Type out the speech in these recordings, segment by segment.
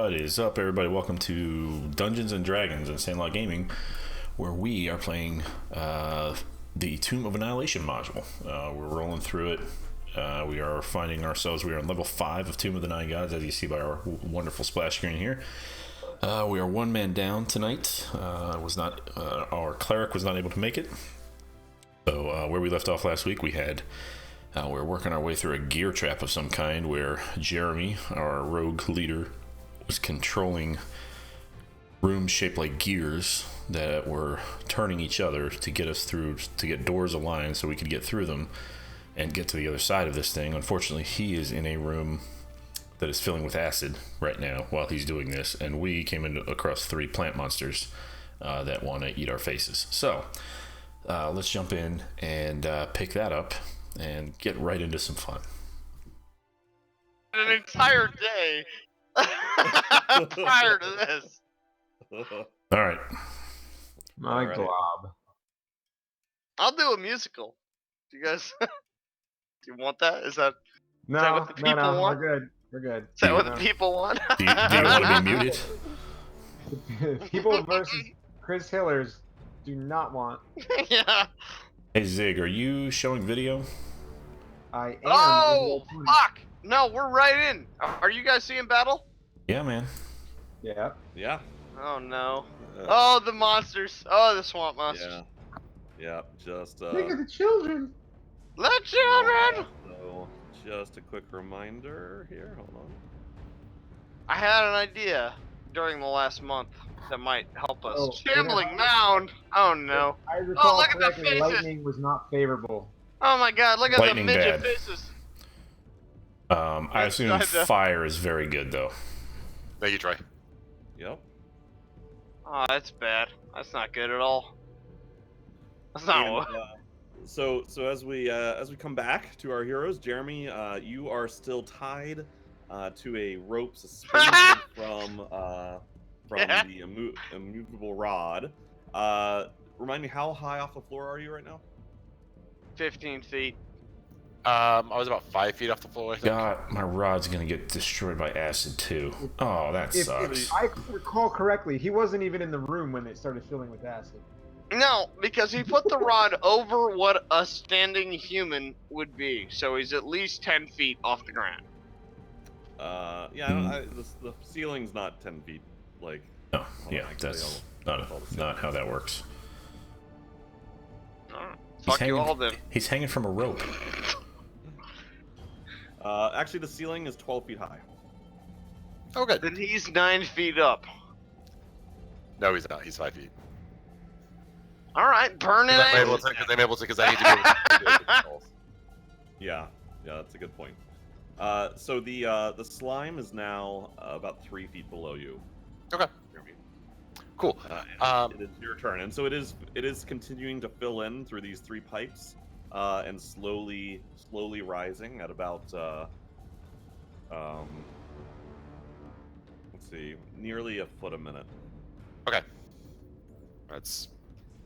What is up, everybody? Welcome to Dungeons and Dragons and Sandlot Gaming, where we are playing the Tomb of Annihilation module. We're rolling through it. We are finding ourselves. We are on level 5 of Tomb of the Nine Gods, as you see by our wonderful splash screen here. We are one man down tonight. Our cleric was not able to make it. So where we left off last week, we were working our way through a gear trap of some kind where Jeremy, our rogue leader, was controlling rooms shaped like gears that were turning each other to get us through, to get doors aligned so we could get through them and get to the other side of this thing. Unfortunately, he is in a room that is filling with acid right now while he's doing this, and we came across 3 plant monsters that want to eat our faces. So let's jump in and pick that up and get right into some fun. An entire day prior to this. All right. My glob. I'll do a musical. Do you guys do you want that? Is that No, what the people want? We're good. We're good. Is that what the people want? Do you want to be muted? People versus Chris Hillers do not want. Yeah. Hey Zig, are you showing video? I am. Oh fuck! No, we're right in. Are you guys seeing battle? Yeah, man. Yeah. Yeah. Oh no. Oh, the monsters. Oh, the swamp monsters. Yeah. Just Think of the children. The children. So just a quick reminder here. Hold on. I had an idea during the last month that might help us. Oh, Shambling mound. Oh no. I recall look at the correctly, faces. lightning was not favorable. Oh my god, look at Lightning the midget bad. faces. I assume fire is very good, though. Thank you, Troy. Yep. Oh, that's bad. That's not good at all. That's not And, so as we come back to our heroes, Jeremy, you are still tied to a rope suspended from Yeah. the immovable rod. Remind me, how high off the floor are you right now? 15 feet. I was about 5 feet off the floor, I think. God, my rod's gonna get destroyed by acid too. Oh, that sucks. If I recall correctly, he wasn't even in the room when it started filling with acid. No, because he put the rod over what a standing human would be, so he's at least 10 feet off the ground. The ceiling's not 10 feet. Like. No, yeah, that's not how that works. Fuck you all then. He's hanging from a rope. Actually, the ceiling is 12 feet high. Oh, good. Then he's 9 feet up. No, he's not. He's 5 feet. Alright, burn it Because I'm out. able to, because I need to be able to do the controls. Yeah, that's a good point. So the slime is now about 3 feet below you. Okay. Cool. It is your turn, and so it is continuing to fill in through these 3 pipes, and slowly rising at about let's see, nearly a foot a minute. Okay. That's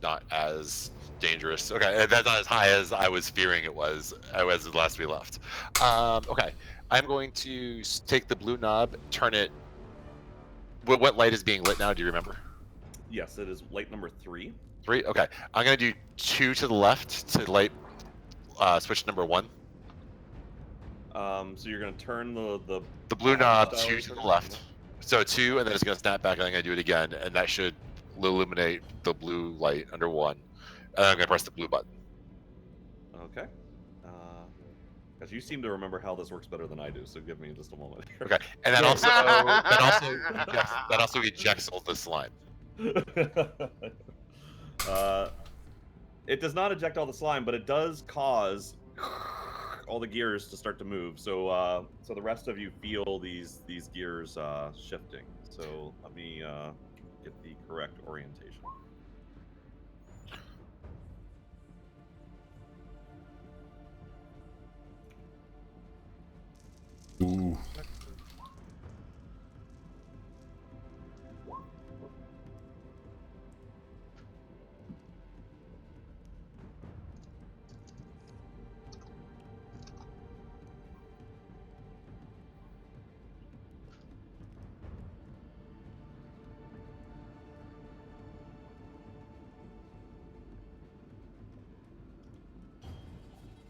not as dangerous. Okay, that's not as high as I was fearing it was as the last we left. Okay. I'm going to take the blue knob, turn it. What light is being lit now? Do you remember? Yes, it is light number 3. 3? Okay. I'm going to do 2 to the left to light switch number 1. So you're going to turn the blue knob style 2 to the left. So 2, and then it's going to snap back, and I'm going to do it again, and that should illuminate the blue light under 1. And I'm going to press the blue button. Okay. Because you seem to remember how this works better than I do, so give me just a moment. Okay. And that also ejects all the slime. It does not eject all the slime, but it does cause all the gears to start to move. So so the rest of you feel these gears shifting. So let me get the correct orientation. Ooh.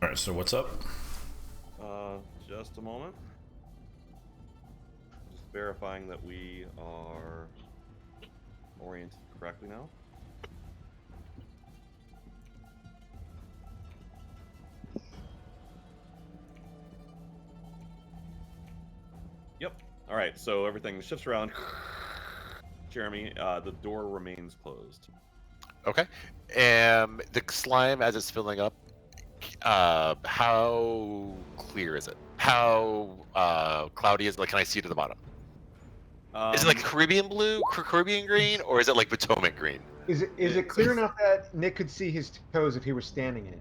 All right. So what's up? Just a moment. Just verifying that we are oriented correctly now. Yep. All right. So everything shifts around. Jeremy, the door remains closed. Okay. The slime, as it's filling up, how clear is it? How cloudy is it? Like, can I see to the bottom? Is it like Caribbean blue, Caribbean green, or is it like Potomac green? Is it clear enough that Nick could see his toes if he were standing in it?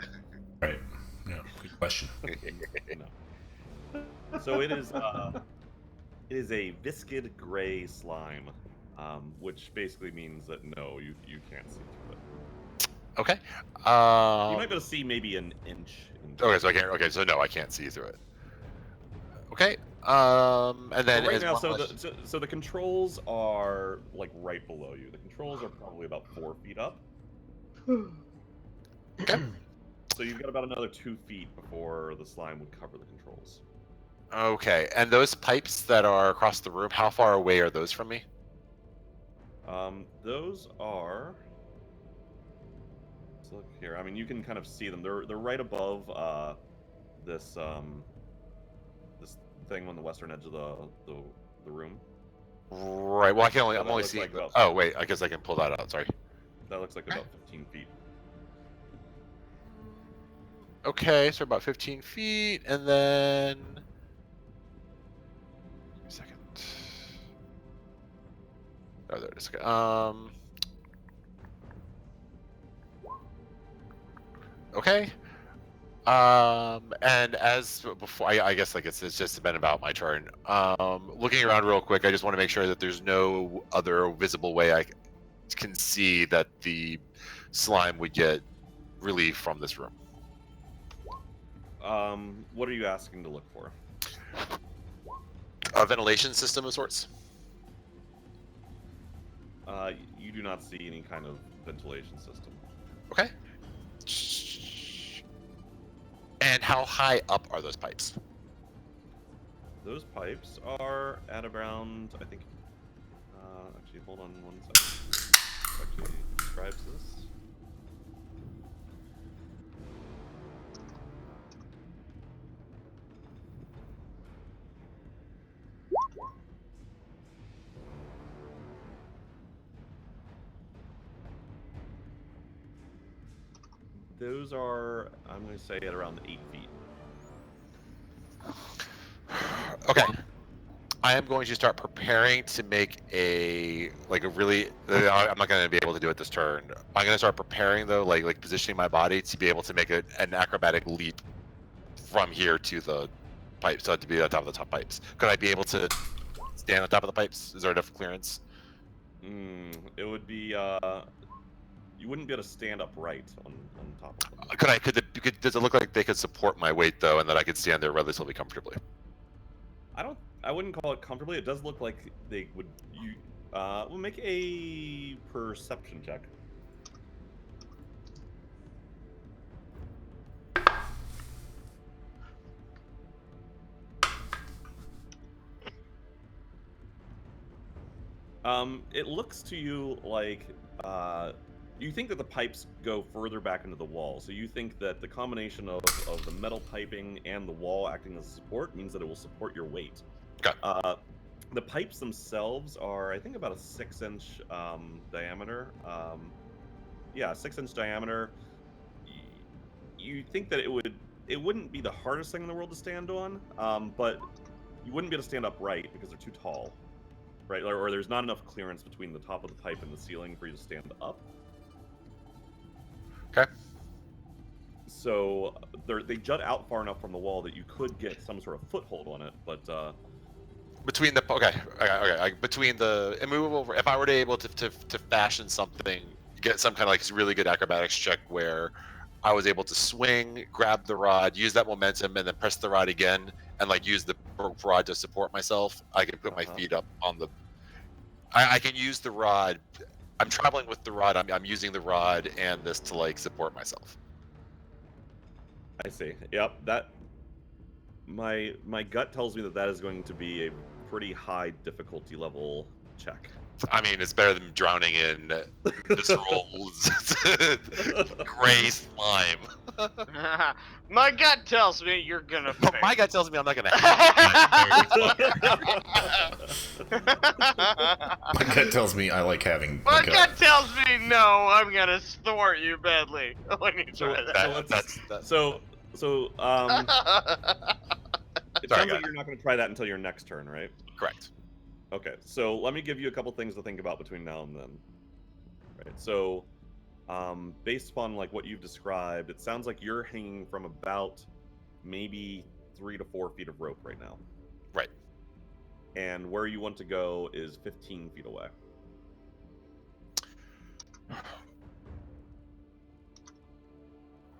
Right. Yeah. Good question. No. So it is a viscid gray slime, which basically means that no, you can't see through it. Okay. You might be able to see maybe an inch. Okay, so I can't. Okay, so no, I can't see through it. Okay. And then right as now, one so the controls are like right below you. The controls are probably about 4 feet up. Okay. So you've got about another 2 feet before the slime would cover the controls. Okay, and those pipes that are across the room, how far away are those from me? Those are. Let's look here. I mean, you can kind of see them. They're right above this this thing on the western edge of the room. Right. Well, I'm that only looks seeing. like about- Oh wait, I guess I can pull that out. Sorry. That looks like about 15 feet. Okay, so about 15 feet, and then. Give me a second. Oh, there it is. Okay. Okay. And as before, I guess like it's just been about my turn. Looking around real quick, I just want to make sure that there's no other visible way I can see that the slime would get relief from this room. What are you asking to look for? A ventilation system of sorts. You do not see any kind of ventilation system. Okay. And how high up are those pipes? Those pipes are at around, I think. Actually, hold on 1 second. Actually describes this. Those are, I'm going to say, at around 8 feet. Okay. I am going to start preparing to make a really. I'm not going to be able to do it this turn. I'm going to start preparing though, like positioning my body to be able to make an acrobatic leap from here to the pipes. So to be on top of the top pipes. Could I be able to stand on top of the pipes? Is there enough clearance? It would be. You wouldn't be able to stand upright on top of them. Does it look like they could support my weight though, and that I could stand there relatively comfortably? I wouldn't call it comfortably. It does look like they would. We'll make a perception check. It looks to you like you think that the pipes go further back into the wall. So you think that the combination of the metal piping and the wall acting as support means that it will support your weight. Okay. The pipes themselves are, I think, about a 6-inch diameter. 6-inch diameter. You think that it wouldn't be the hardest thing in the world to stand on, but you wouldn't be able to stand upright because they're too tall, right? Or there's not enough clearance between the top of the pipe and the ceiling for you to stand up. Okay. So they jut out far enough from the wall that you could get some sort of foothold on it, but between the between the immovable, if I were to able to fashion something, get some kind of like really good acrobatics check where I was able to swing, grab the rod, use that momentum, and then press the rod again, and like use the rod to support myself, I can put my feet up on the. I can use the rod. I'm traveling with the rod. I'm using the rod and this to like support myself. I see. Yep. That. My gut tells me that that is going to be a pretty high difficulty level check. I mean, it's better than drowning in visceral gray slime. My gut tells me you're gonna fail. My gut tells me I'm not gonna have My gut tells me I like having My a gut. gut tells me no, I'm gonna thwart you badly when you So, try so, that's it Sorry, sounds go like you're not going to try that until your next turn, right? correct. Okay, so let me give you a couple things to think about between now and then. Right. So, based upon like what you've described, it sounds like you're hanging from about maybe 3 to 4 feet of rope right now. Right. And where you want to go is 15 feet away.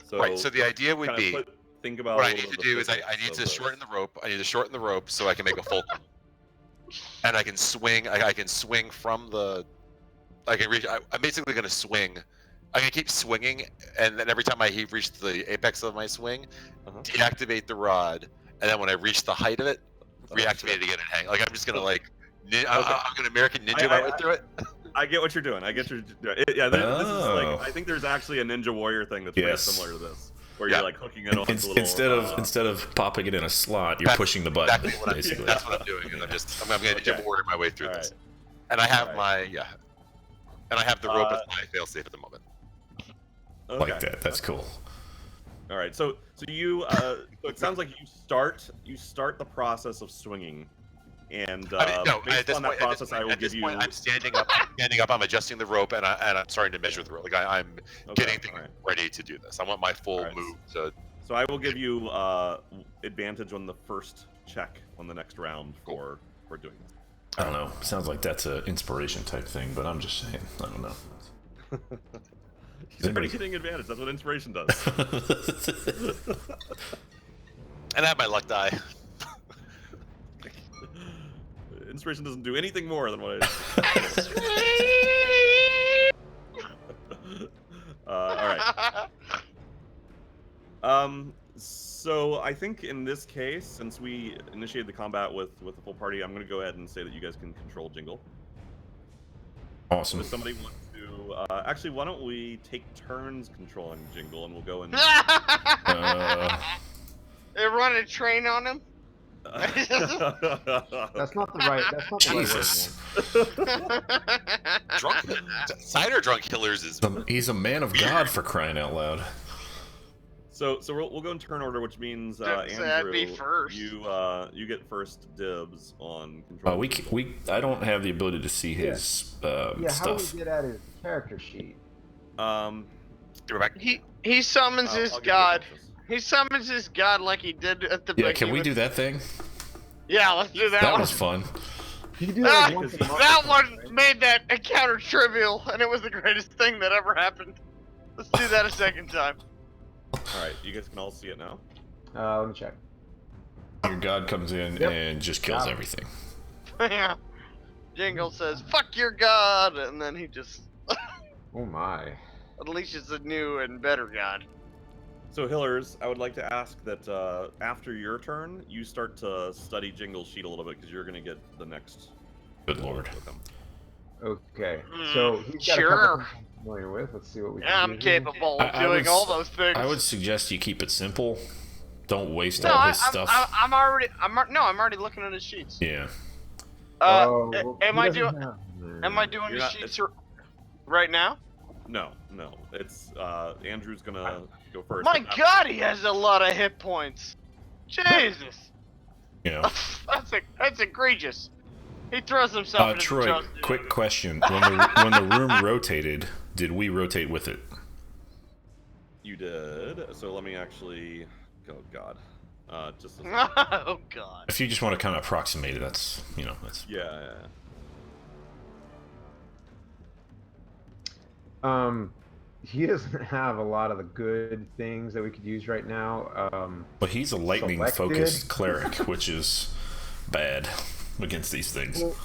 So, Right. So the idea would be think about what a I little need to bit of do is I physics need of to this. shorten the rope. I need to shorten the rope so I can make a fulcrum, and I can swing. I can swing from the. I can reach. I'm basically going to swing. I'm going to keep swinging, and then every time I reach the apex of my swing, deactivate the rod, and then when I reach the height of it, reactivate it again and hang. Like I'm just going to like. I'm going to American Ninja my way through it. I get what you're doing. I get your yeah. This is like I think there's actually a Ninja Warrior thing that's very similar to this, where you're like hooking it on the little. Instead of popping it in a slot, you're pushing the button. Exactly Basically, that's what I'm doing. And I'm going to Ninja Warrior my way through this, and I have and I have the rope as my failsafe at the moment. Like that. That's cool. All right. So you so it sounds like you start the process of swinging. And based on that process, I will give you. I'm standing up. I'm adjusting the rope, and I'm starting to measure the rope. Like I'm getting things ready to do this. I want my full move to. So I will give you advantage on the first check on the next round for doing this. I don't know. Sounds like that's an inspiration type thing, but I'm just saying. I don't know. He's already getting advantage. That's what inspiration does. And I have my luck die. Inspiration doesn't do anything more than what all right. So I think in this case, since we initiated the combat with the full party, I'm going to go ahead and say that you guys can control Jingle. Awesome. Does somebody want to? Actually, why don't we take turns controlling Jingle, and we'll go and. They run a train on him. That's not the right. That's not the Jesus. right word. Drunk cider drunk killers is. He's a man of God, for crying out loud. So we'll go in turn order, which means Andrew, be first. you get first dibs on control. I don't have the ability to see his How do stuff. we get at his character sheet? He summons his god. He summons his god like he did at the beginning. Can we do that thing? Yeah, let's do that. That one. was fun. You can do that once a month, that one right? made that encounter trivial, and it was the greatest thing that ever happened. Let's do that a second time. Alright, you guys can all see it now. Let me check. Your god comes in and just kills everything. Yeah. Jingle says, "Fuck your god," and then he just Oh my. unleashes a new and better god. So Hillers, I would like to ask that after your turn, you start to study Jingle's sheet a little bit, because you're going to get the next. Good lord. With him. Okay. So he's got a couple things I'm familiar with. Let's see what we can do. I'm capable of doing all those things. I would suggest you keep it simple. Don't waste all his stuff. I'm already looking at his sheets. Yeah. Am I doing his sheets right now? No. It's Andrew's gonna go first. My God, he has a lot of hit points. Jesus. Yeah. That's egregious. He throws himself into Troy, the quick question. When the room rotated, did we rotate with it? You did. So let me actually. Oh God. Just. Oh God. If you just want to kind of approximate it, that's. Yeah. He doesn't have a lot of the good things that we could use right now. But he's a lightning-focused cleric, which is bad against these things. Well,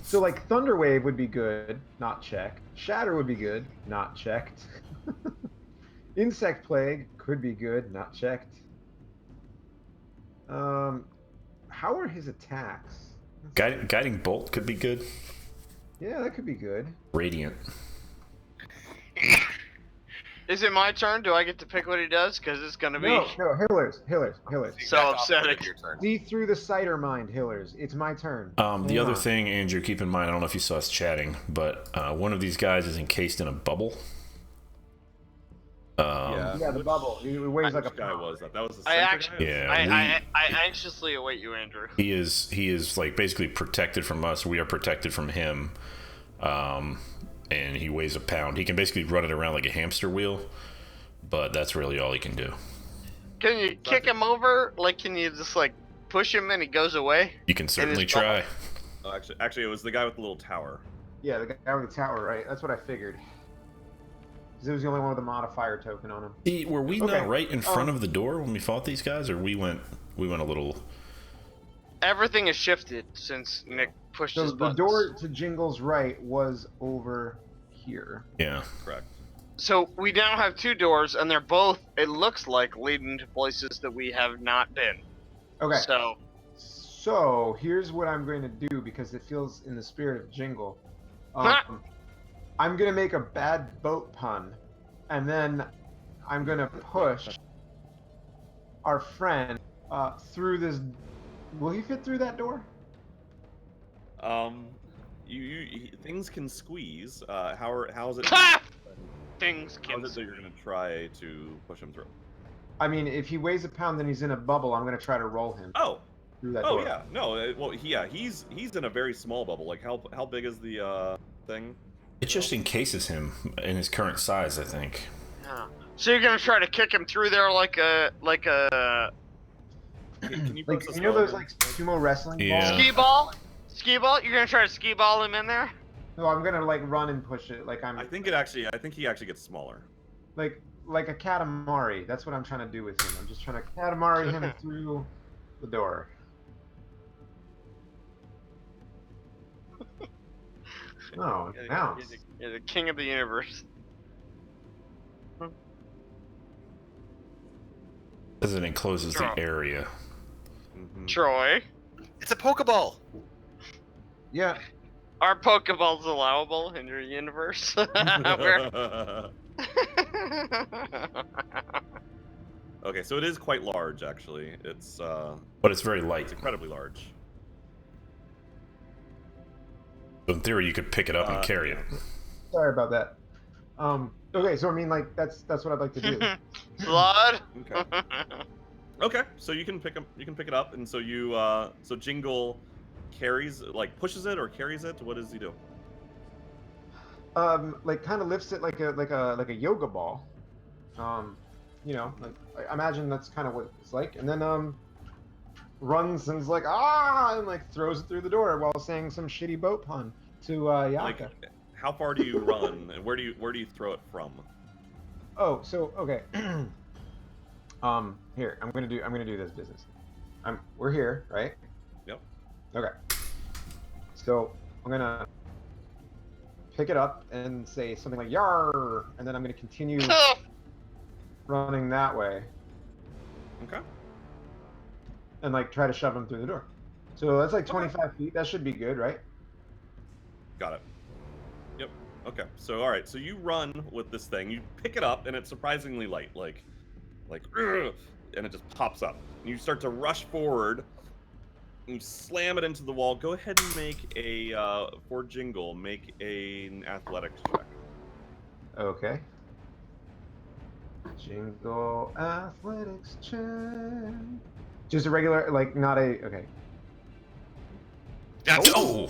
so like Thunderwave would be good, not checked. Shatter would be good, not checked. Insect plague could be good. Not checked. How are his attacks? Guiding bolt could be good. Yeah, that could be good. Radiant. Is it my turn? Do I get to pick what he does? Because it's gonna be No, Hillers. The So exact opposite upsetting. of your turn. See through the cider mind, Hillers. It's my turn. The Hang other on. thing, Andrew, keep in mind, I don't know if you saw us chatting, but one of these guys is encased in a bubble. Yeah, the bubble. It weighs like a Which guy pound. was that? That was the I center actually, guy? Yeah, I anxiously await you, Andrew. he is like basically protected from us. We are protected from him. And he weighs a pound. He can basically run it around like a hamster wheel, but that's really all he can do. Can you kick him over? Like, can you just like push him and he goes away? You can certainly his try. Oh, actually, it was the guy with the little tower. Yeah, the guy with the tower, right? That's what I figured. Because it was the only one with a modifier token on him. See, were we Okay. not right in front of the door when we fought these guys, or we went a little? Everything has shifted since Nick pushed So his the buttons. door to Jingle's right was over here. Yeah. Correct. So we now have two doors, and they're both, it looks like, leading to places that we have not been. Okay. So Here's what I'm going to do because it feels in the spirit of Jingle. Huh? I'm going to make a bad boat pun, and then I'm going to push our friend through this. Will he fit through that door? Things can squeeze. How's it? Ha! Things can. How's it that you're gonna try to push him through? I mean, if he weighs a pound, then he's in a bubble. I'm going to try to roll him Oh, through that oh door. yeah, no. Well, he's in a very small bubble. Like how big is the thing? It just encases him in his current size, I think. Yeah. So you're gonna try to kick him through there like a Can you Like, post a you know spell those again? like sumo wrestling Yeah. balls? ski ball? Ski ball? You're gonna try to ski ball him in there? No, I'm gonna like run and push it. Like I'm I think he actually gets smaller. like a katamari. That's what I'm trying to do with him. I'm just trying to katamari him through the door. Oh, now. You're the king of the universe. As it encloses the Sure. area. Mhm. Troy, It's a Pokeball. Yeah. are Pokeballs allowable in your universe? We're- Okay, so it is quite large actually. It's But it's very light. incredibly large. So in theory, you could pick it up and carry it. Sorry about that. Okay, so I mean, like that's what I'd like to do. Blood. Okay. Okay, so you can pick it up, and so you so Jingle carries, like pushes it or carries it. What does he do? Like kind of lifts it like a yoga ball. You know, like I imagine that's kind of what it's like, and then runs and's like and like throws it through the door while saying some shitty boat pun to Yaka. Like, how far do you run, and where do you throw it from? Oh, so okay. Here I'm gonna do this business. We're here, right? Yep. Okay. So I'm gonna pick it up and say something like "yar," and then I'm gonna continue running that way Okay. and like try to shove him through the door. So that's like 25 feet. That should be good, right? Got it. Yep. Okay. So all right. So you run with this thing. You pick it up, and it's surprisingly light, like, "Ugh," and it just pops up. And you start to rush forward. And you slam it into the wall. Go ahead and make a for Jingle. Make an athletics check. Okay. Jingle athletics check. Just a regular, like not a. Okay. That's Oh!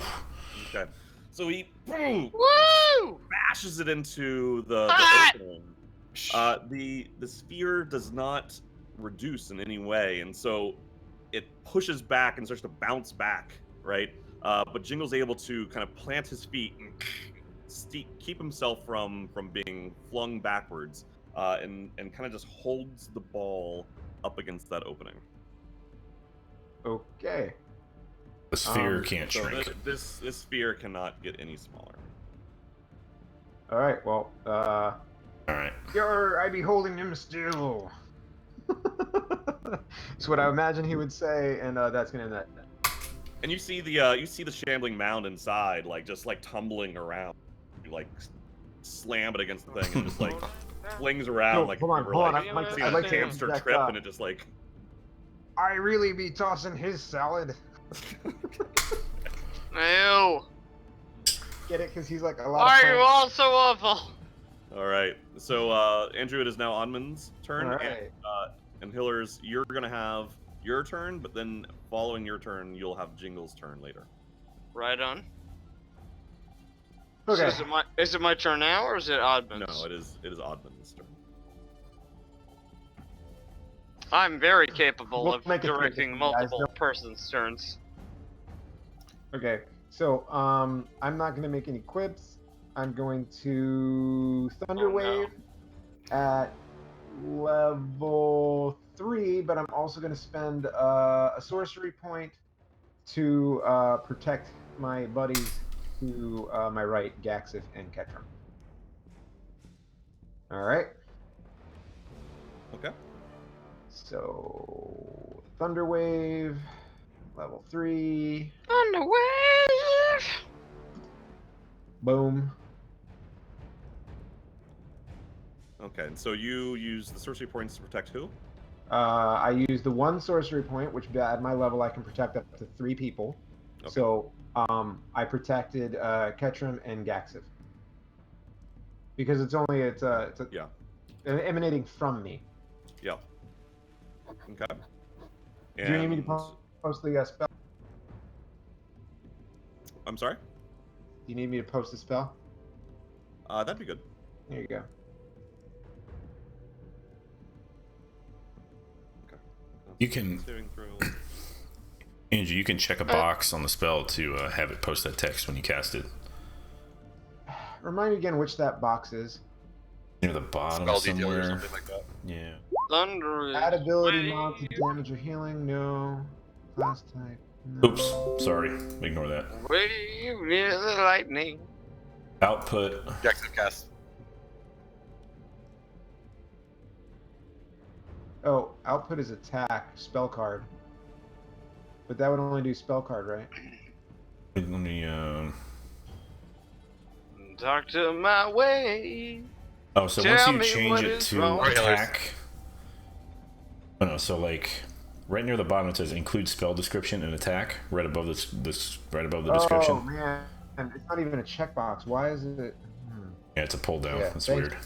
Okay. So he boom, Woo! bashes it into the Ah! opening. The sphere does not reduce in any way, and so it pushes back and starts to bounce back, right? But Jingle's able to kind of plant his feet and keep himself from being flung backwards, and kind of just holds the ball up against that opening. Okay. The sphere Um, can't So shrink. this sphere cannot get any smaller. All right. Well. All right. Yarr, I be holding him still. That's what I imagine he would say, and that's gonna end that. And you see the shambling mound inside, like just like tumbling around. You like slam it against the thing and just like flings around So, like hold on, if you were hold on. like I'd seeing a like to hamster interject, trip and it just like. I really be tossing his salad. Ew. Get it? Because he's like a lot Why of are you plants. all so awful? All right, so Andrew, it is now Onman's turn, All right. and Hillers, you're gonna have your turn, but then following your turn, you'll have Jingle's turn later. Right on. Okay. So is it my turn now or is it Oddman's? No, it is Oddman's turn. I'm very capable We'll of make it directing quick, guys. multiple persons' turns. Okay. So I'm not gonna make any quips. I'm going to Thunder Oh, no. Wave at level 3, but I'm also going to spend a sorcery point to protect my buddies to my right, Gaxif and Ketram. All right. Okay. So Thunder Wave, level 3. On the way. Boom. Okay, and so you use the sorcery points to protect who? I use the one sorcery point, which at my level I can protect up to 3 people. Okay. So I protected Ketram and Gaxif because it's Yeah. emanating from me. Yeah. Okay. Do you need me to And post the spell? I'm sorry. Do you need me to post the spell? That'd be good. There you go. Okay. You can- Saving throw. Andrew, you can check a box on the spell to have it post that text when you cast it. Remind me again which that box is. Near the bottom Spell detail somewhere. or something like that. Yeah. Thunder. Add ability Wave. mod to damage or healing? No. Class type? No. Oops. Sorry. Ignore that. Wave near the lightning. Output. Jackson cast. Oh, output is attack, spell card. But that would only do spell card, right? Let me. Talk to my way. Oh, so Tell once me you change what it is to wrong. attack. Oh no, so like right near the bottom it says include spell description and attack. Right above this right above the description. Oh man, it's not even a checkbox. Why is it? Yeah, it's a pull down. Yeah, That's thanks. weird.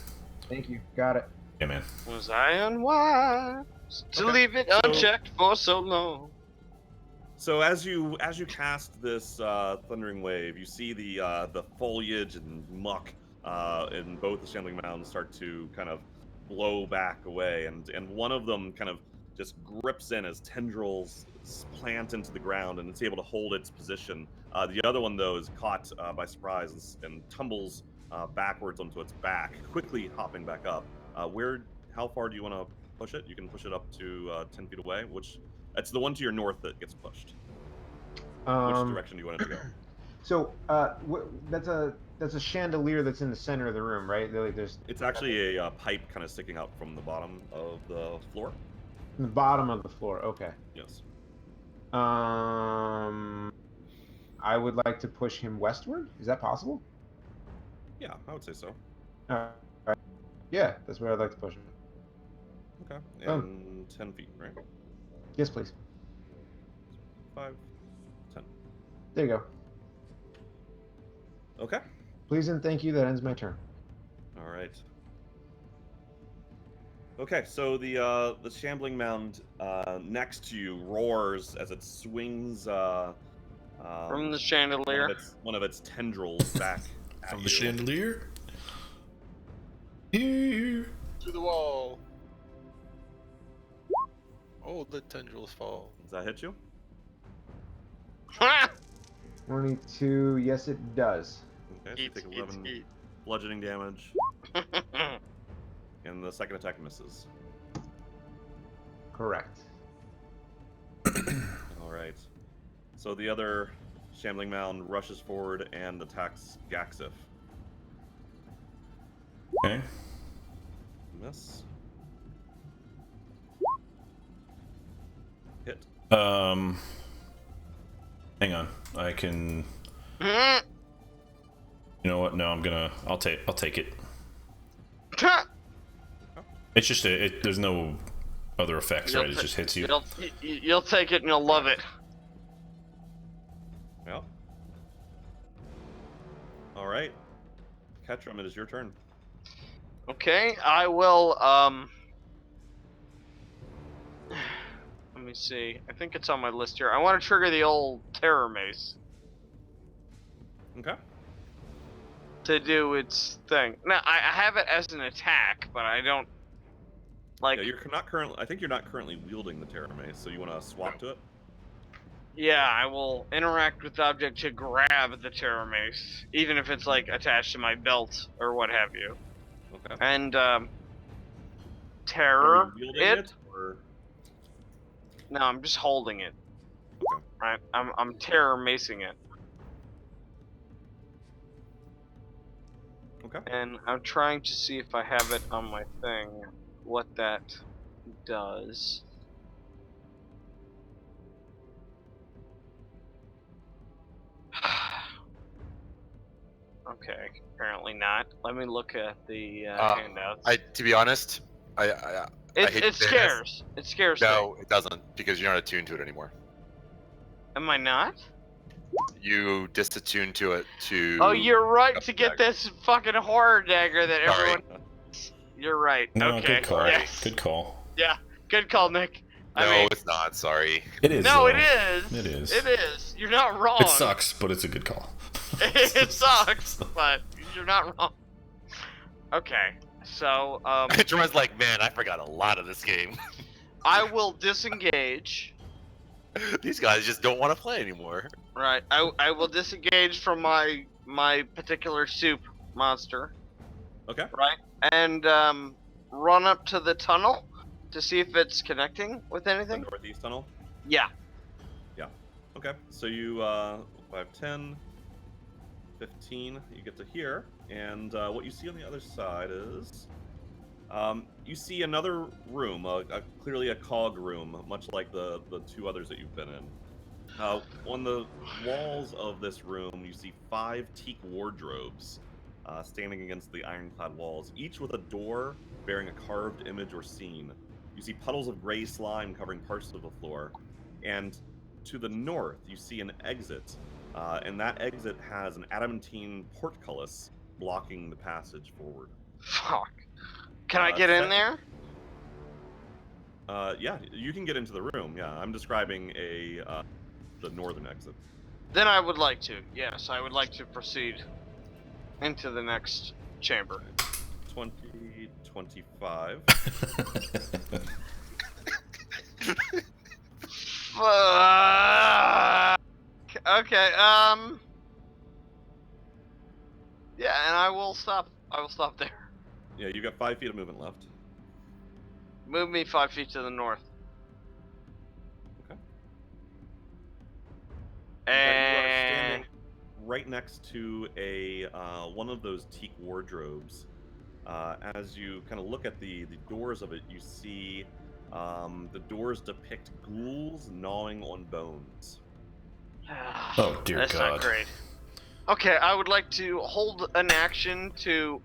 Thank you. Got it. Yeah, man. Was I unwise to Okay, leave it so- unchecked for so long? So as you cast this thundering wave, you see the foliage and muck in both the shambling mounds start to kind of blow back away, and one of them kind of just grips in as tendrils plant into the ground, and it's able to hold its position. The other one though is caught by surprise and tumbles backwards onto its back, quickly hopping back up. How far do you want to push it? You can push it up to 10 feet away, which. It's the one to your north that gets pushed. Which direction do you want it to go? So that's a chandelier that's in the center of the room, right? There's It's actually a pipe kind of sticking out from the bottom of the floor. the bottom of the floor. Okay. Yes. I would like to push him westward. Is that possible? Yeah, I would say so. All right. Yeah, that's where I'd like to push him. Okay. And 10 feet, right? Yes, please. 5, 10. There you go. Okay. Please and thank you. That ends my turn. All right. Okay, so the shambling mound next to you roars as it swings From the chandelier. one of its tendrils back at From you. the chandelier. Here. To the wall. Oh, the tendrils fall. Does that hit you? 22. Yes, it does. Okay, so you take 11 bludgeoning damage, and the second attack misses. Correct. All right. So the other shambling mound rushes forward and attacks Gaxif. Okay. miss. Hit. Hang on. I can. Mhm. You know what? No, I'll take it. It's just there's no other effects, right? It just hits you. You'll take it and you'll love it. Well. All right. Ketchum, it is your turn. Okay, I will, let me see. I think it's on my list here. I want to trigger the old terror mace Okay. to do its thing. Now, I have it as an attack, but I don't, like... Yeah, you're not currently. I think you're not currently wielding the terror mace, so you want to swap to it. Yeah, I will interact with the object to grab the terror mace, even if it's, like, attached to my belt or what have you. Okay. And, Are terror you wielding it or? No, I'm just holding it. Okay. Right? I'm terror macing it. Okay. And I'm trying to see if I have it on my thing, what that does. Okay, apparently not. Let me look at the handouts. To be honest, I hate It to say this. scares. It scares me. No, it doesn't, because you're not attuned to it anymore. Am I not? You disattune to it to. Oh, you're right up to the get dagger. this fucking horror dagger that Sorry. everyone. You're right. No, Okay. good call. Yes. Good call. Yeah. Good call, Nick. No, I mean, it's not. Sorry. It is. no, though. it is. It is. It is. You're not wrong. It sucks, but it's a good call. It sucks, but you're not wrong. Okay, so Jerma's like, man, I forgot a lot of this game. I will disengage. These guys just don't want to play anymore. Right, I will disengage from my particular soup monster. Okay. Right, and run up to the tunnel to see if it's connecting with The anything. northeast tunnel. Yeah. Yeah. Okay. So you 5, 10, 15. You get to here, and what you see on the other side is you see another room, clearly a cog room, much like the two others that you've been in. On the walls of this room, you see 5 teak wardrobes standing against the ironclad walls, each with a door bearing a carved image or scene. You see puddles of gray slime covering parts of the floor, and to the north, you see an exit, and that exit has an adamantine portcullis blocking the passage forward. Fuck. Can I get in there? Yeah, you can get into the room. Yeah, I'm describing the northern exit. Then I would like to. Yes, I would like to proceed into the next chamber. 2025. Fuck. Okay, yeah, and I will stop there. Yeah, you got 5 feet of movement left. Move me 5 feet to the north. Okay. You are And standing right next to a one of those teak wardrobes. As you kind of look at the doors of it, you see the doors depict ghouls gnawing on bones. Oh, dear that's God. not great. Okay, I would like to hold an action to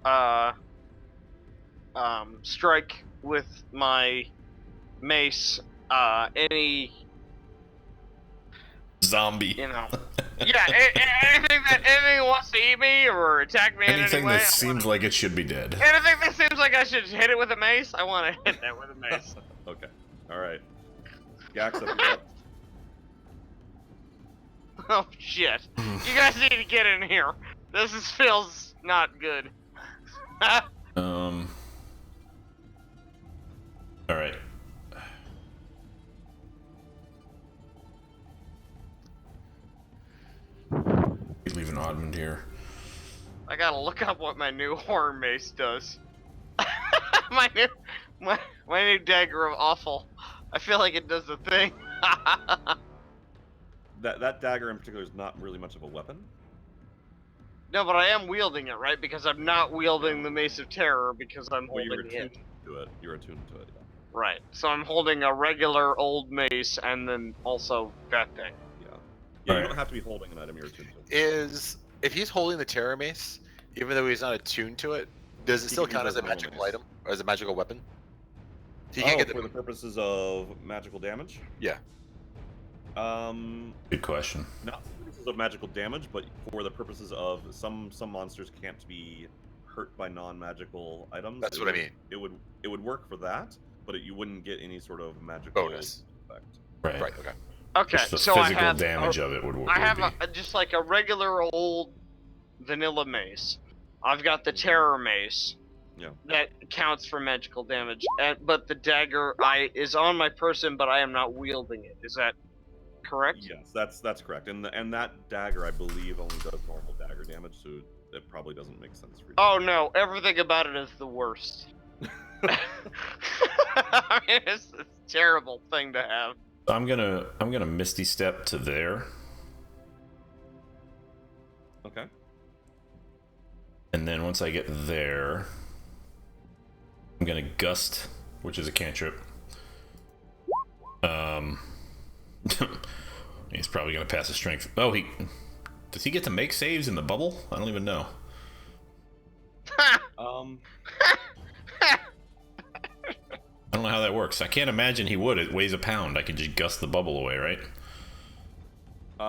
strike with my mace any, Zombie. you know, yeah, anything that wants to eat me or attack me in any Anything way. that seems like it should be dead. Anything that seems like I should hit it with a mace, I want to hit that with a mace. Okay. All right. Gax, you're up. Oh shit! You guys need to get in here. Feels not good. All right. Leave an oddment here. I gotta look up what my new horror mace does. my new dagger of awful. I feel like it does the thing. That dagger in particular is not really much of a weapon. No, but I am wielding it, right? Because I'm not wielding the Mace of Terror because I'm Well, holding it. to it. You're attuned to it. Yeah. Right. So I'm holding a regular old mace and then also that thing. Yeah. You Alright. don't have to be holding an item you're attuned to. If he's holding the terror mace, even though he's not attuned to it, does it He still can use count it as a as a normal magical mace. item or as a magical weapon? He can't get for the purposes of magical damage? Yeah. Good question. Not for the purposes of magical damage, but for the purposes of some monsters can't be hurt by non-magical items. That's what I mean. It would work for that, but you wouldn't get any sort of magical Bonus. effect. Right. Right. Okay. Okay. Just the so physical I have damage of it would I have be. just like a regular old vanilla mace. I've got the terror mace. Yeah. That counts for magical damage, but the dagger is on my person, but I am not wielding it. Is that correct? Yes, that's correct. And that dagger, I believe, only does normal dagger damage, so it probably doesn't make sense for you. Oh no, everything about it is the worst. I mean, it's a terrible thing to have. I'm gonna misty step to there, Okay. and then once I get there, I'm gonna gust, which is a cantrip. He's probably gonna pass a strength. Oh, does he get to make saves in the bubble? I don't even know. I don't know how that works. I can't imagine he would. It weighs a pound. I could just gust the bubble away, right?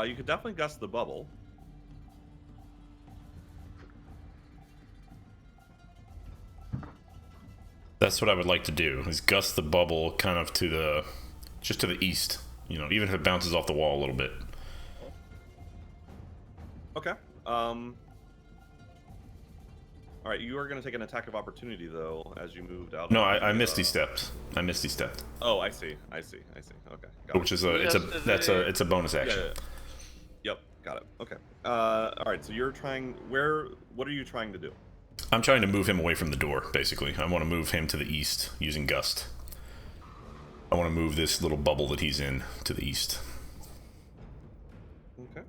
You could definitely gust the bubble. That's what I would like to do, is gust the bubble kind of just to the east. You know, even if it bounces off the wall a little bit. Okay. All right, you are going to take an attack of opportunity though as you moved out. No, of I the, misty stepped. I misty stepped, Oh, I see. Okay. Got which it. is it's a bonus action. Yeah. Yep. Got it. Okay. All right. So you're trying. What are you trying to do? I'm trying to move him away from the door, basically. I want to move him to the east using gust. I want to move this little bubble that he's in to the east. Okay.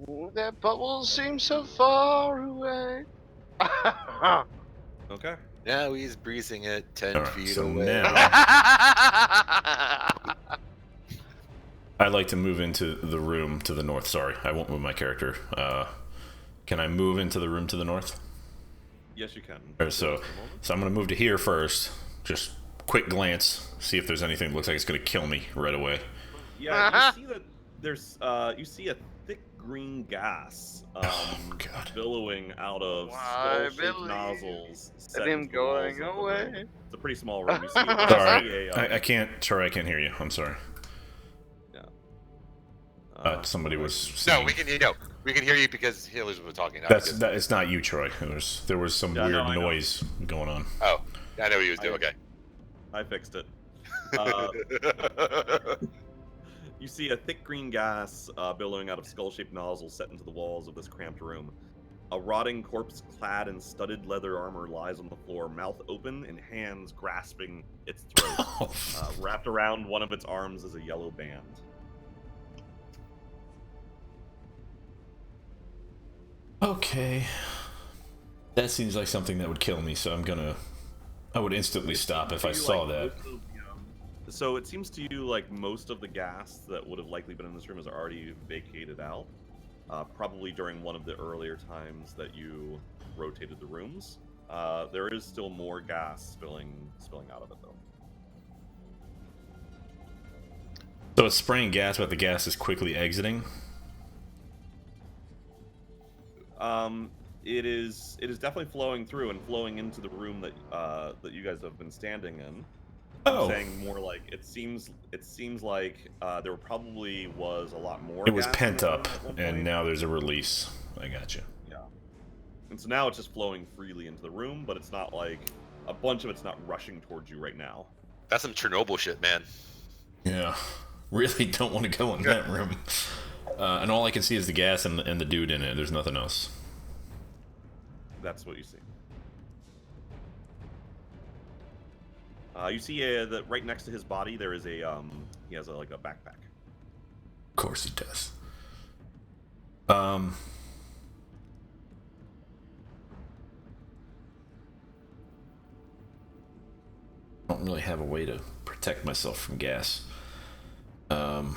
Ooh, that bubble seems so far away. Okay. Now he's breezing it 10 All right, feet so away. now I'd like to move into the room to the north. Sorry, I won't move my character. Can I move into the room to the north? Yes, you can. So I'm going to move to here first. Just quick glance, see if there's anything that looks like it's going to kill me right away. Yeah, you see that you see a thick green gas God. billowing out of Why, skull-shaped Billy? nozzles. set And him into the walls going of the room. away. It's a pretty small room. You see, Sorry, I can't. Sorry, I can't hear you. I'm sorry. Yeah. Somebody was No, saying, we can hear you because healers were talking. it's not you, Troy. There was some Yeah, weird no, I know. noise going on. Oh, I know what he was doing. Okay. I fixed it. You see a thick green gas billowing out of skull-shaped nozzles set into the walls of this cramped room. A rotting corpse clad in studded leather armor lies on the floor, mouth open and hands grasping its throat. Wrapped around one of its arms is a yellow band. Okay. That seems like something that would kill me, so I would instantly stop if I saw that. So it seems to you like most of the gas that would have likely been in this room is already vacated out. Probably during one of the earlier times that you rotated the rooms. There is still more gas spilling out of it though. So it's spraying gas, but the gas is quickly exiting. It is definitely flowing through and flowing into the room that you guys have been standing in. Oh. I'm saying more like it seems like there probably was a lot more. It was gas in pent the up, room at one and point. now there's a release. I gotcha. Yeah. And so now it's just flowing freely into the room, but it's not like a bunch of it's not rushing towards you right now. That's some Chernobyl shit, man. Yeah. Really don't want to go in that room. And all I can see is the gas and the dude in it. There's nothing else. That's what you see. You see that right next to his body there is he has like a backpack. Of course he does. don't really have a way to protect myself from gas. Other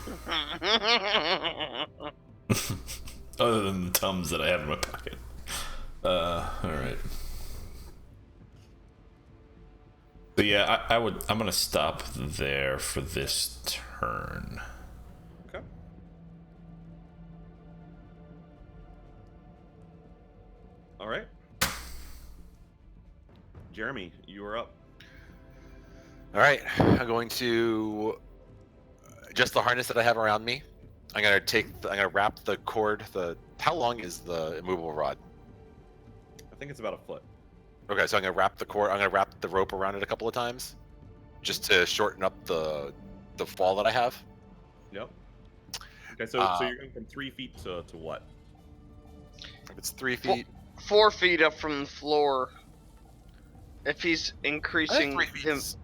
than the Tums that I have in my pocket. Alright. So yeah, I'm gonna stop there for this turn. Okay. All right. Jeremy, you are up. All right, I'm going to just the harness that I have around me. I'm gonna wrap the cord. How long is the immovable rod? I think it's about a foot. Okay, so I'm gonna wrap the cord. I'm gonna wrap the rope around it a couple of times, just to shorten up the fall that I have. Yep. Okay, so you're going from 3 feet to what? If it's 3 feet, 4 feet up from the floor. If he's I think increasing 3 feet.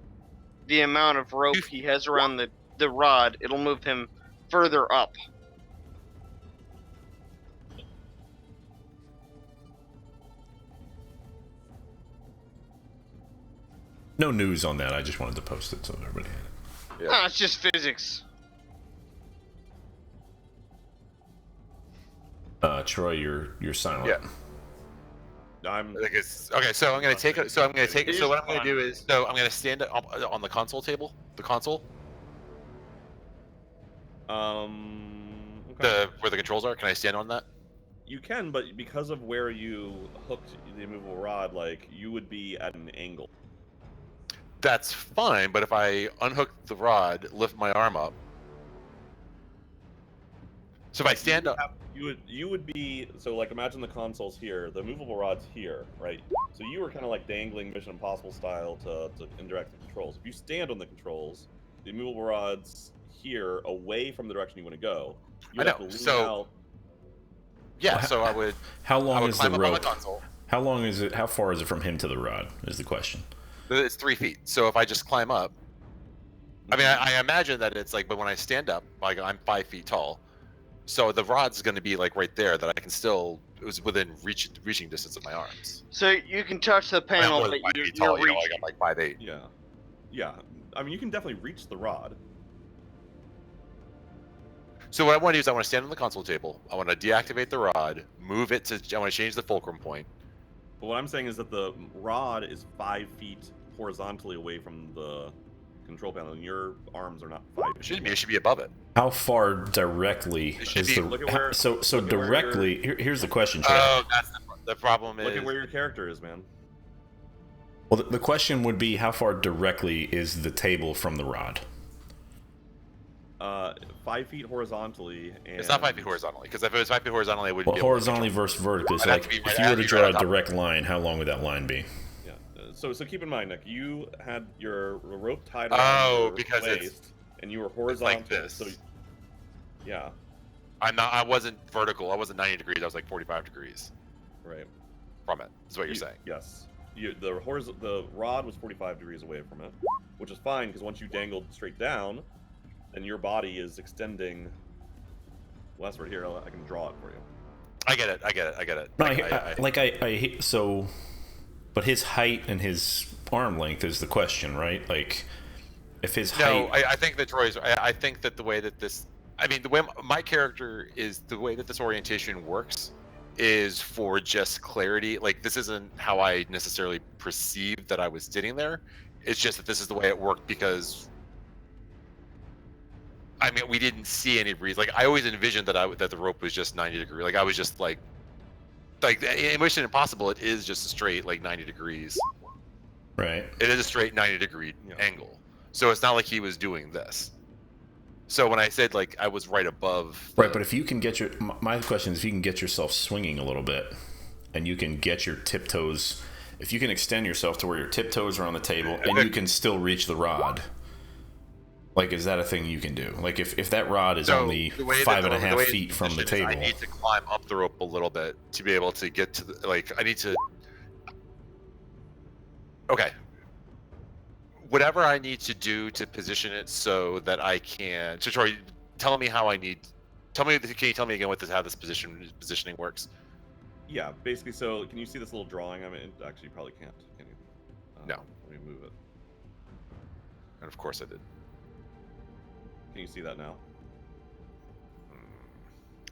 the amount of rope he has around the rod, it'll move him further up. No news on that. I just wanted to post it so everybody had it. Yeah. It's just physics. Troy, you're silent. Yeah. I'm. I think it's okay. So I'm gonna take it. So I'm gonna take. It So is what I'm gonna fun. do is, so I'm gonna stand on the console table, the console, Okay. where the controls are. Can I stand on that? You can, but because of where you hooked the immovable rod, like you would be at an angle. That's fine. But if I unhook the rod, lift my arm up. So if I stand up, You would be so like imagine the console's here, the movable rod's here, right? So you were kind of like dangling Mission Impossible style to indirect the controls. If you stand on the controls, the movable rod's here, away from the direction you want to go. You I have know, to lean so- out. yeah. Well, So I would. How I long would is the climb up on the rope? console. How long is it? How far is it from him to the rod? Is the question. It's 3 feet. So if I just climb up, I mean, I imagine that it's like, but when I stand up, like I'm 5 feet tall, so the rod's going to be like right there that I can still. It was within reaching distance of my arms. So you can touch the panel, More but than 5 feet you're tall, you know, reaching. like I'm like 5'8". Yeah, yeah. I mean, you can definitely reach the rod. So what I want to do is I want to stand on the console table. I want to deactivate the rod, move it to. I want to change the fulcrum point. But what I'm saying is that the rod is 5 feet horizontally away from the control panel, and your arms are not 5 feet. It shouldn't be. It should be above it. How far directly It should is be- the? look at where- so look at where directly. Here's the question, Troy. Oh, that's the problem. Look Is at where your character is, man. Well, the question would be how far directly is the table from the rod? 5 feet horizontally. And it's not 5 feet horizontally, because if it was 5 feet horizontally, it wouldn't Well, be able to horizontally control. versus vertically. So I'd have like, to be if right- you I'd were to be draw right a on top of direct line, how long would that line be? Yeah. So keep in mind, Nick, you had your rope tied around Oh, your because waist, it's and you were It's horizontal. like this. So, yeah, I'm not. I wasn't vertical. I wasn't 90 degrees. I was like 45 degrees right. from it. Is what you're saying. Yes. The rod was 45 degrees away from it, which is fine because once you dangled straight down, then your body is extending. Well, that's right here. I can draw it for you. I get it. I get it. I get it. No, but his height and his arm length is the question, right? Like, if his No, height. I think that Troy's. I think that the way that this. I mean, the way my character is, the way that this orientation works, is for just clarity. Like, this isn't how I necessarily perceived that I was sitting there. It's just that this is the way it worked because. I mean, we didn't see any reason. Like, I always envisioned that the rope was just 90 degrees. Like, I was just like in Mission Impossible, it is just a straight like 90 degrees. Right. It is a straight 90-degree angle. So it's not like he was doing this. So when I said like I was right above. Right, but if you can get my question is if you can get yourself swinging a little bit, and you can get your tiptoes, if you can extend yourself to where your tiptoes are on the table, and you can still reach the rod. Like, is that a thing you can do? Like, if that rod is only 5.5 feet from the table, I need to climb up the rope a little bit to be able to get to the, like, I need to. Okay. Whatever I need to do to position it so that I can. So Troy, tell me how I need. Can you tell me again how this positioning works? Yeah, basically. So can you see this little drawing? I mean, actually, you probably can't. Can you? No. Let me move it. And of course I did. Can you see that now?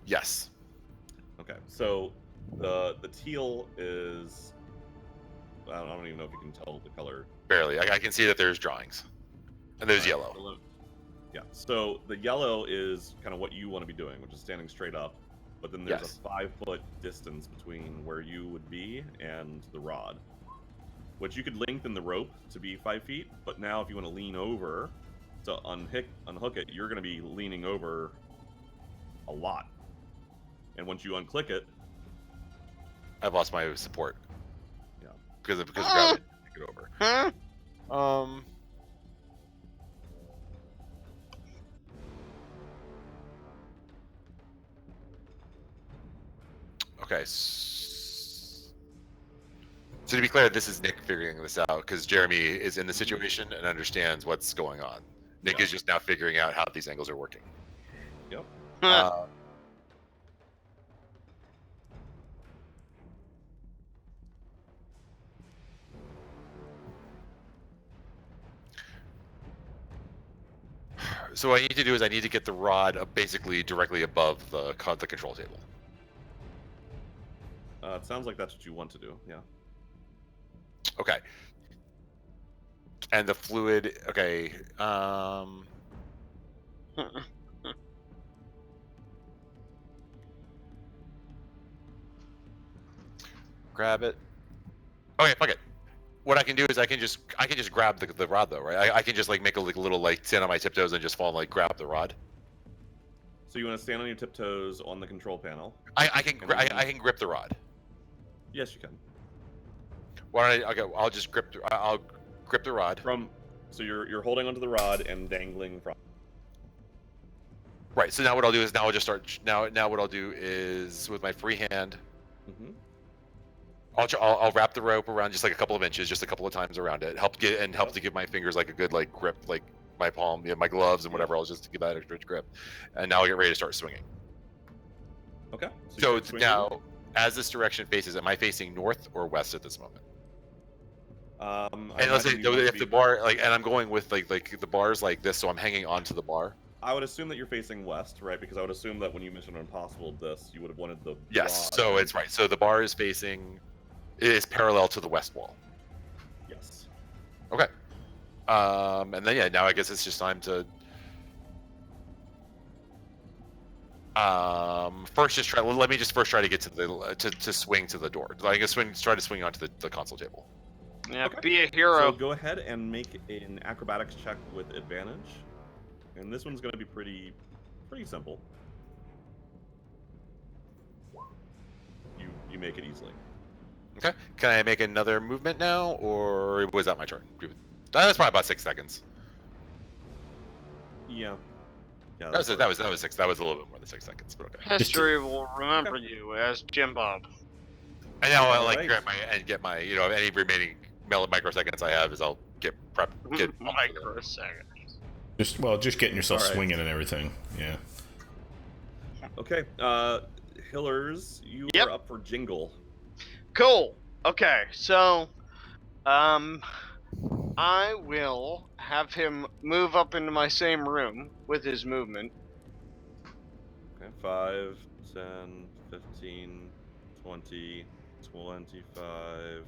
Yes. Okay, so the teal is I don't even know if you can tell the color. Barely. I can see that there's drawings. And there's Alright, yellow. Yeah, so the yellow is kind of what you want to be doing, which is standing straight up. But then there's Yes. a 5-foot distance between where you would be and the rod, which you could lengthen the rope to be 5 feet. But now, if you want to lean over to unhook it, you're going to be leaning over a lot. And once you unclick it, I've lost my support. Yeah. Because of gravity. Take it over. Huh? Okay. So to be clear, this is Nick figuring this out because Jeremy is in the situation and understands what's going on. Nick is just now figuring out how these angles are working. Yep. So what I need to do is I need to get the rod basically directly above the control table. It sounds like that's what you want to do. Yeah. Okay. And the fluid. Okay. Grab it. Okay, fuck it. What I can do is I can just grab the rod though, right? I can just like make a little like stand on my tiptoes and just fall and like grab the rod. So you want to stand on your tiptoes on the control panel? I can grip the rod. Yes, you can. Why don't I'll just grip I'll grip the rod. So you're holding onto the rod and dangling from. Right. So now what I'll do is I'll just start. Now what I'll do is with my free hand. Mm-hmm. I'll wrap the rope around just like a couple of inches, just a couple of times around it. Help to give my fingers like a good like grip, like my palm, my gloves and whatever else, just to give that extra grip. And now I'll get ready to start swinging. Okay. So now, as this direction faces, am I facing north or west at this moment? And let's say if the bar and I'm going with like the bars like this, so I'm hanging onto the bar. I would assume that you're facing west, right? Because I would assume that when you mentioned Impossible this, you would have wanted the Yes. rod. So it's right. So the bar is parallel to the west wall. Yes. Okay. And then now I guess it's just time to let me first try to get to the to swing to the door. Like try to swing onto the console table. Yeah, Okay. be a hero. So go ahead and make an acrobatics check with advantage. And this one's going to be pretty simple. You make it easily. Okay. Can I make another movement now, or was that my turn? That's probably about 6 seconds. Yeah. Yeah. That was 6. That was a little bit more than 6 seconds, but okay. History will remember you as Jim Bob. And now I'll Alright. get my any remaining microseconds I have is I'll get Microseconds. Just getting yourself All right. swinging and everything. Yeah. Okay. Hillers, you Yep. are up for Jingle. Cool. Okay, so I will have him move up into my same room with his movement. Okay. 5, 10, 15, 20, 25,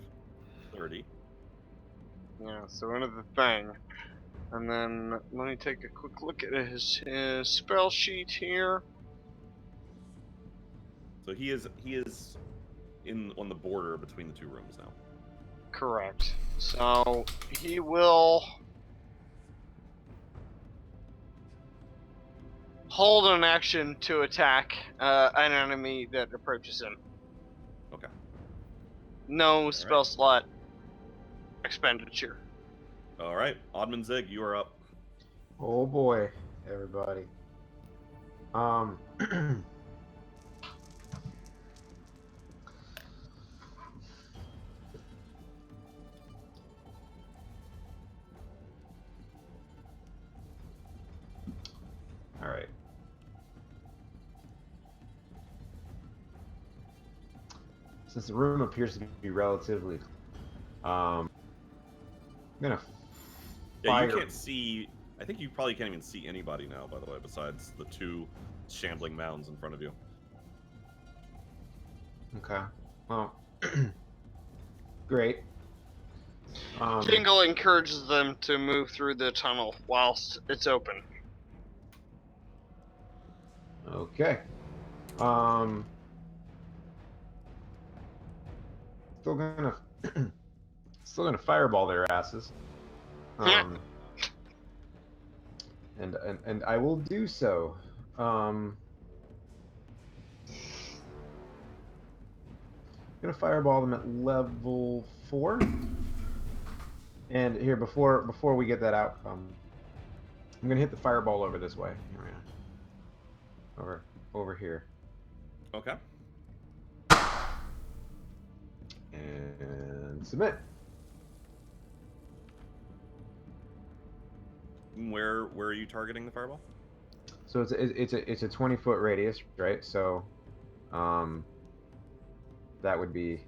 30. Yeah, so into the thing. And then let me take a quick look at his spell sheet here. So he is on the border between the two rooms now. Correct. So he will hold an action to attack an enemy that approaches him. Okay. No spell slot expenditure. All right. Oddman Zig, you are up. Oh boy, everybody. All right. Since the room appears to be relatively, I'm gonna Yeah, fire. you can't see. I think you probably can't even see anybody now, by the way, besides the two shambling mounds in front of you. Okay. Well, great. Jingle encourages them to move through the tunnel whilst it's open. Okay. Still gonna still gonna fireball their asses. And I will do so. Gonna fireball them at level 4. And here, before we get that outcome, I'm gonna hit the fireball over this way. Over here. Okay. And submit. Where are you targeting the fireball? So it's a 20-foot radius, right? So, that would be.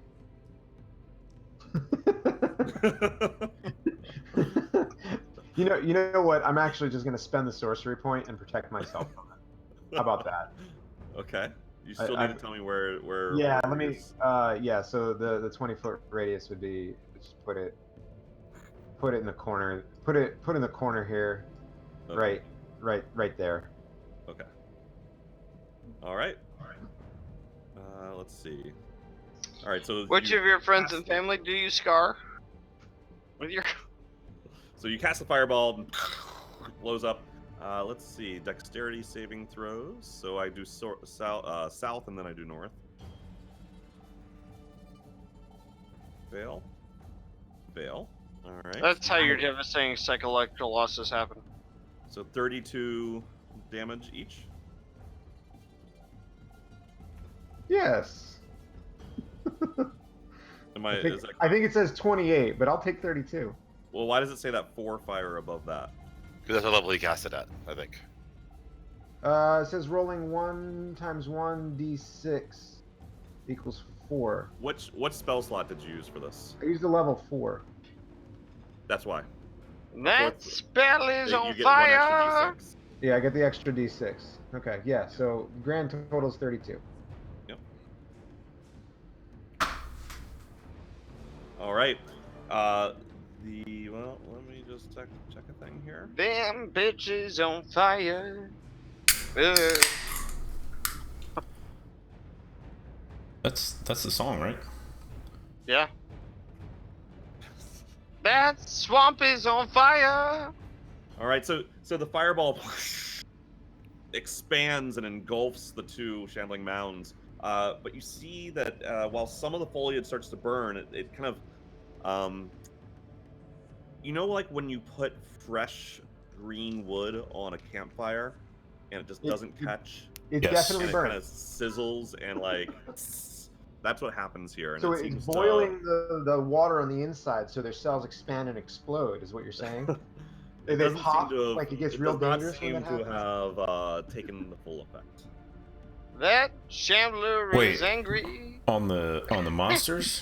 You know what? I'm actually just gonna spend the sorcery point and protect myself from it. How about that? Okay. You still need to tell me where. Yeah, where let me. it is. Yeah. So the 20-foot radius would be just put it in the corner. Put in the corner here. Okay. Right there. Okay. All right. Let's see. All right. So Which of your friends and family do you scar? With your. So you cast the fireball, and blows up. Let's see. Dexterity saving throws. So I do south, and then I do north. Fail. Fail. All right. That's how your devastating psychological losses happen. So 32 damage each. Yes. I I think it says 28, but I'll take 32. Well, why does it say that 4 fire above that? Because that's the level he cast it at, I think. It says rolling 1 times 1 d6 equals 4. What spell slot did you use for this? I used a level 4. That's why. That spell is You on get 1 fire! extra d6. Yeah, I get the extra d6. Okay, yeah. So grand total is 32. Yep. All right. Let me just check a thing here. Them bitches on fire. That's the song, right? Yeah. That swamp is on fire. All right. So the fireball expands and engulfs the two shambling mounds. But you see that while some of the foliage starts to burn, it kind of, like when you put fresh green wood on a campfire and it just doesn't catch. It Yes. definitely And it burns. kind of sizzles and like that's what happens here. And So it it's seems boiling the water on the inside, so their cells expand and explode. Is what you're saying? It They doesn't pop, seem to have. like it gets It real does not dangerous when seem that to happens? have taken the full effect. That shambler is Wait. angry. On the monsters.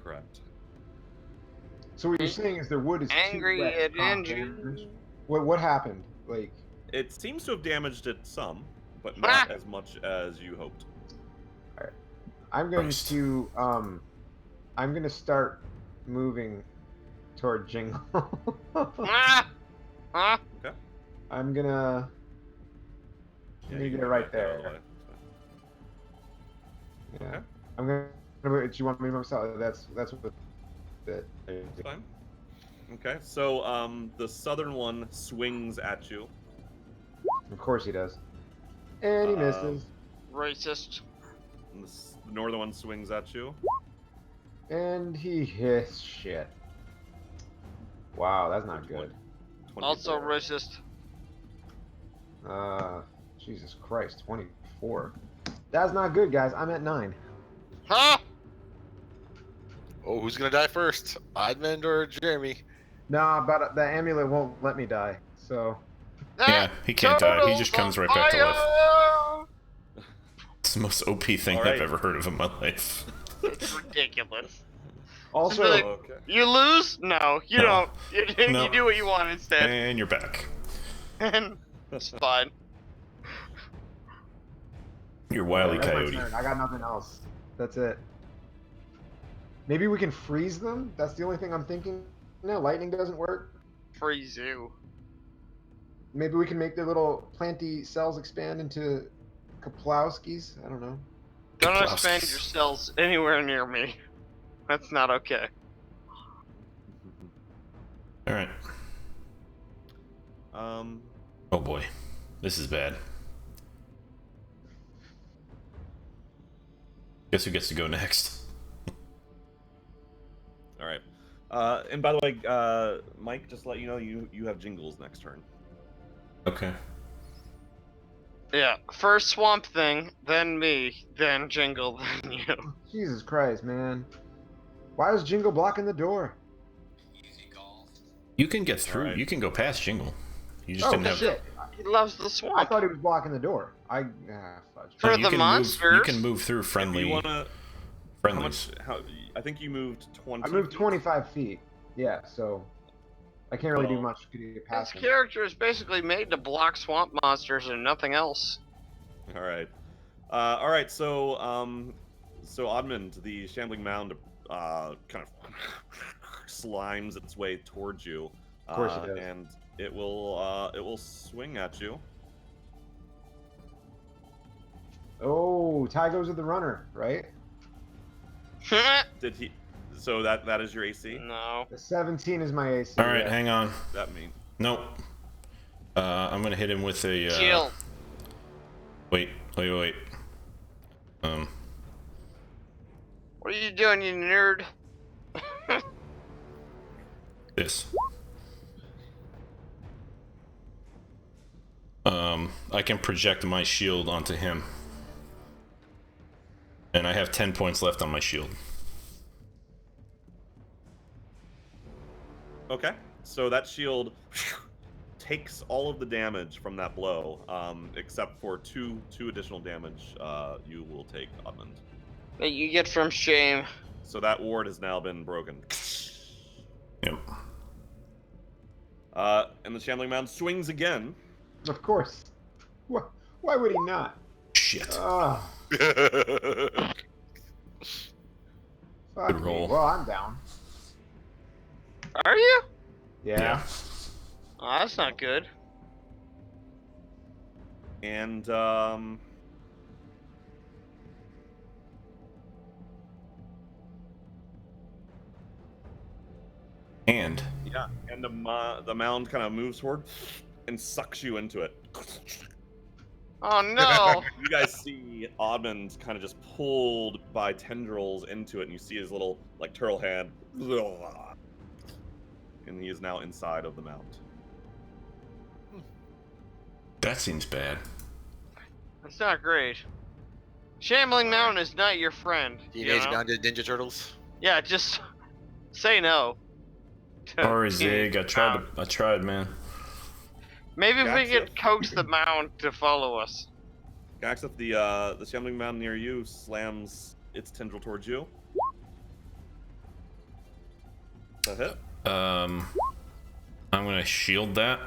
Correct. So what you're saying is their wood is Angry too wet at to cause Andrew. damage? What happened? Like, It seems to have damaged it some, but not as much as you hoped. I'm going Christ. to I'm going to start moving toward Jingle. Ah! Huh? Okay. I'm gonna Yeah, get you it can right get that out of the there. way. Yeah. Okay. I'm gonna. Do you want me to move south? That's what. That's fine. Okay, so the southern one swings at you. Of course he does. And he misses. Racist. And the northern one swings at you. And he hits shit. Wow, that's not good. 24. Also racist. Jesus Christ, 24. That's not good, guys. I'm at 9. Huh? Oh, who's gonna die first? Edmund or Jeremy? Nah, but the amulet won't let me die. So Yeah, he can't die. He just comes right back to life. It's the most OP thing All right. I've ever heard of in my life. It's ridiculous. Also, Like, Okay. you lose? No, you No. don't. You, No. you do what you want instead, And you're back. and it's fine. You're Wile E. that's my Coyote. turn. I got nothing else. That's it. Maybe we can freeze them. That's the only thing I'm thinking. No, lightning doesn't work. Freeze you. Maybe we can make their little planty cells expand into Kaplowskis. I don't know. Don't Kaplowskis. expand your cells anywhere near me. That's not okay. All right. Um. Oh boy, this is bad. Guess who gets to go next? All right. And by the way, Mike, just to let you know, you have Jingles next turn. Okay. Yeah, first Swamp Thing, then me, then Jingle, then you. Jesus Christ, man. Why is Jingle blocking the door? You can get through. Alright. You can go past Jingle. You just Oh, didn't have. shit. He loves the I swamp. thought he was blocking the door. Fudge. For No, you the can monsters. Move, you can move through If friendly. you wanna, Friendlies. how? I think you moved 20. I moved feet. 25 feet. Yeah, so I can't really do Well, much to get His past him. character is basically made to block swamp monsters and nothing else. All right. All right. So Oddmund, the shambling mound, kind of slimes its way towards you. Of course it does. And it will swing at you. Oh, tie goes with the runner, right? Did he? So that is your AC. No. The 17 is my AC. All right, yeah. hang on. That mean. Nope. I'm gonna hit him with a. Shield. Wait. What are you doing, you nerd? This. I can project my shield onto him. And I have 10 points left on my shield. Okay. So that shield takes all of the damage from that blow, except for two additional damage you will take, Oddmund. That you get from shame. So that ward has now been broken. Yep. And the shambling mound swings again. Of course. Why would he not? Shit. Ah, fuck Good me. roll. Well, I'm down. Are you? Yeah. Oh, that's not good. And And yeah, and the mound kind of moves forward and sucks you into it. Oh no! You guys see Oddmund kind of just pulled by tendrils into it, and you see his little like turtle hand, and he is now inside of the mount. that seems bad. That's not great. Shambling Mountain is not your friend. Teenage you know? Mutant Ninja Turtles. Yeah, just say no. Sorry, Zig. I tried, man. Maybe if we Gotcha. could coax the mound to follow us. Gaxif, the shambling mound near you slams its tendril towards you. Is that hit? I'm gonna shield that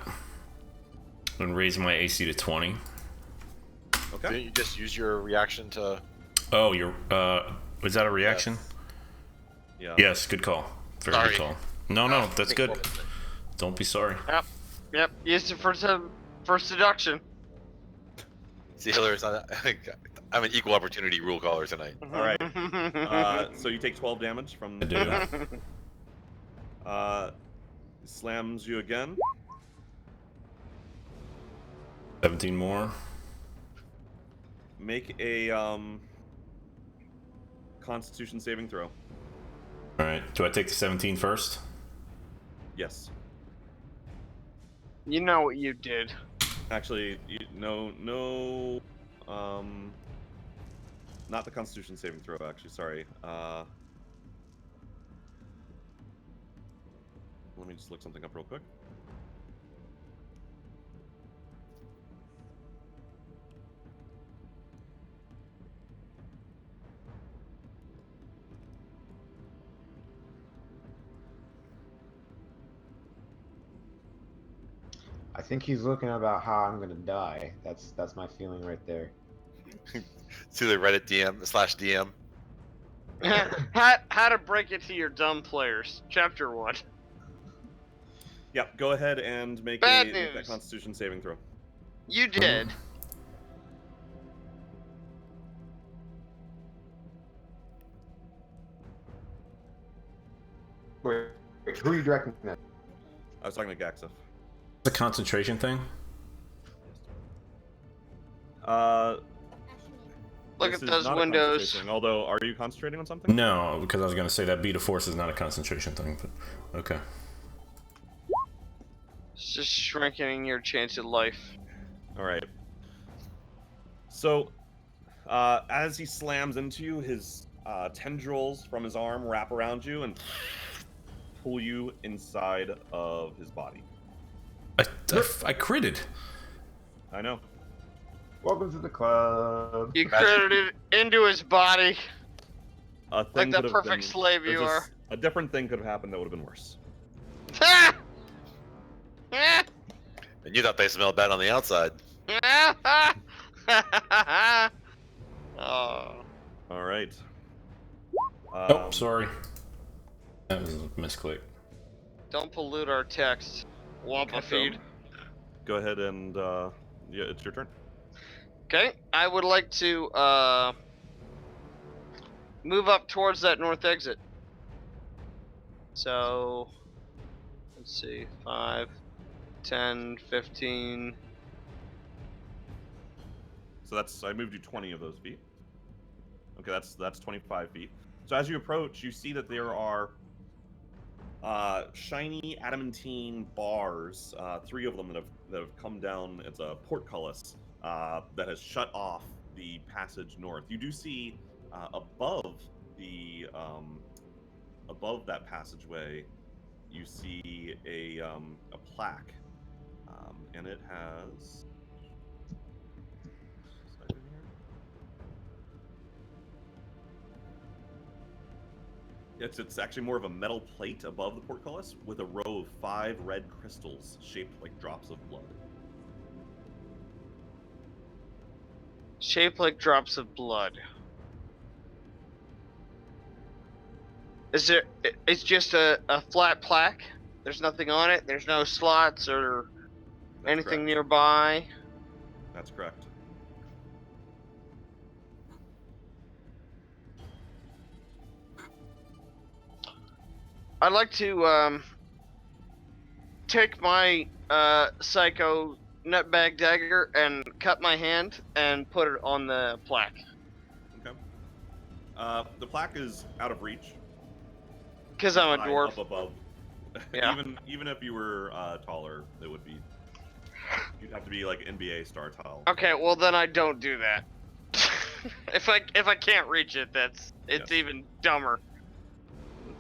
and raise my AC to 20. Okay. Didn't you just use your reaction to? Oh, you're. Was that a reaction? Yeah. Yes. Good call. Very Sorry. good call. No, that's good. Don't be sorry. Yep, used it for seduction. See, Hilary, I'm an equal opportunity rule caller tonight. All right. So you take 12 damage from. I do. Slams you again. 17 more. Make a Constitution saving throw. All right. Do I take the 17 first? Yes. You know what you did. Actually, no. Not the Constitution saving throw. Actually, sorry. Let me just look something up real quick. I think he's looking about how I'm gonna die. That's my feeling right there. See the Reddit DM/DM. How to break it to your dumb players. Chapter 1. Yep. Go ahead and make Bad that news. Constitution saving throw. You did. Wait, who are you directing that? I was talking to Gaxif. The concentration thing. Look This at is those not a windows. concentration thing, although, are you concentrating on something? No, because I was going to say that beat of force is not a concentration thing, but okay. It's just shrinking your chance at life. All right. So, as he slams into you, his tendrils from his arm wrap around you and pull you inside of his body. I critted. I know. Welcome to the club. You credited into his body. A thing Like the could have perfect been, slave there's you are. a different thing could have happened that would have been worse. And you thought they smelled bad on the outside. Oh. All right. Oh, sorry. That was a misclick. Don't pollute our text. Wampa feed. Go ahead and yeah, it's your turn. Okay, I would like to move up towards that north exit. So, let's see, 5, 10, 15. So I moved you 20 of those feet. Okay, that's 25 feet. So as you approach, you see that there are shiny adamantine bars, 3 of them that have come down. It's a portcullis that has shut off the passage north. You do see above that passageway, you see a plaque, and it has. It's actually more of a metal plate above the portcullis with a row of 5 red crystals shaped like drops of blood. Shaped like drops of blood. It's just a flat plaque? There's nothing on it? There's no slots or That's anything correct. nearby? That's correct. I'd like to take my psycho nutbag dagger and cut my hand and put it on the plaque. Okay. The plaque is out of reach. Because I'm a High dwarf. up above. Yeah. even if you were taller, it would be. You'd have to be like NBA star tall. Okay, well then I don't do that. if I can't reach it, it's Yes. even dumber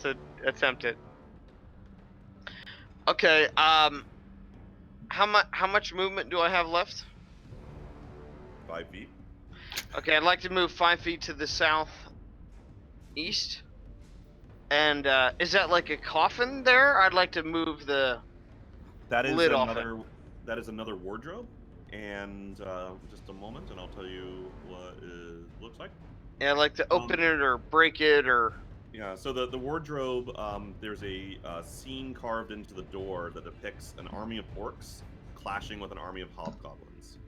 to attempt it. Okay, how much movement do I have left? 5 feet. Okay, I'd like to move 5 feet to the south east. And is that like a coffin there? I'd like to move the That is lid off another. That is another wardrobe. And just a moment, and I'll tell you what it looks like. Yeah, I'd like to open it or break it or. Yeah, so the wardrobe, there's a scene carved into the door that depicts an army of orcs clashing with an army of hobgoblins.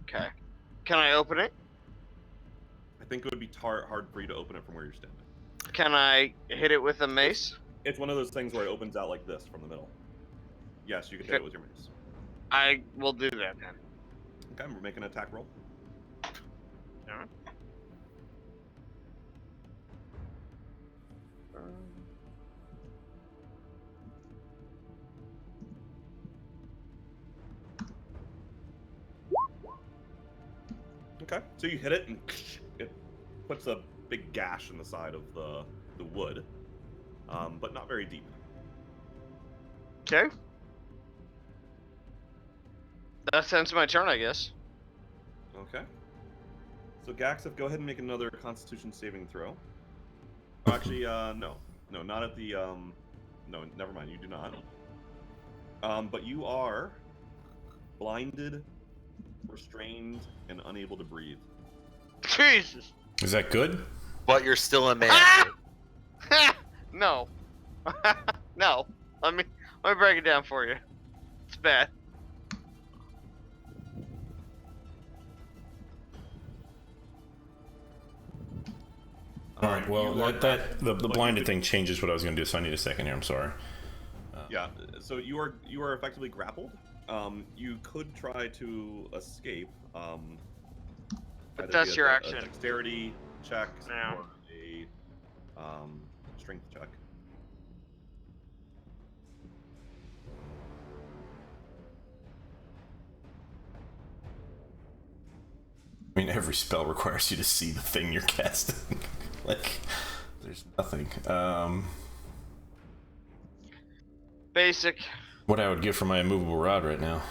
Okay. Can I open it? I think it would be hard for you to open it from where you're standing. Can I hit it with a mace? It's one of those things where it opens out like this from the middle. Yes, you can hit it with your mace. I will do that then. Okay, we're making an attack roll. Yeah. Okay, so you hit it and it puts a big gash in the side of the wood, but not very deep. Okay. That ends my turn, I guess. Okay. So Gaxif, go ahead and make another Constitution saving throw. Oh, actually, no, not at the no, never mind. You do not. But you are blinded, restrained, and unable to breathe. Jesus. Is that good? But you're still a man. Ah! No. No. Let me break it down for you. It's bad. All right. Well, You are the but blinded you thing changes what I was going to do. So I need a second here. I'm sorry. Yeah. So you are effectively grappled. You could try to escape. But Either that's be your a action. dexterity check No. or a strength check. I mean, every spell requires you to see the thing you're casting. Like, there's nothing. Basic. What I would give for my immovable rod right now.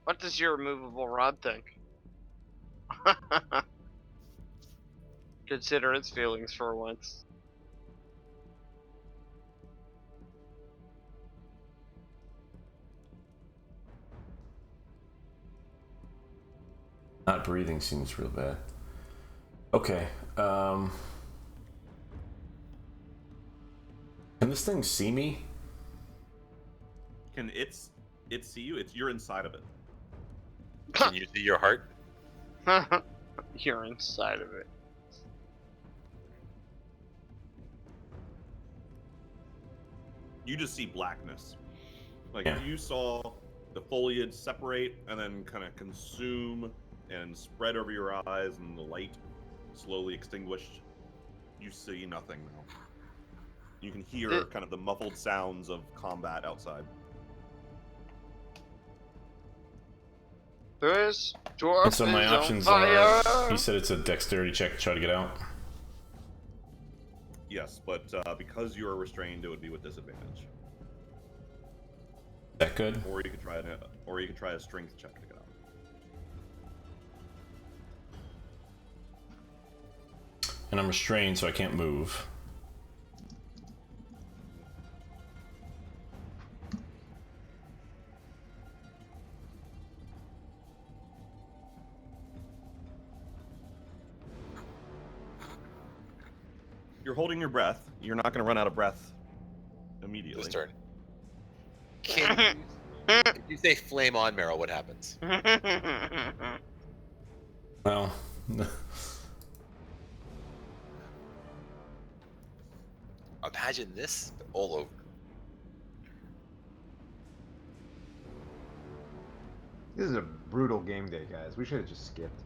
What does your removable rod think? Consider its feelings for once. Not breathing seems real bad. Okay. Can this thing see me? Can it see you? You're inside of it. Can you see your heart? You're inside of it. You just see blackness. Like Yeah. you saw the foliage separate and then kind of consume and spread over your eyes, and the light slowly extinguished. You see nothing now. You can hear kind of the muffled sounds of combat outside. This dwarf And so my is on options fire. are. He said it's a dexterity check to try to get out. Yes, but because you are restrained, it would be with disadvantage. Is that good? Or you could try a strength check to get out. And I'm restrained, so I can't move. You're holding your breath. You're not going to run out of breath immediately. This turn. Can you, if you say flame on, Meryl, what happens? Well, Imagine this all over. This is a brutal game day, guys. We should have just skipped.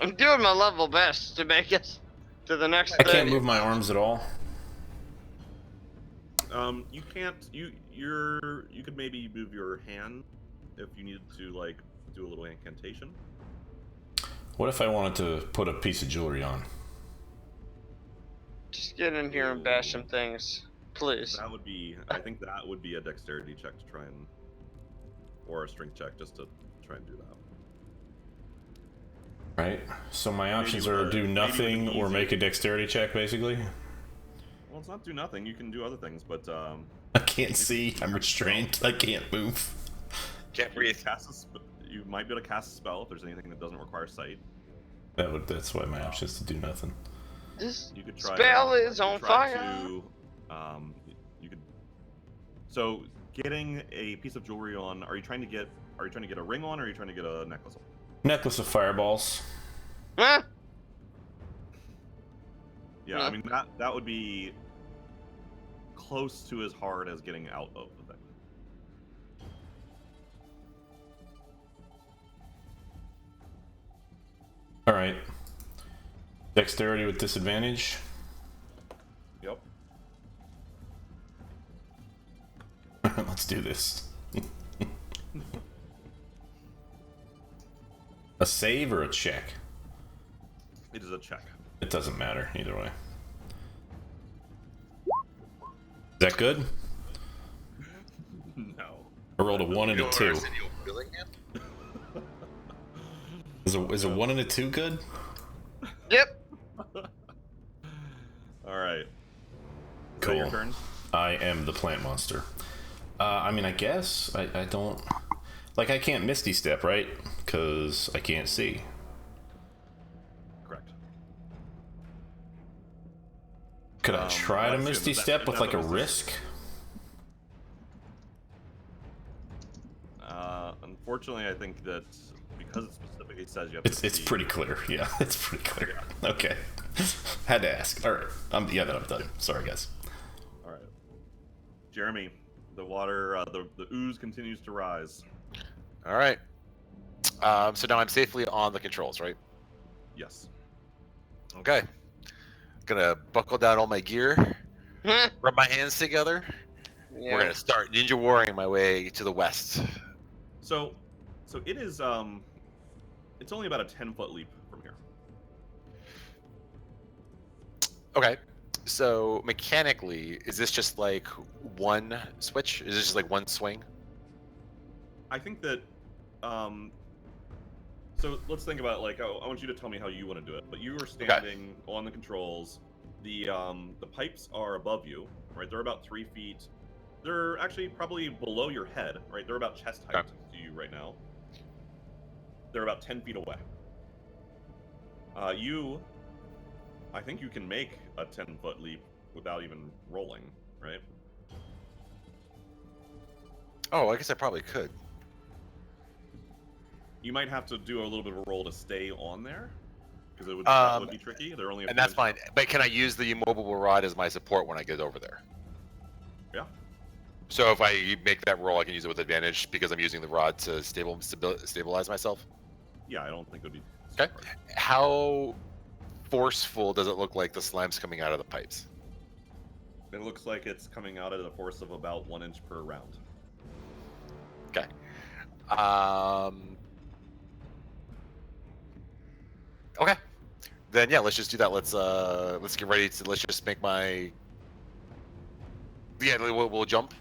I'm doing my level best to make us to the next I can't thing. move my arms at all. You can't. You could maybe move your hand if you needed to, like, do a little incantation. What if I wanted to put a piece of jewelry on? Just get in here and bash some things, please. That would be. I think that would be a dexterity check to try and, or a strength check just to try and do that. Right? So my options with are a- do maybe with nothing an or easy- make a dexterity check, basically. Well, it's not do nothing. You can do other things, but I can't see. I'm restrained. I can't move. Can't breathe. You might be able to cast a spell if there's anything that doesn't require sight. That's why my option is to do nothing. This You could try. spell is you on could try fire. you could. So, getting a piece of jewelry on. Are you trying to get a ring on, or are you trying to get a necklace on? Necklace of fireballs. Huh? Yeah, Yeah. I mean that would be close to as hard as getting out of the thing. All right. Dexterity with disadvantage. Yep. Let's do this. A save or a check? It is a check. It doesn't matter either way. Is that good? No. I rolled a 1 and a You don't 2. understand, Billing him? Is a 1 and a 2 good? Yep. All right. Is that Cool. your turn? I am the plant monster. I mean, I guess I don't like. I can't Misty Step, right? Because I can't see. Correct. Could I try to let's see, Misty is that- Step is with that like a what it says? risk? Unfortunately, I think that because it specifically says you have to It's see- pretty clear. Yeah, it's pretty clear. Okay. Had to ask. All right. I'm done. Sorry, guys. All right. Jeremy, the water, the ooze continues to rise. All right. So now I'm safely on the controls, right? Yes. Okay. Gonna buckle down all my gear, rub my hands together. We're gonna start ninja warring my way to the west. So it is it's only about a 10-foot leap from here. Okay. So mechanically, is this just like one switch? Is this just like one swing? I think that so let's think about like I want you to tell me how you want to do it. But you are standing on the controls. The pipes are above you, right? They're about 3 feet. They're actually probably below your head, right? They're about chest height to you right now. They're about 10 feet away. I think you can make a 10-foot leap without even rolling, right? Oh, I guess I probably could. You might have to do a little bit of a roll to stay on there, because that would be tricky. They're only a And few that's fine. inches. But can I use the immovable rod as my support when I get over there? Yeah. So if I make that roll, I can use it with advantage because I'm using the rod to stabilize myself. Yeah, I don't think it would be. Okay. How forceful does it look like the slime's coming out of the pipes? It looks like it's coming out at a force of about 1 inch per round. Okay. Okay. Then yeah, let's just do that. Let's get ready to. Let's just make my. Yeah, we'll jump.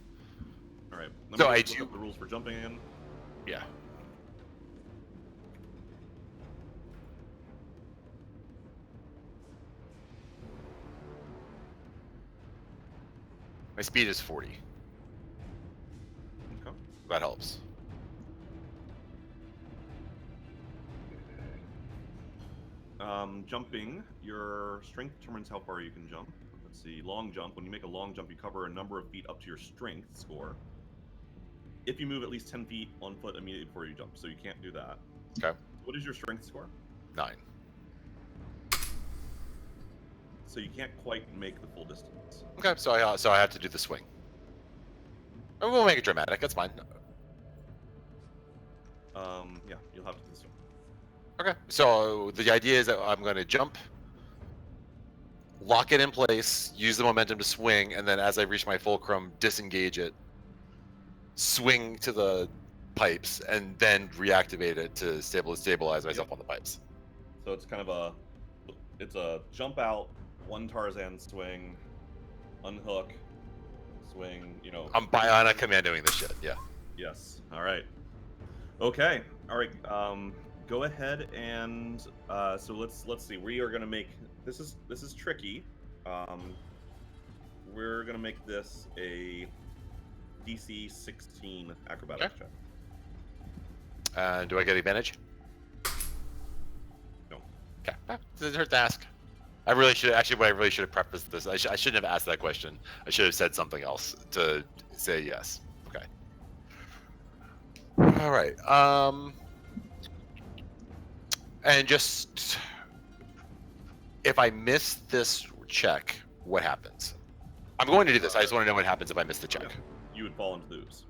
All right. Let So me I just look up the rules for jumping in. Yeah. My speed is 40. Okay. That helps. Jumping, your strength determines how far you can jump. Let's see, long jump. When you make a long jump, you cover a number of feet up to your strength score. If you move at least 10 feet on foot immediately before you jump, so you can't do that. Okay. What is your strength score? 9. So you can't quite make the full distance. Okay, so I have to do the swing. And we'll make it dramatic. That's fine. Yeah, you'll have to do this one. Okay. So the idea is that I'm going to jump, lock it in place, use the momentum to swing, and then as I reach my fulcrum, disengage it, swing to the pipes, and then reactivate it to stabilize myself on the pipes. So it's kind of it's a jump out, one Tarzan swing, unhook, swing, you know. I'm bionic commandoing this shit. Yeah. Yes. All right. Okay. All right. Go ahead and so let's see. We are gonna make this is tricky. We're gonna make this a DC 16 acrobatics check. Do I get advantage? No. Okay. Doesn't hurt to ask. I really should have prefaced this. I shouldn't have asked that question. I should have said something else to say yes. Okay. All right. And just if I miss this check, what happens? I'm going to do this. I just want to know what happens if I miss the check. You would fall into the ooze.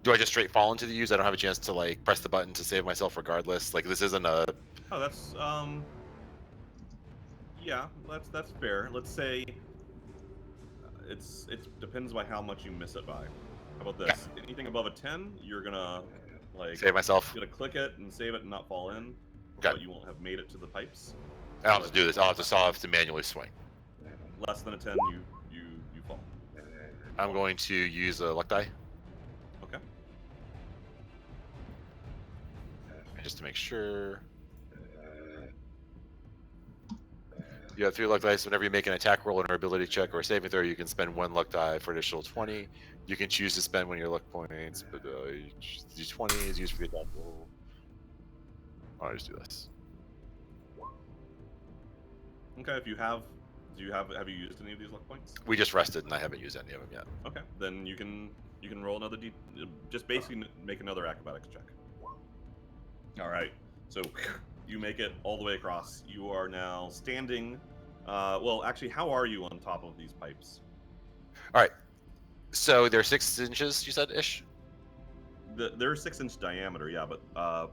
Do I just straight fall into the use? I don't have a chance to like press the button to save myself regardless. Like this isn't a. Oh, that's yeah, that's fair. Let's say it depends by how much you miss it by. How about this? Okay. Anything above a 10, you're gonna like Save myself. You're gonna click it and save it and not fall in. Okay. But you won't have made it to the pipes. I'll have to do this. I'll have to manually swing. Less than a 10, you fall. I'm going to use a luck die. Okay. Just to make sure. You have 3 luck dice. Whenever you make an attack roll, an ability check, or a saving throw, you can spend 1 luck die for an additional 20. You can choose to spend one of your luck points, but D20 is used for the attack roll. I'll just do this. Okay, have you used any of these luck points? We just rested, and I haven't used any of them yet. Okay, then you can roll another just basically make another acrobatics check. All right, so you make it all the way across. You are now standing. Well, actually, how are you on top of these pipes? All right. So they're 6 inches, you said, ish? They're 6-inch diameter, yeah, but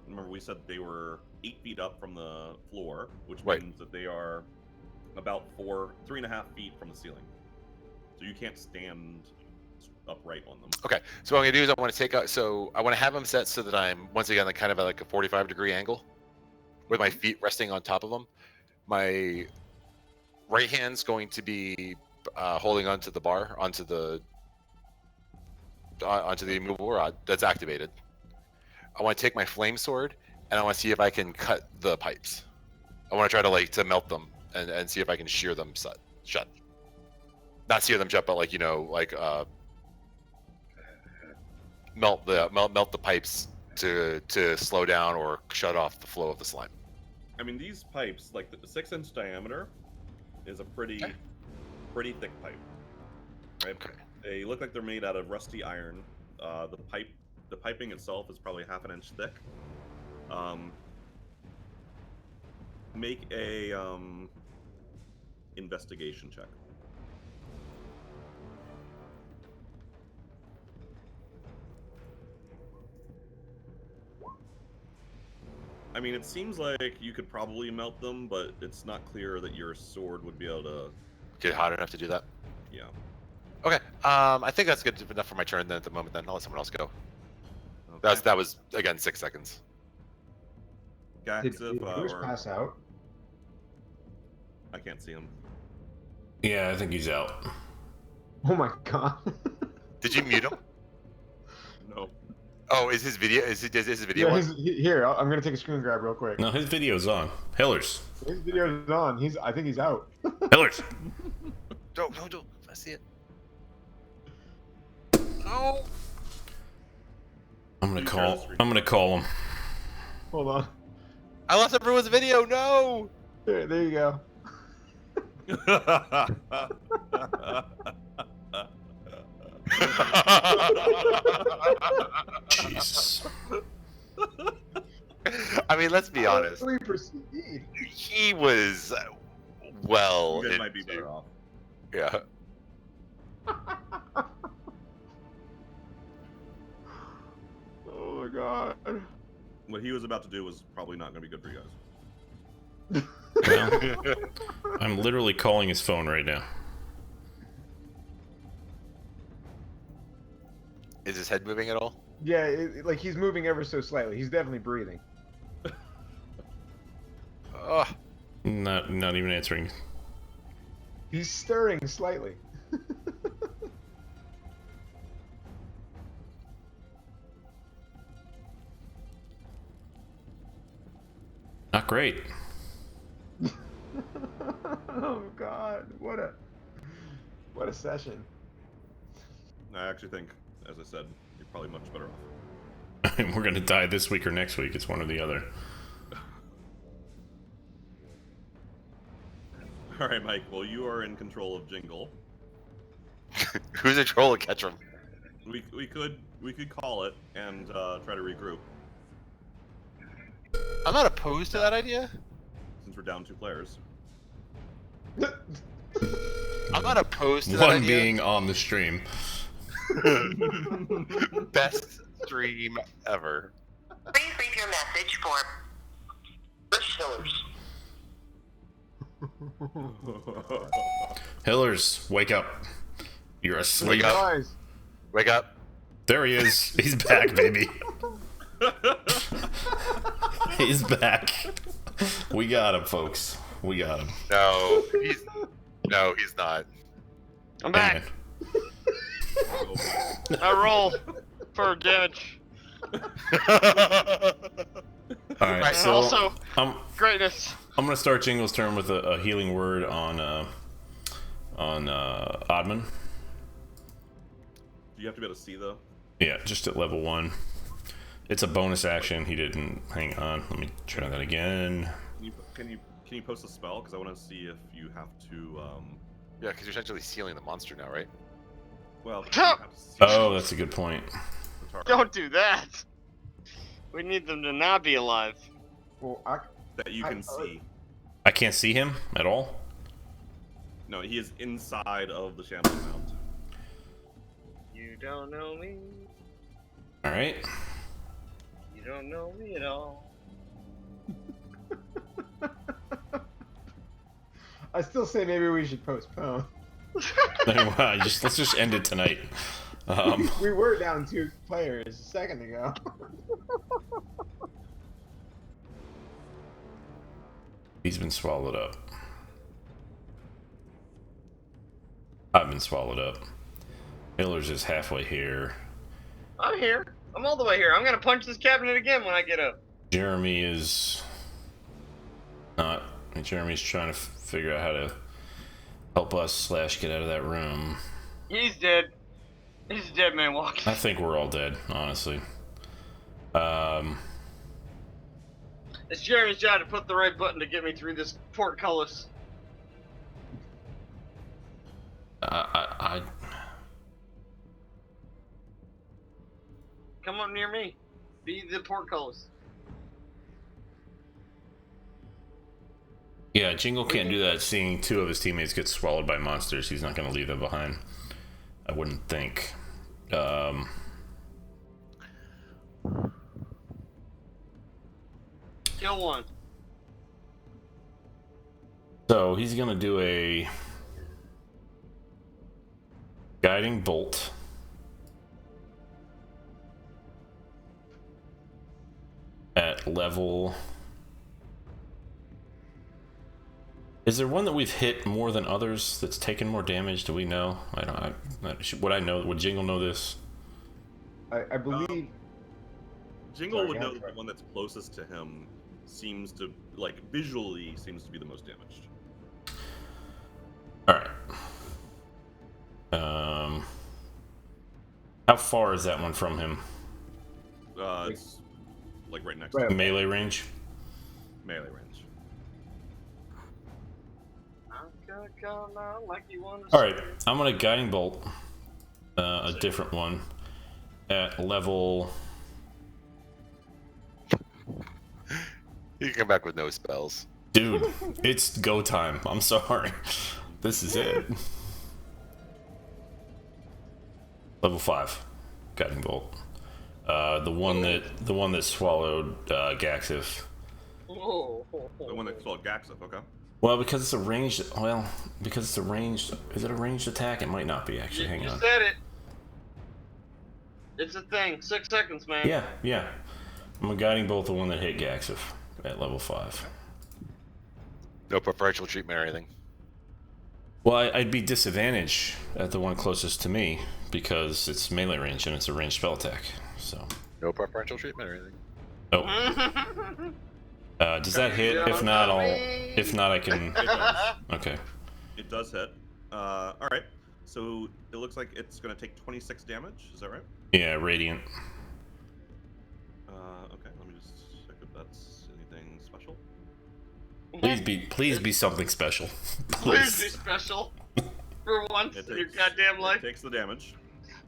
remember we said they were 8 feet up from the floor, which means that they are about 3.5 feet from the ceiling. So you can't stand upright on them. Okay, so what I'm gonna do is I want to take out. So I want to have them set so that I'm once again kind of at like a 45-degree angle, with my feet resting on top of them. My right hand's going to be holding onto the bar, onto the immovable rod that's activated. I want to take my flame sword and I want to see if I can cut the pipes. I want to try to melt them and see if I can shear them shut. Not sear them shut, but melt the pipes to slow down or shut off the flow of the slime. I mean, these pipes, like the 6-inch diameter, is a pretty thick pipe, right? Okay. They look like they're made out of rusty iron. The piping itself is probably 1/2 inch thick. Make a investigation check. I mean, it seems like you could probably melt them, but it's not clear that your sword would be able to get hot enough to do that. Yeah. Okay. I think that's good enough for my turn then. At the moment, then I'll let someone else go. Okay. That was again 6 seconds. Did Bruce pass out? I can't see him. Yeah, I think he's out. Oh my god. Did you mute him? No. Oh, is his video? Is his video? Yeah, here, I'm gonna take a screen grab real quick. No, his video's on. Hillers. His video's on. I think he's out. Hillers. Don't. I see it. No. I'm gonna call him. Hold on. I lost everyone's video. No. There you go. Jesus. I mean, let's be honest. We proceed. He was well. You guys might be better off. Yeah. Oh my god. What he was about to do was probably not going to be good for you guys. Well, I'm literally calling his phone right now. Is his head moving at all? Yeah, like he's moving ever so slightly. He's definitely breathing. Not even answering. He's stirring slightly. Not great. Oh god, what a session. I actually think, as I said, you're probably much better off. I mean, we're gonna die this week or next week. It's one or the other. All right, Mike. Well, you are in control of Jingle. Who's in control of Ketchum? We could call it and try to regroup I'm not opposed to that idea. since we're down 2 players. I'm not opposed to that One idea. being on the stream. Best stream ever. Please leave your message for Hillers. Hillers, wake up. You're asleep. Wake up. Guys, Wake up. There he is. He's back, baby. He's back. We got him, folks. We got him. No, he's not. I'm back. I roll for damage. All right, Right. so Also, I'm greatness. gonna start Jingle's turn with a healing word on Oddman. Do you have to be able to see though? Yeah, just at level 1. It's a bonus action. He didn't. Hang on. Let me try that again. Can you post a spell? Because I want to see if you have to. Yeah, because you're essentially sealing the monster now, right? Well, you have to see Oh, that's a good point. the target Don't do that. We need them to not be alive. Well, that you can see. I can't see him at all. No, he is inside of the shambling mount. You don't know me. All right. You don't know me at all. I still say maybe we should postpone. Anyway, let's just end it tonight. We were down 2 players a second ago. He's been swallowed up. I've been swallowed up. Miller's is halfway here. I'm here. I'm all the way here. I'm gonna punch this cabinet again when I get up. Jeremy is not. Jeremy's trying to figure out how to help us / get out of that room. He's dead. He's a dead man walking. I think we're all dead, honestly. It's Jeremy's job to put the right button to get me through this portcullis. I Come up near me. Be the portcullis. yeah, Jingle can't do that. Seeing 2 of his teammates get swallowed by monsters, he's not going to leave them behind. I wouldn't think. Kill one. So he's going to do a guiding bolt. At level. Is there one that we've hit more than others that's taken more damage? Do we know? Would I know? Would Jingle know this? I believe. Jingle Sorry, would go know ahead. that the one that's closest to him seems to, like, visually seems to be the most damaged. All right. How far is that one from him? It's like right next Right. to Melee range. melee range. I'm gonna come out like you want All right, I'm gonna guiding bolt a different one at level. You can come back with no spells. Dude, it's go time. I'm sorry. This is it. Level 5, guiding bolt. The one that swallowed Gaxif. Oh. The one that's called Gaxif, okay. Well, because it's a ranged. Well, because it's a ranged. Is it a ranged attack? It might not be actually. Hang You on. said it. It's a thing. 6 seconds, man. Yeah. I'm guiding bolt the one that hit Gaxif at level 5. No preferential treatment or anything. Well, I'd be disadvantaged at the one closest to me because it's melee range and it's a ranged spell attack. So. No preferential treatment or anything. Oh. Does that hit? If not, I can. It does. Okay. It does hit. All right. So it looks like it's going to take 26 damage. Is that right? Yeah, radiant. Okay. Let me just check if that's anything special. Please be something special. Please be special. For once in your goddamn life. It takes the damage.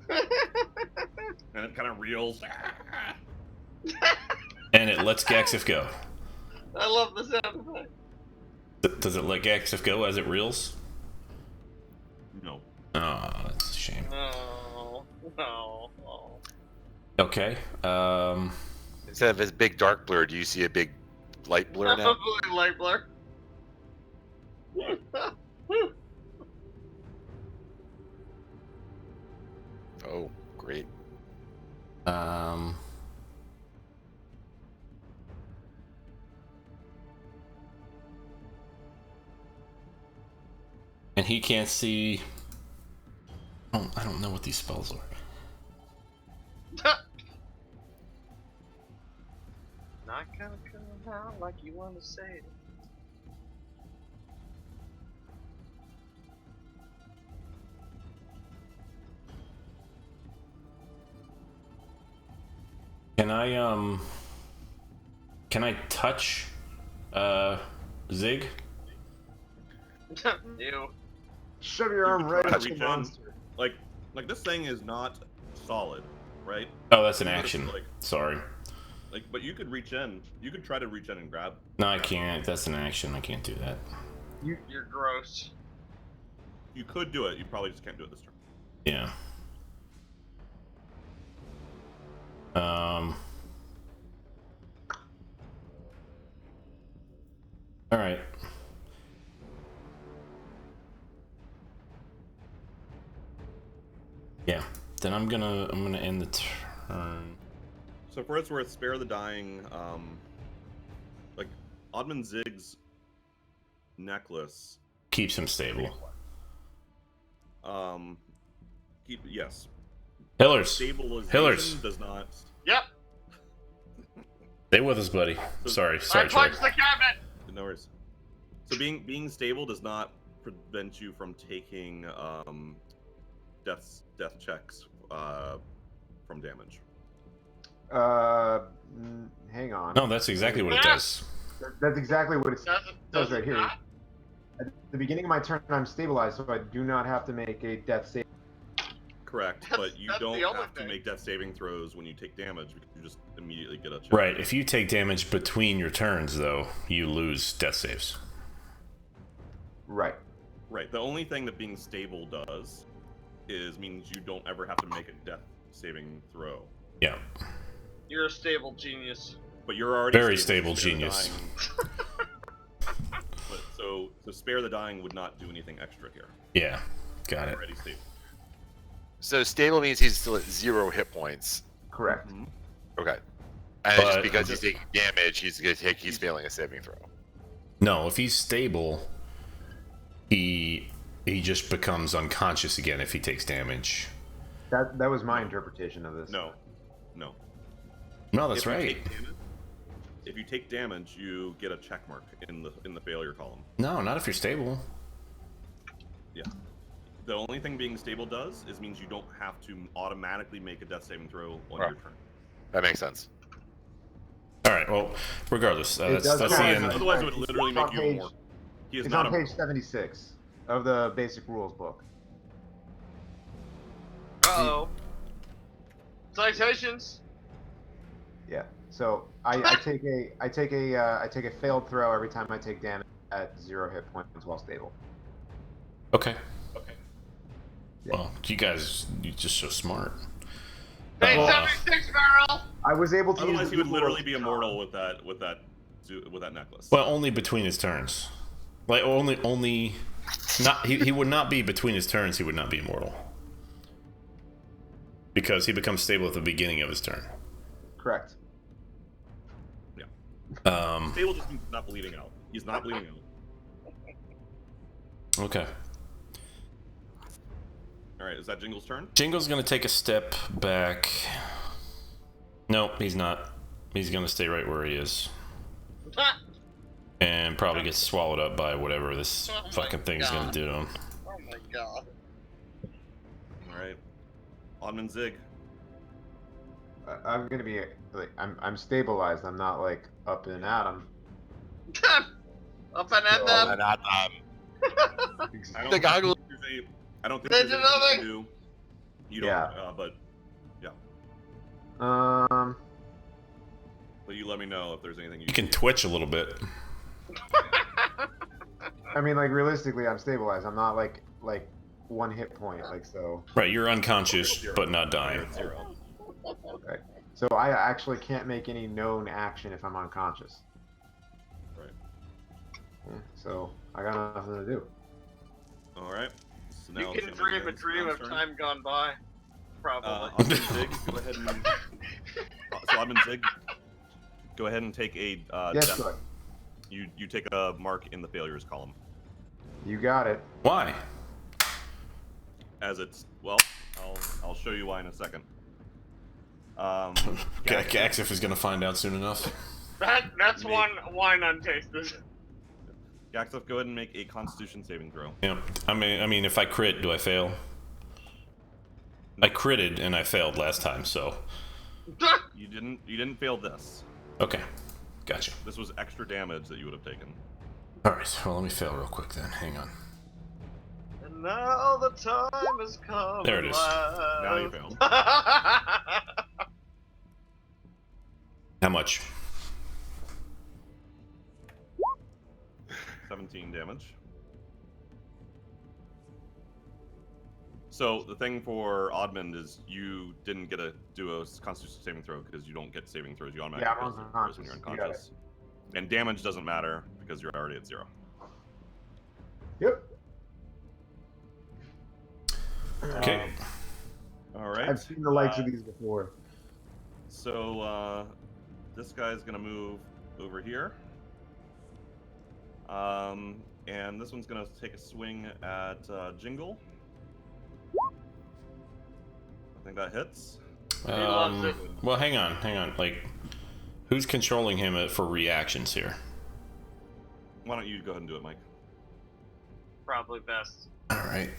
And it kind of reels. And it lets Gaxif go. I love the sound effect. Does it let Gaxif go as it reels? No. Oh, that's a shame. Oh, no. Oh. Okay. Instead of his big dark blur, do you see a big light blur now? Probably light blur. Oh, great. And he can't see. I don't know what these spells are. Not gonna come. somehow like you want to say it. Can I touch Zig? Ew. Shove your arm right try to at the reach in. monster. Like this thing is not solid, right? Oh, that's an But it's action. Like, Sorry. but you could reach in. You could try to reach in and grab. No, I can't. That's an action. I can't do that. You're gross. You could do it. You probably just can't do it this turn. Yeah. All right. Yeah. Then I'm gonna end the turn. So for what it's worth, spare the dying. Like Oddman Zig's necklace. Keeps him stable. Yes. Hillers. Stabilization Hillers. does not. Yep. Stay with us, buddy. Sorry, I Troy. punched the cabinet. No worries. So being stable does not prevent you from taking death checks from damage. Hang on. No, that's exactly what it does. That's exactly what it says Does right it here. not? At the beginning of my turn, I'm stabilized, so I do not have to make a death save. Correct, That's- but you that's don't the only have to thing. make death saving throws when you take damage because you just immediately get a check. Right. If you take damage between your turns, though, you lose death saves. Right. Right. The only thing that being stable does means you don't ever have to make a death saving throw. Yeah. You're a stable genius. But you're already Very so stable spare the genius. dying- but so spare the dying would not do anything extra here. Yeah. Got it. Already stable. So stable means he's still at 0 hit points. Correct. Mhm. Okay. And But- just because he's taking damage, he's failing a saving throw. No, if he's stable, he just becomes unconscious again if he takes damage. That was my interpretation of this. No. No, that's If you right. take damage- If you take damage, you get a check mark in the failure column. No, not if you're stable. Yeah. The only thing being stable does means you don't have to automatically make a death saving throw on Right. your turn. That makes sense. All right. Well, regardless, that's does the count end. as- Otherwise, it would literally It's on make you page- more. He is It's not on a page 76 of the basic rules book. Uh-oh. Citations. Yeah. So I take a failed throw every time I take damage at 0 hit points while stable. Okay. Yeah. Well, you just so smart. Hey, Uh, 76 barrel. I was able to. Otherwise, use he the would literally rules be to immortal with that necklace. Well, only between his turns. Like only not he would not be between his turns. He would not be immortal because he becomes stable at the beginning of his turn. Correct. Stable just means not bleeding out. He's not bleeding out. Okay. All right, is that Jingle's turn? Jingle's gonna take a step back. Nope, he's not. He's gonna stay right where he is. And probably gets swallowed up by whatever this Oh my fucking thing's gonna God. do to him. Oh my god. All right, Oddman Zig. I'm gonna be like I'm stabilized. I'm not like up and at him. Up and at So, them. And not, I don't The goggle- think there's I don't think They there's did anything nothing. to do. You don't. Yeah. But you let me know if there's anything you You can twitch a little bit. I mean, like realistically, I'm stabilized. I'm not like 1 hit point, like so. Right, you're unconscious but not You're dying. at 0. Right. So I actually can't make any known action if I'm unconscious. Right. Yeah, so I got nothing to do. All right. So You now can dream a dream of time gone by. Probably. Oddman Zig, go ahead and. So Oddman Zig, go ahead and take a. Yes, death. good. You take a mark in the failures column. You got it. Why? As it's I'll show you why in a second. Gaxif is gonna find out soon enough. That's Make- one wine untasted. Gaxif, go ahead and make a Constitution saving throw. Yeah. I mean, if I crit, do I fail? I critted and I failed last time, so. You didn't fail this. Okay. Gotcha. This was extra damage that you would have taken. Alright, well, let me fail real quick then. Hang on. And now the time has come. There it is. Now you failed. How much? 17 damage. So the thing for Oddmund is you didn't get to do a Constitution saving throw because you don't get saving throws. You automatically Yeah, I'm get unconscious. when you're You got it. unconscious. And damage doesn't matter because you're already at 0. Yep. Okay. All right. I've seen the likes of these before. So this guy's gonna move over here. And this one's gonna take a swing at Jingle. I think that hits. loves it. Well, hang on. Like, who's controlling him for reactions here? Why don't you go ahead and do it, Mike? Probably best. Alright.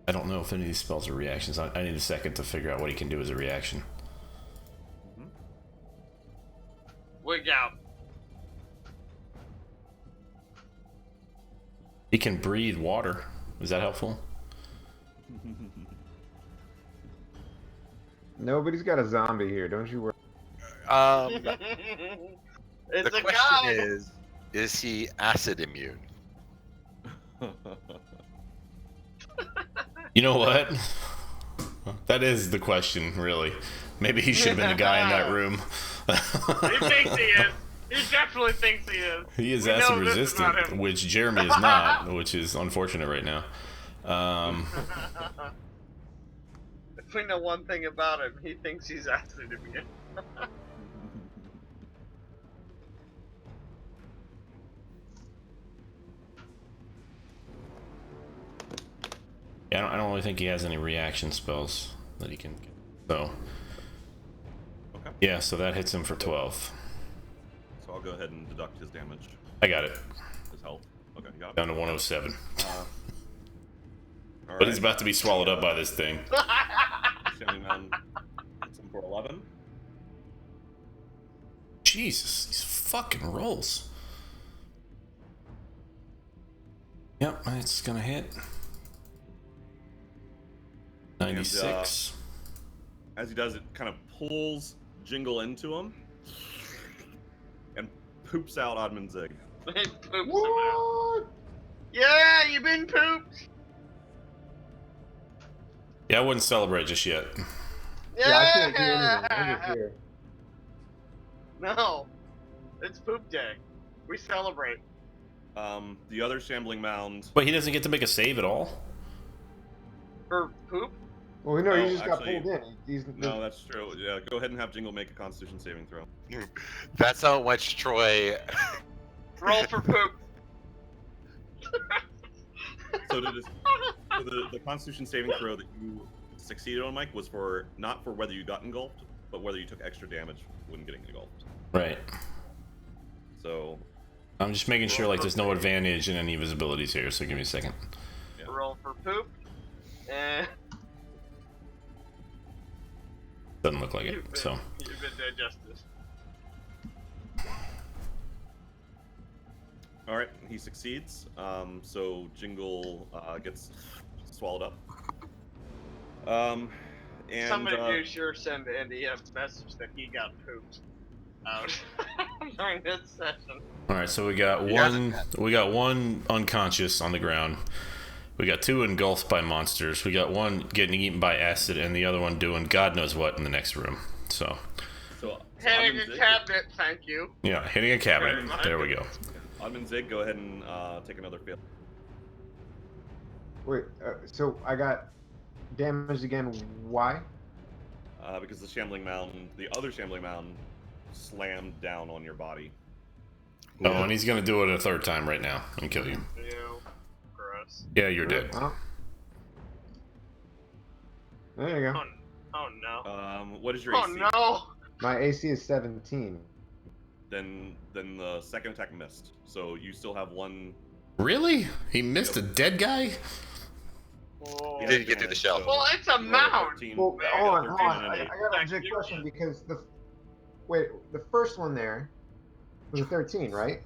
I don't know if any of these spells are reactions. I need a second to figure out what he can do as a reaction. Wig out. He can breathe water. Is that helpful? Nobody's got a zombie here, don't you worry. It's The a question guy. is he acid immune? You know what? That is the question, really. Maybe he should have been the guy in that room. He thinks he is. He definitely thinks he is. He is We know acid this is not resistant, him. which Jeremy is not, which is unfortunate right now. If we know one thing about him, he thinks he's acid immune. Yeah, I don't really think he has any reaction spells that he can get. So, Okay. yeah, so that hits him for 12. So I'll go ahead and deduct his damage, I got it. his health. Okay, you got it. Down to 107. All But he's right. about to be swallowed up by this thing. Standing on hits him for 11. Jesus, these fucking rolls. Yep, it's gonna hit. 96. As he does, it kind of pulls Jingle into him and poops out Oddman Zig. He poops him out. What? Yeah, you been pooped. Yeah, I wouldn't celebrate just yet. Yeah, I can't do anything. I'm just here. No, it's poop day. We celebrate. The other shambling mound. But he doesn't get to make a save at all? For poop? Well, we know No, he just actually- got pulled in. He's, No, that's true. Yeah, go ahead and have Jingle make a Constitution saving throw. That's how much Troy. Roll for poop. So, the Constitution saving throw that you succeeded on, Mike, was for not for whether you got engulfed, but whether you took extra damage when getting engulfed. Right. So, I'm just making sure like there's no advantage in any of his abilities here, so give me a second. Yeah. Roll for poop. Doesn't look like it, You've been, so. you've been digested. all right, he succeeds. So Jingle gets swallowed up. And Somebody do sure send Andy a message that he got pooped out during this session. Alright, so we got one unconscious on the ground. We got 2 engulfed by monsters. We got 1 getting eaten by acid, and the other one doing God knows what in the next room. So, Hitting Oddman a Zig- cabinet, thank you. yeah, hitting a cabinet. Very much. There we go. Oddman Zig, go ahead and take another fail. Wait, so I got damaged again. Why? Because the other shambling mound, slammed down on your body. Oh, and he's gonna do it a 3rd time right now and kill you. Ew. Gross. Yeah, you're dead. Well, There you go. Oh no. What is your Oh AC? no. My AC is 17. Then the second attack missed. So you still have one. Really? He missed a dead guy? Oh. You didn't get through the shell. So Well, it's a you rolled mound. 13, Well, you hold got on, a hold 13 on. and I an 8. got a legit question because the first one there was a 13, right?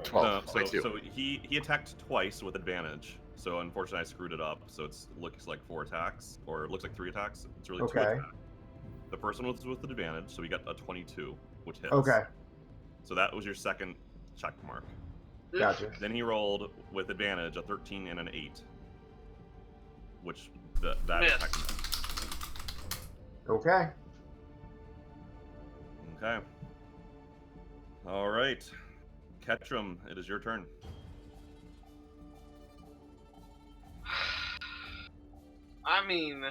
12, No, 22. so he attacked twice with advantage. So unfortunately, I screwed it up. So it looks like 4 attacks, or it looks like 3 attacks. It's really 2 Okay. attacks. The first one was with advantage, so we got a 22, which hits. Okay, So that was your second check mark. gotcha. Then he rolled with advantage a 13 and an 8, which that Miss. attack missed. Okay. Okay. All right, Ketchum, it is your turn. I mean,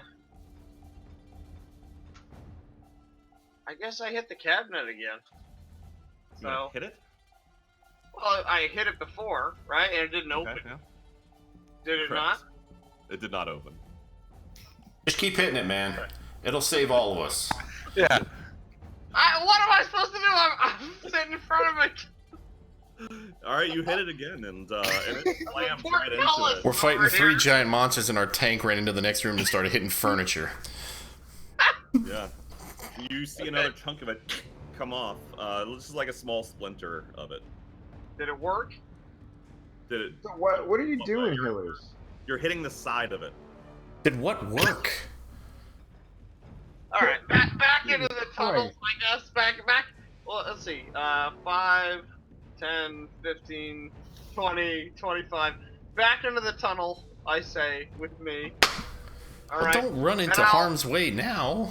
I guess I hit the cabinet again. You wanna So, hit it? well, I hit it before, right? And it didn't open. Okay, yeah. Did it Correct. not? It did not open. Just keep hitting it, man. It'll save all of us. Yeah. What am I supposed to do? I'm sitting in front of it. All right, you hit it again, and it slams Poor right into Alice. it. We're fighting Over 3 here. giant monsters, and our tank ran into the next room and started hitting furniture. Yeah. You see another chunk of it come off. This is like a small splinter of it. Did it work? Did it? So what are you doing, Hillers? You're hitting the side of it. Did what work? All right, back into the tunnel, Christ. I guess. Back. Well, let's see. 5, 10, 15, 20, 25. Back into the tunnel, I say, with me. All Well, right. don't run into And I'll- harm's way now.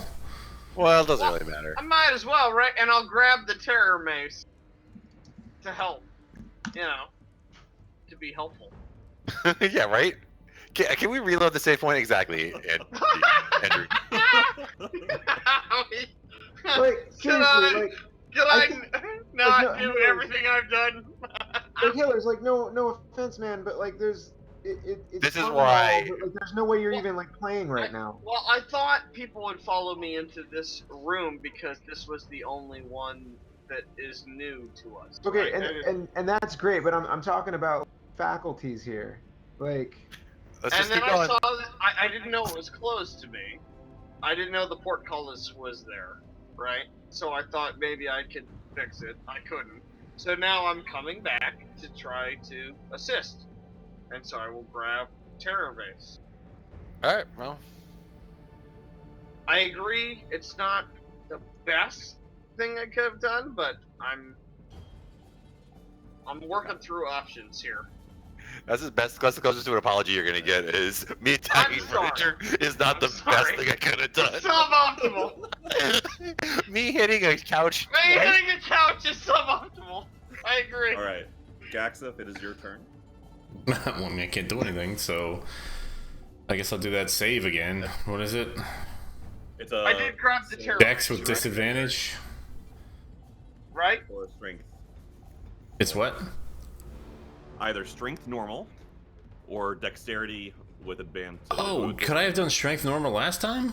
Well, it doesn't really matter. I might as well, right? And I'll grab the terror mace to help. You know, to be helpful. Yeah, right? Can we reload the save point? Exactly, Andrew. Like seriously, like Can I I think- not no, do no. everything I've done? Hillers, like no offense, man, but like it's This is fun and why- all, but, like, there's no way you're even like playing right now. Well, I thought people would follow me into this room because this was the only one that is new to us. Okay, right? and that's great, but I'm talking about faculties here. Like Let's And just then keep I going. saw that I didn't know it was closed to me. I didn't know the portcullis was there, right? So I thought maybe I could fix it. I couldn't. So now I'm coming back to try to assist. And so I will grab Terror Base. All right, well, I agree it's not the best thing I could have done, but I'm working through options here. that's the closest to an apology you're gonna get is me attacking sorry. furniture is not I'm the sorry. best thing I could have done. It's suboptimal. Me hitting a couch. Maybe twice? hitting a couch is suboptimal. I agree. All right, Gaxif, it is your turn. Well, I mean, I can't do anything, so I guess I'll do that save again. What is it? It's a I did grab the terror Dex base, with disadvantage. right? or strength. It's what? Either strength normal or dexterity with advantage. Oh, could I have done strength normal last time?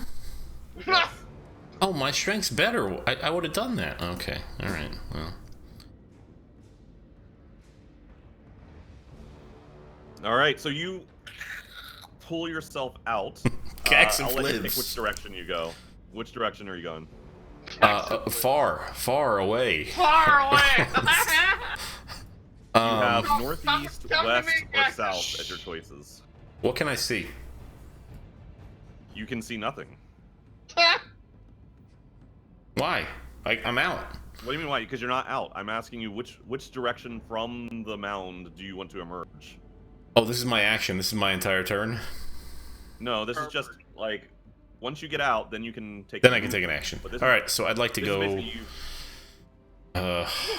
Oh, my strength's better. I would have done that. Okay, all right. Well, All right, so you pull yourself out. Gaxif I'll let you pick lives. which direction you go. Which direction are you going? far away. Far away. You have Come- northeast, come to west, me, or Gaxif. south as your choices. What can I see? You can see nothing. Why? I'm out. What do you mean why? Because you're not out. I'm asking you which direction from the mound do you want to emerge? Oh, this is my action. This is my entire turn. No, this is just like once you get out, then you can take. Then a I can take an movement. action. But this All is- right, so I'd like to this is go. basically you-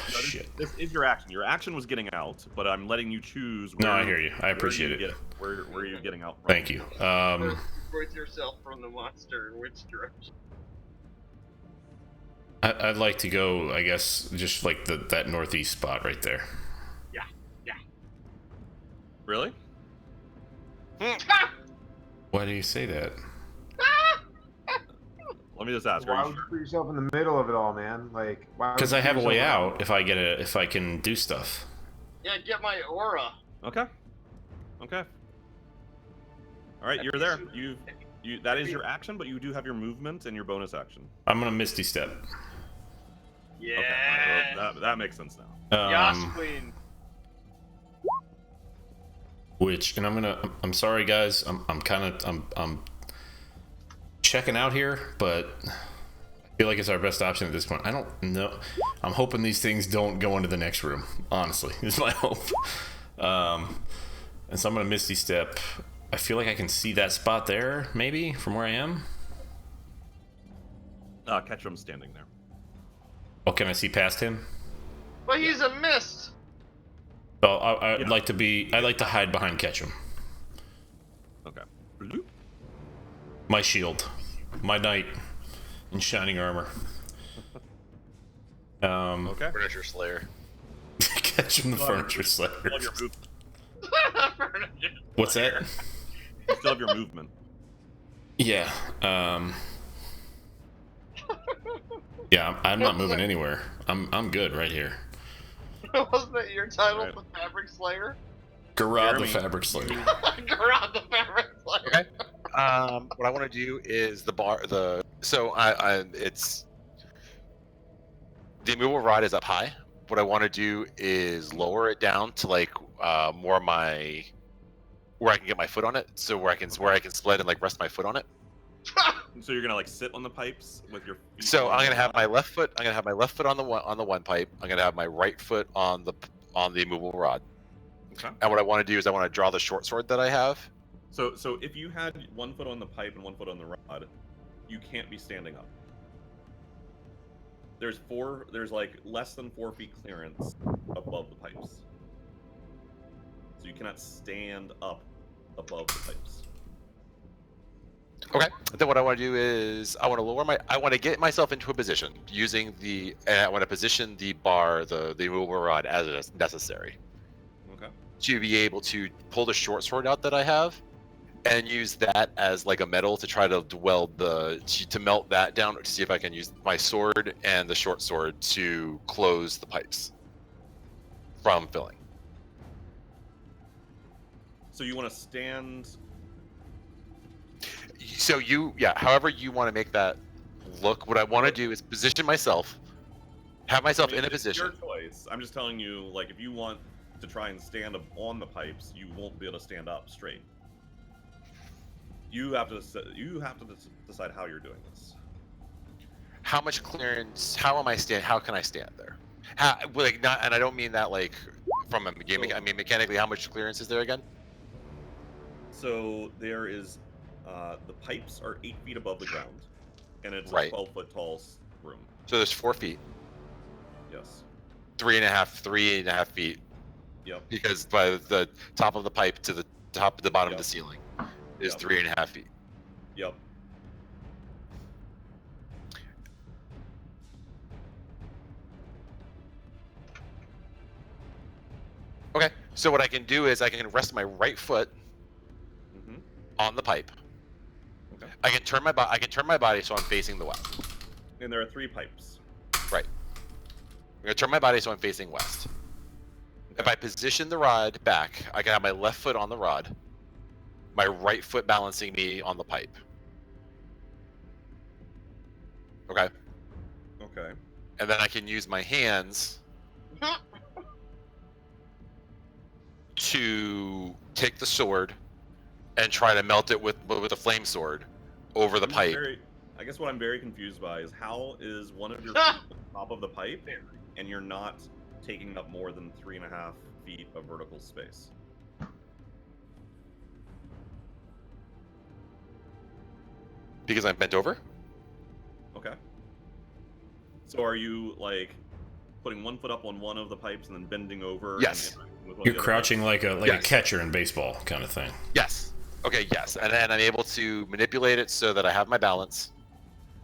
Shit. This is your action. Your action was getting out, but I'm letting you choose. No, Where, I hear you. I where appreciate you it. get Where are you getting out from? Thank you. With yourself from the monster in which direction? I'd like to go. I guess just like that northeast spot right there. Really? Why do you say that? Let me just ask. Why Are would you you sure? put yourself in the middle of it all, man? Like, why? would Because you I put have a way yourself out if I can do stuff. Yeah, get my aura. Okay. Okay. All right, you're there. That is your action, but you do have your movement and your bonus action. I'm gonna Misty Step. Yeah. Okay. All right, well, that makes sense now. Yas queen. And I'm sorry guys, I'm checking out here, but I feel like it's our best option at this point. I don't know. I'm hoping these things don't go into the next room, honestly. Is my hope. And so I'm gonna Misty Step. I feel like I can see that spot there, maybe, from where I am. Ketchum's standing there. Oh, can I see past him? But he's a mist. Oh, I'd like to hide behind Ketchum. Okay. My shield. My knight in shining armor. Okay. Furniture Slayer. Ketchum the furniture slayer. Still have your movement. What's that? You still have your movement. Yeah. Yeah, I'm not moving anywhere. I'm good right here. Wasn't that your title, Right. the Fabric Slayer? Garad the Jeremy. fabric slayer. Garad the Fabric Slayer. Okay. What I want to do is it's the immovable rod is up high. What I want to do is lower it down to like more my where I can get my foot on it, so where I can split and like rest my foot on it. So you're gonna like sit on the pipes with your feet. So on I'm the gonna have rod? my left foot. I'm gonna have my left foot on the one pipe. I'm gonna have my right foot on the immovable rod. Okay. And what I want to do is I want to draw the short sword that I have. So if you had one foot on the pipe and one foot on the rod, you can't be standing up. There's like less than 4 feet clearance above the pipes. So you cannot stand up above the pipes. Okay. Then what I want to do is I want to get myself into a position using and I want to position the bar, the immovable rod as it is necessary Okay. to be able to pull the short sword out that I have and use that as like a metal to try to to melt that down to see if I can use my sword and the short sword to close the pipes from filling. So you want to stand. So however you want to make that look, what I want to do is position myself, have myself in a It's position. your choice. I'm just telling you, like, if you want to try and stand on the pipes, you won't be able to stand up straight. You have to decide how you're doing this. How much clearance? How can I stand there? And I don't mean that like from a gaming. I mean mechanically, how much clearance is there again? So there is, the pipes are 8 feet above the ground, and it's Right. a 12-foot tall room. So there's 4 feet, Yes. 3.5 feet, Yep. because by the top of the pipe to the top of the bottom of the Yep. ceiling is Yep. 3.5 feet. Yep. Okay. So what I can do is I can rest my right foot Mm-hmm. on the pipe. Okay. I can turn my body so I'm facing the west. And there are 3 pipes. Right. I'm gonna turn my body so I'm facing west. If Okay. I position the rod back, I can have my left foot on the rod, my right foot balancing me on the pipe. Okay. Okay. And then I can use my hands to take the sword and try to melt it with a flame sword over the pipe. I guess what I'm very confused by is how is one of your feet on the top of the pipe, and you're not taking up more than 3.5 feet of vertical space. Because I'm bent over? Okay. So are you like putting one foot up on one of the pipes and then bending over? Yes. And with one of You're the other crouching pipes? like a Yes. catcher in baseball kind of thing. Yes. Okay, yes. And then I'm able to manipulate it so that I have my balance.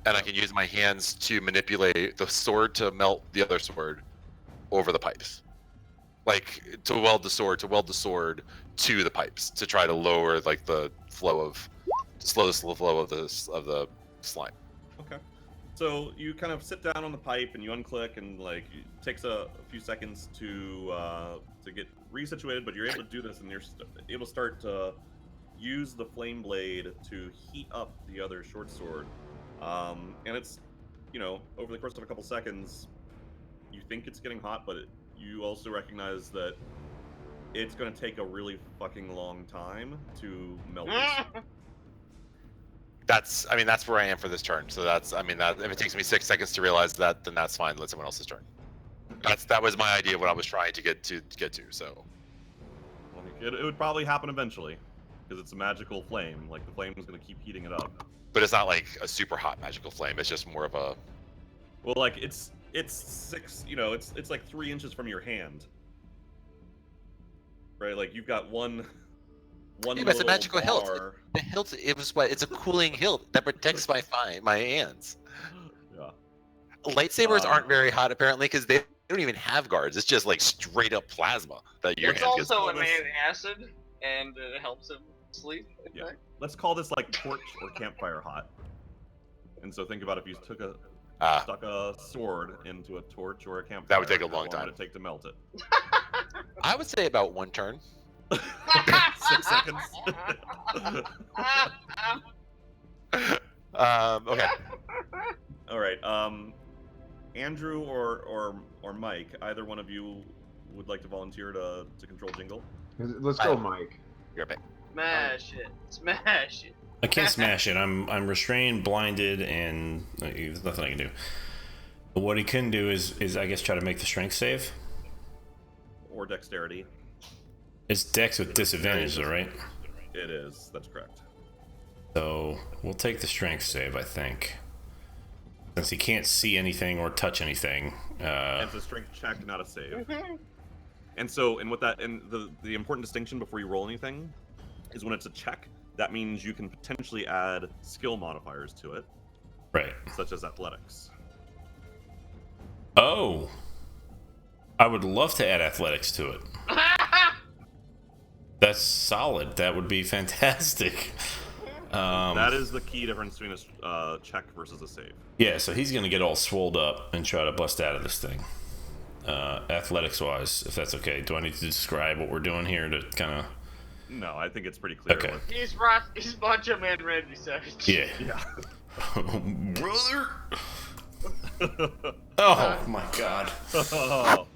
And I can use my hands to manipulate the sword to melt the other sword over the pipes. Like to weld the sword to the pipes to try to lower like the flow of slow flow of the slime. Okay. So you kind of sit down on the pipe and you unclick, and like it takes a few seconds to get resituated, but you're able to do this, and you're able to start to use the flame blade to heat up the other short sword. And it's, over the course of a couple seconds, you think it's getting hot, but you also recognize that it's going to take a really fucking long time to melt this. That's where I am for this turn. So that if it takes me 6 seconds to realize that, then that's fine. Let someone else's turn. That was my idea of what I was trying to get to. So It would probably happen eventually, because it's a magical flame. Like the flame is going to keep heating it up. but it's not like a super hot magical flame. It's just more of a. Well, like it's 6. It's like 3 inches from your hand. Right, like you've got one. Yeah, but it's a magical hilt. bar. The hilt. It was what? It's a cooling hilt that protects my hands. Yeah. Lightsabers aren't very hot apparently because they don't even have guards. It's just like straight up plasma that your It's hand gets. also an acid, and it helps him sleep. Yeah. Let's call this like torch or campfire hot. And so think about if you stuck a sword into a torch or a campfire. That would take a long how long time. would it take to melt it? I would say about 1 turn. 6 seconds. Okay. All right. Andrew or Mike, either one of you would like to volunteer to control Jingle? Let's go, Mike. You're back. Smash it. Smash it. I can't smash it. I'm restrained, blinded, and there's nothing I can do. But what he can do is I guess try to make the strength save. Or dexterity. It's dex with disadvantage, though, right? It is. That's correct. So we'll take the strength save, I think, since he can't see anything or touch anything. It's a strength check, not a save. And so, the important distinction before you roll anything is when it's a check, that means you can potentially add skill modifiers to it, Right. such as athletics. Oh, I would love to add athletics to it. That's solid. That would be fantastic. That is the key difference between a check versus a save. Yeah, so he's gonna get all swolled up and try to bust out of this thing. Athletics wise, if that's okay. Do I need to describe what we're doing here to kind of? No, I think it's pretty clear. Okay. He's Macho Man Randy Savage. Yeah. Yeah. Brother. Oh my God. Oh.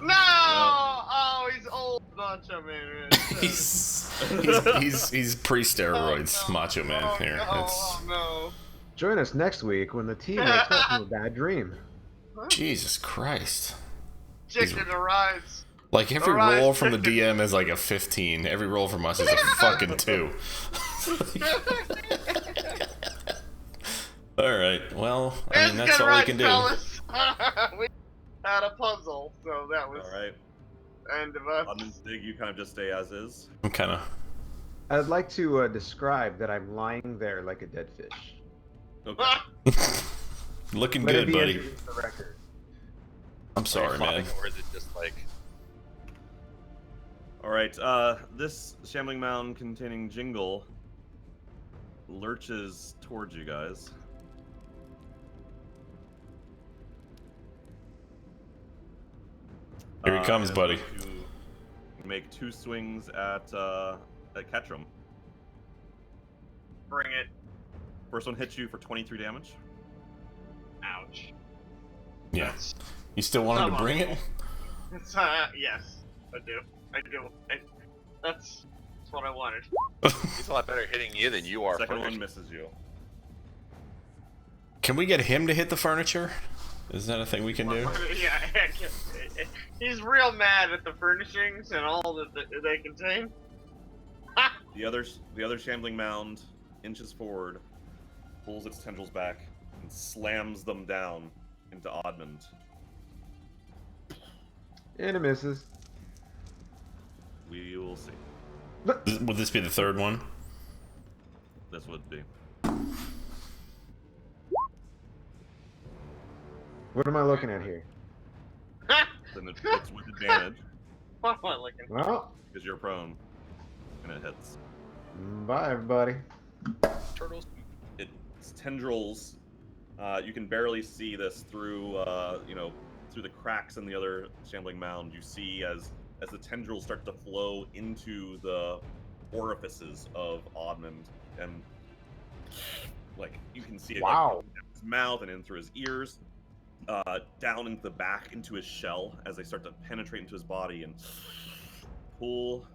No! Oh, he's old Macho Man Randy Savage. he's pre-steroids, Oh, no. Macho Man Oh, here. no, It's, oh, no. Join us next week when the team wakes up from a bad dream. Jesus Christ. Chicken arrives. Like every Alright. roll from the DM is like a 15. Every roll from us is a fucking 2. All right. Well, I mean that's all we can do. We had a puzzle, so that was All right. end of us. On Dig, you kind of just stay as is. I'm kind of. I'd like to describe that I'm lying there like a dead fish. Okay. Looking Let it good, be buddy. entered into the record. I'm sorry, man. Or is it just like? All right. This shambling mound containing Jingle lurches towards you guys. Here he comes, and buddy. it's going to make 2 swings at Ketchum. Bring it. First one hits you for 23 damage. Ouch. Yeah. That's, You still want him to Come bring on. it? it's, yes, I do. That's what I wanted. He's a lot better hitting you than you are. Second Furnish. one misses you. Can we get him to hit the furniture? Is that a thing we can do? Yeah, he's real mad at the furnishings and all that they contain. The other shambling mound inches forward, pulls its tendrils back, and slams them down into Oddmond. And it misses. We will see. Would this be the third one? This would be. What am I looking at here? Then it's with advantage What am I looking? Well, because you're prone, and it hits. bye everybody. Turtles. Its tendrils You can barely see this through, through the cracks in the other shambling mound. You see as the tendrils start to flow into the orifices of Oddmund, and like you can see it like Wow. in his mouth and in through his ears, down into the back into his shell as they start to penetrate into his body and pull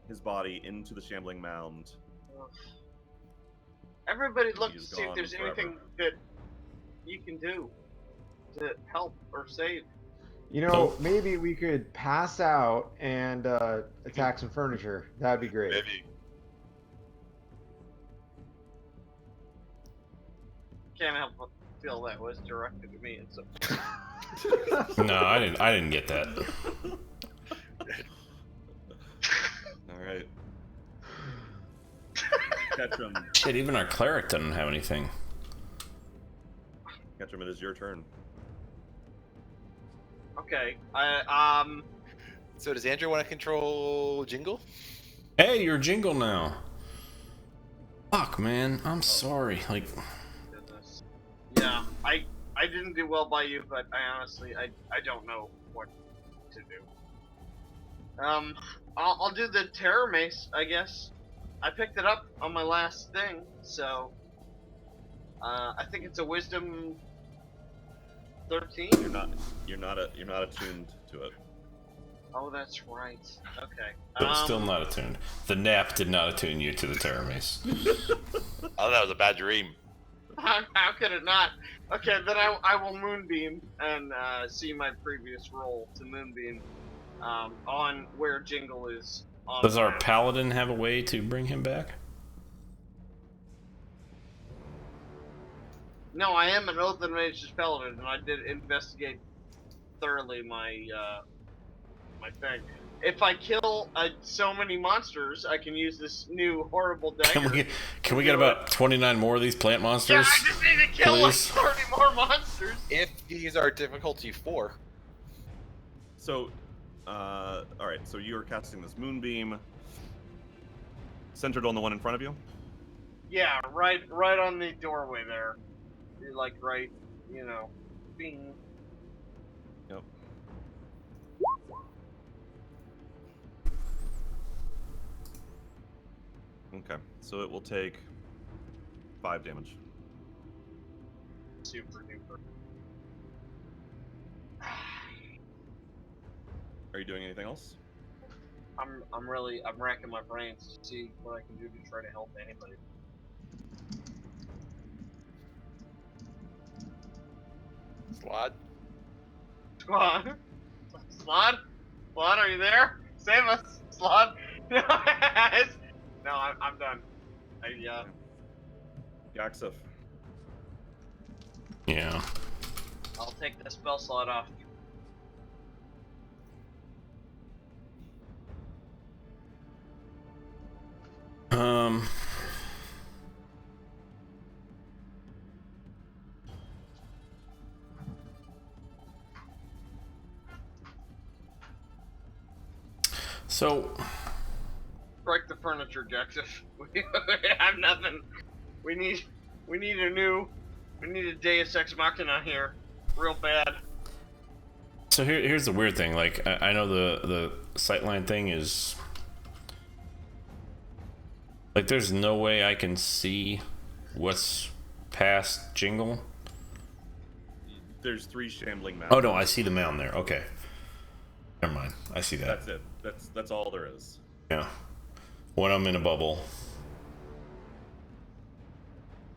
his body into the shambling mound. Everybody look He to is see if gone there's forever. anything that you can do to help or save. You know, maybe we could pass out and attack some furniture. That'd be great. Maybe. Can't help but feel that was directed to me. And so No, I didn't get that. All right. Ketchum, Shit, even our cleric doesn't have anything. Ketchum, it is your turn. okay, So does Andrew want to control Jingle? Hey, you're Jingle now. Fuck, man. I'm sorry. Like, goodness. Yeah, I didn't do well by you, but I honestly I don't know what to do. I'll do the terror mace, I guess. I picked it up on my last thing, so I think it's a wisdom 13. You're not attuned to it. Oh, that's right. Okay. but still not attuned. The nap did not attune you to the terror mace. Oh, that was a bad dream. How could it not? Okay, then I will moonbeam and see my previous roll to moonbeam on where Jingle is. On Does the our map. paladin have a way to bring him back? No, I am an Oath and Mage's Paladin, and I did investigate thoroughly my my thing. If I kill so many monsters, I can use this new horrible dagger. Can we get about 29 more of these plant Yeah, monsters? I just need to kill like please? 30 more monsters. If these are difficulty 4, So, all right. So you are casting this moonbeam, centered on the one in front of you. Yeah, right on the doorway there. You're like right, bing. Yep. Okay. So it will take 5 damage. Super duper. Are you doing anything else? I'm racking my brains to see what I can do to try to help anybody. Slot. Squad, Slod, are you there? Save us, Slod. No, I'm done. Yaxif. Yeah. I'll take the spell slot off. Um. So, Break the furniture, Jackson. We have nothing. We need a Deus Ex Machina here, real bad. so here's the weird thing. Like, I know the sightline thing is like, there's no way I can see what's past Jingle. There's 3 shambling mounds. Oh no, I see the mound there. Okay, never mind. I see that. That's it. That's all there is. Yeah. When I'm in a bubble,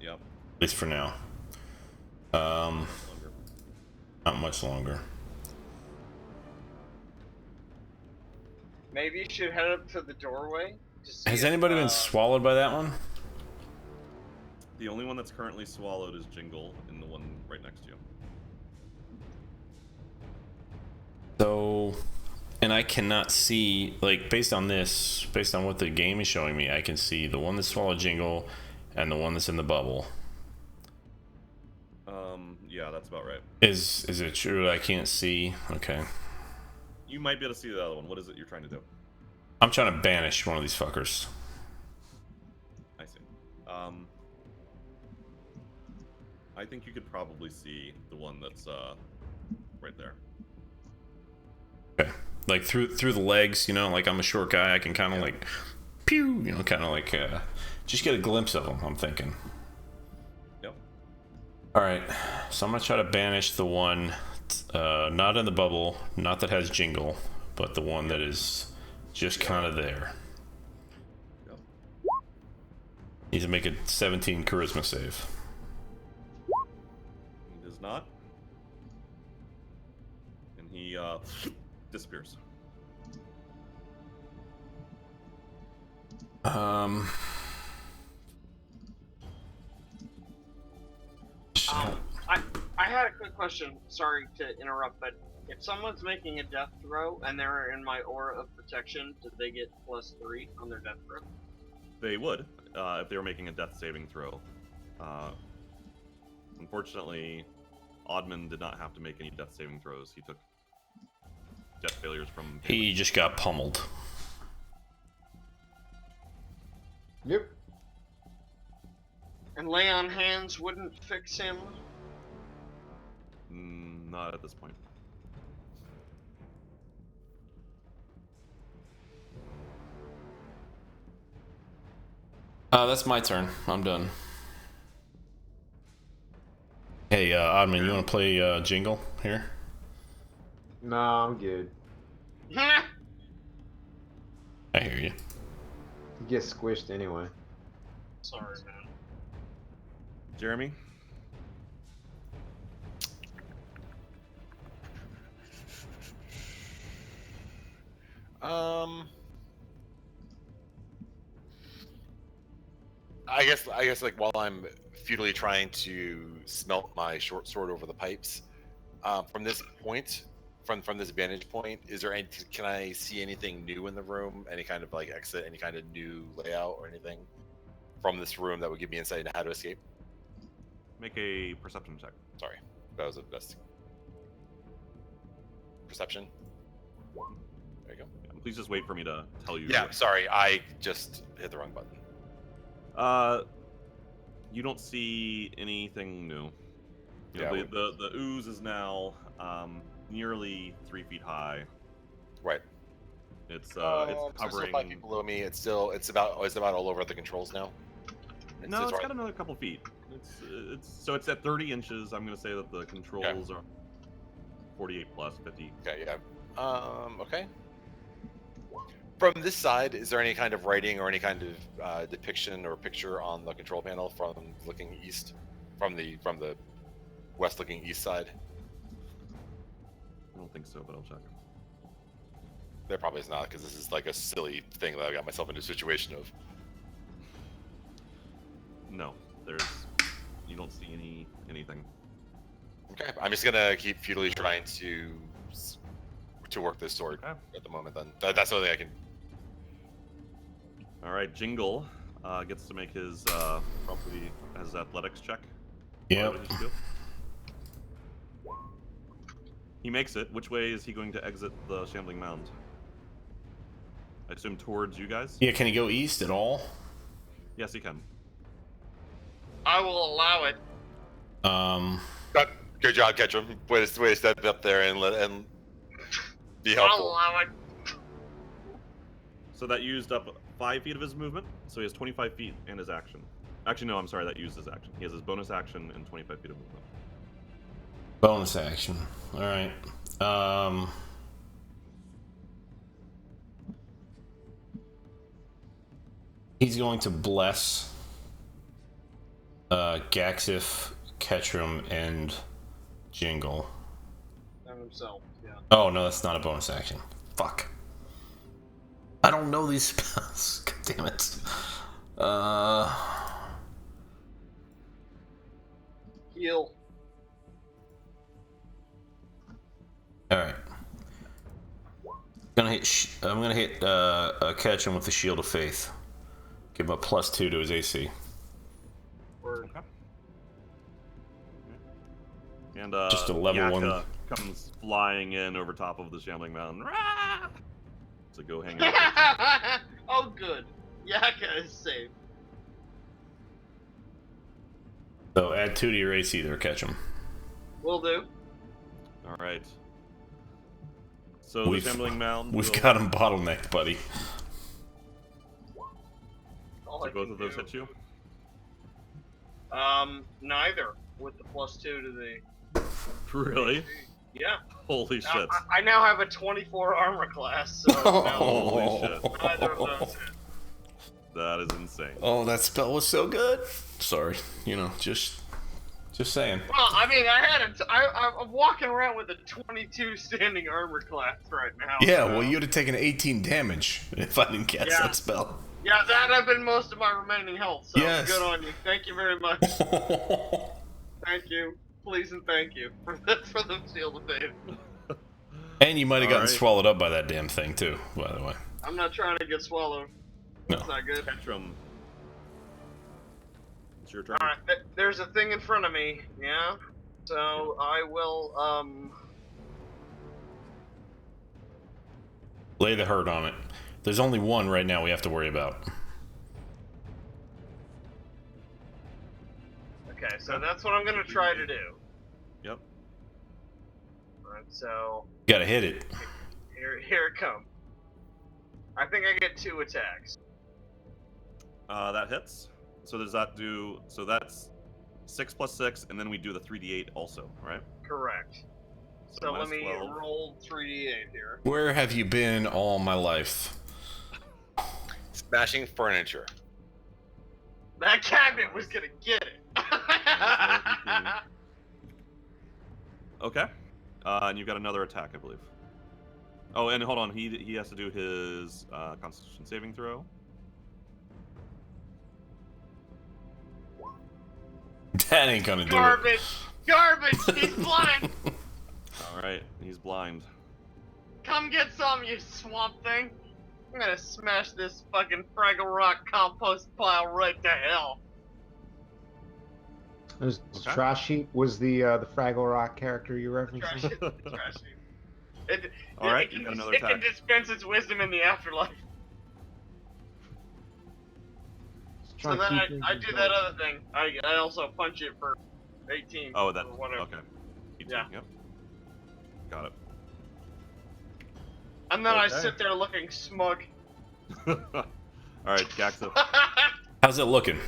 Yep. at least for now. Longer. Not much longer. Maybe you should head up to the doorway. To see Has if, anybody been swallowed by that one? The only one that's currently swallowed is Jingle, and the one right next to you. So, and I cannot see, like, based on what the game is showing me, I can see the one that swallowed Jingle and the one that's in the bubble. Yeah, that's about right. Is it true that I can't see? Okay. You might be able to see the other one. What is it you're trying to do? I'm trying to banish one of these fuckers. I see. I think you could probably see the one that's right there. Okay. Like through the legs, like I'm a short guy, I can kind of like, pew, kind of like, just get a glimpse of them, I'm thinking. Yep. All right, so I'm gonna try to banish the one, not in the bubble, not that has jingle, but the one that is just kind of there. Yep. Needs to make a 17 charisma save. He does not. And he disappears. I had a quick question. Sorry to interrupt, but if someone's making a death throw and they're in my aura of protection, do they get +3 on their death throw? They would, if they were making a death saving throw. Unfortunately, Oddman did not have to make any death saving throws. He took death failures from... He just got pummeled. Yep. And lay on hands wouldn't fix him? Not at this point. That's my turn. I'm done. Hey, Oddman, you want to play Jingle here? No, I'm good. I hear you. You get squished anyway. Sorry, man. Jeremy? I guess like while I'm futilely trying to smelt my short sword over the pipes, from this point, from this vantage point, can I see anything new in the room? Any kind of like exit, any kind of new layout or anything from this room that would give me insight into how to escape? Make a perception check. Sorry, that was a best perception. There you go. Yeah, please just wait for me to tell you. Yeah, sorry, I just hit the wrong button. You don't see anything new. Yeah, The ooze is now nearly 3 feet high. Right. It's So it's still hovering. 5 feet below me. It's about all over the controls now. It's got another couple feet. It's at 30 inches. I'm gonna say that the controls are 48 plus 50. Okay, yeah. Okay. From this side, is there any kind of writing or any kind of depiction or picture on the control panel from looking east, from the west-looking east side? I don't think so, but I'll check. There probably is not, because this is like a silly thing that I got myself into a situation of. No, you don't see anything. Okay, I'm just gonna keep futilely trying to work this sword at the moment. Then that's the only thing I can. All right, Jingle gets to make his probably his athletics check. Yep. He makes it. Which way is he going to exit the shambling mound? I assume towards you guys? Yeah, can he go east at all? Yes, he can. I will allow it. Good job, Ketchum. Way to step up there and be I'll helpful. allow it. So that used up 5 feet of his movement, so he has 25 feet and his action. Actually, no, I'm sorry, that used his action. He has his bonus action and 25 feet of movement. Bonus action. All right. He's going to bless Gaxif, Ketchum, and Jingle. And himself, yeah. Oh, no, that's not a bonus action. Fuck. I don't know these spells. God damn it. Heal. Alright. I'm gonna hit Ketchum with the Shield of Faith. Give him a +2 to his AC. Word. Okay. And Just a level Yaka 1. comes flying in over top of the shambling mountain. Rah! So go hang out. Oh, good. Yaka is safe. So add 2 to your AC there, catch him. Will do. All right. So the shambling mound. We've will- got him bottlenecked, buddy. All So I both can of those do- hit you. Neither. With the +2 to the. Really? Yeah. Holy shit. I now have a 24 armor class, so no, Holy shit. neither of those hit. That is insane. Oh, that spell was so good. Sorry, just saying. Well, I mean, I'm walking around with a 22 standing armor class right now. Yeah, so. well, you'd have taken 18 damage if I didn't cast Yeah. that spell. Yeah, that have been most of my remaining health, so Yes. good on you. Thank you very much. Thank you. Please and thank you for the shield of faith. And you might have gotten Alright. swallowed up by that damn thing, too, by the way. I'm not trying to get swallowed. No. That's not good. Tantrum. It's your turn. Alright, there's a thing in front of me, yeah? So I will, Lay the hurt on it. There's only one right now we have to worry about. okay, so that's what I'm gonna try to do. Yep. Alright, so Gotta hit it. here it comes. I think I get 2 attacks. That hits. So does that do? So that's 6 + 6, and then we do the 3d8 also, right? Correct. So let minus me 12. roll 3d8 here. Where have you been all my life? Smashing furniture. That cabinet was gonna get it. Okay. And you've got another attack, I believe. Oh, and hold on. He has to do his Constitution saving throw. That ain't gonna do Garbage! Garbage! He's blind! All right. He's blind. Come get some, you swamp thing! I'm gonna smash this fucking Fraggle Rock compost pile right to hell. There's Okay. Trash Heap was the Fraggle Rock character you Trash referenced. it, trash it. All right, it you can, got another it can attack. dispense its wisdom in the afterlife. So then I do that other thing. I also punch it for 18. Oh, that. or whatever. Okay. Yeah. Yep. Got it. And then I Okay. sit there looking smug. All right, Gaxa. How's it looking?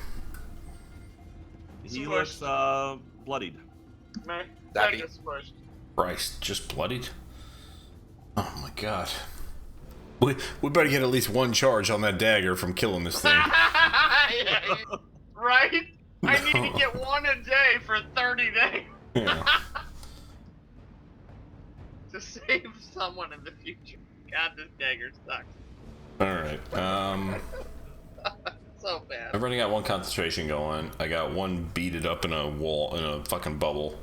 He Smushed. looks bloodied. Man, That'd that be- gets smushed. Christ, just bloodied? Oh my god. We better get at least one charge on that dagger from killing this thing. Yeah, right? I need No. to get 1 a day for 30 days Yeah. to save someone in the future. God, this dagger sucks. Alright, So bad. I've already got one concentration going. I got one beaded up in a wall, in a fucking bubble.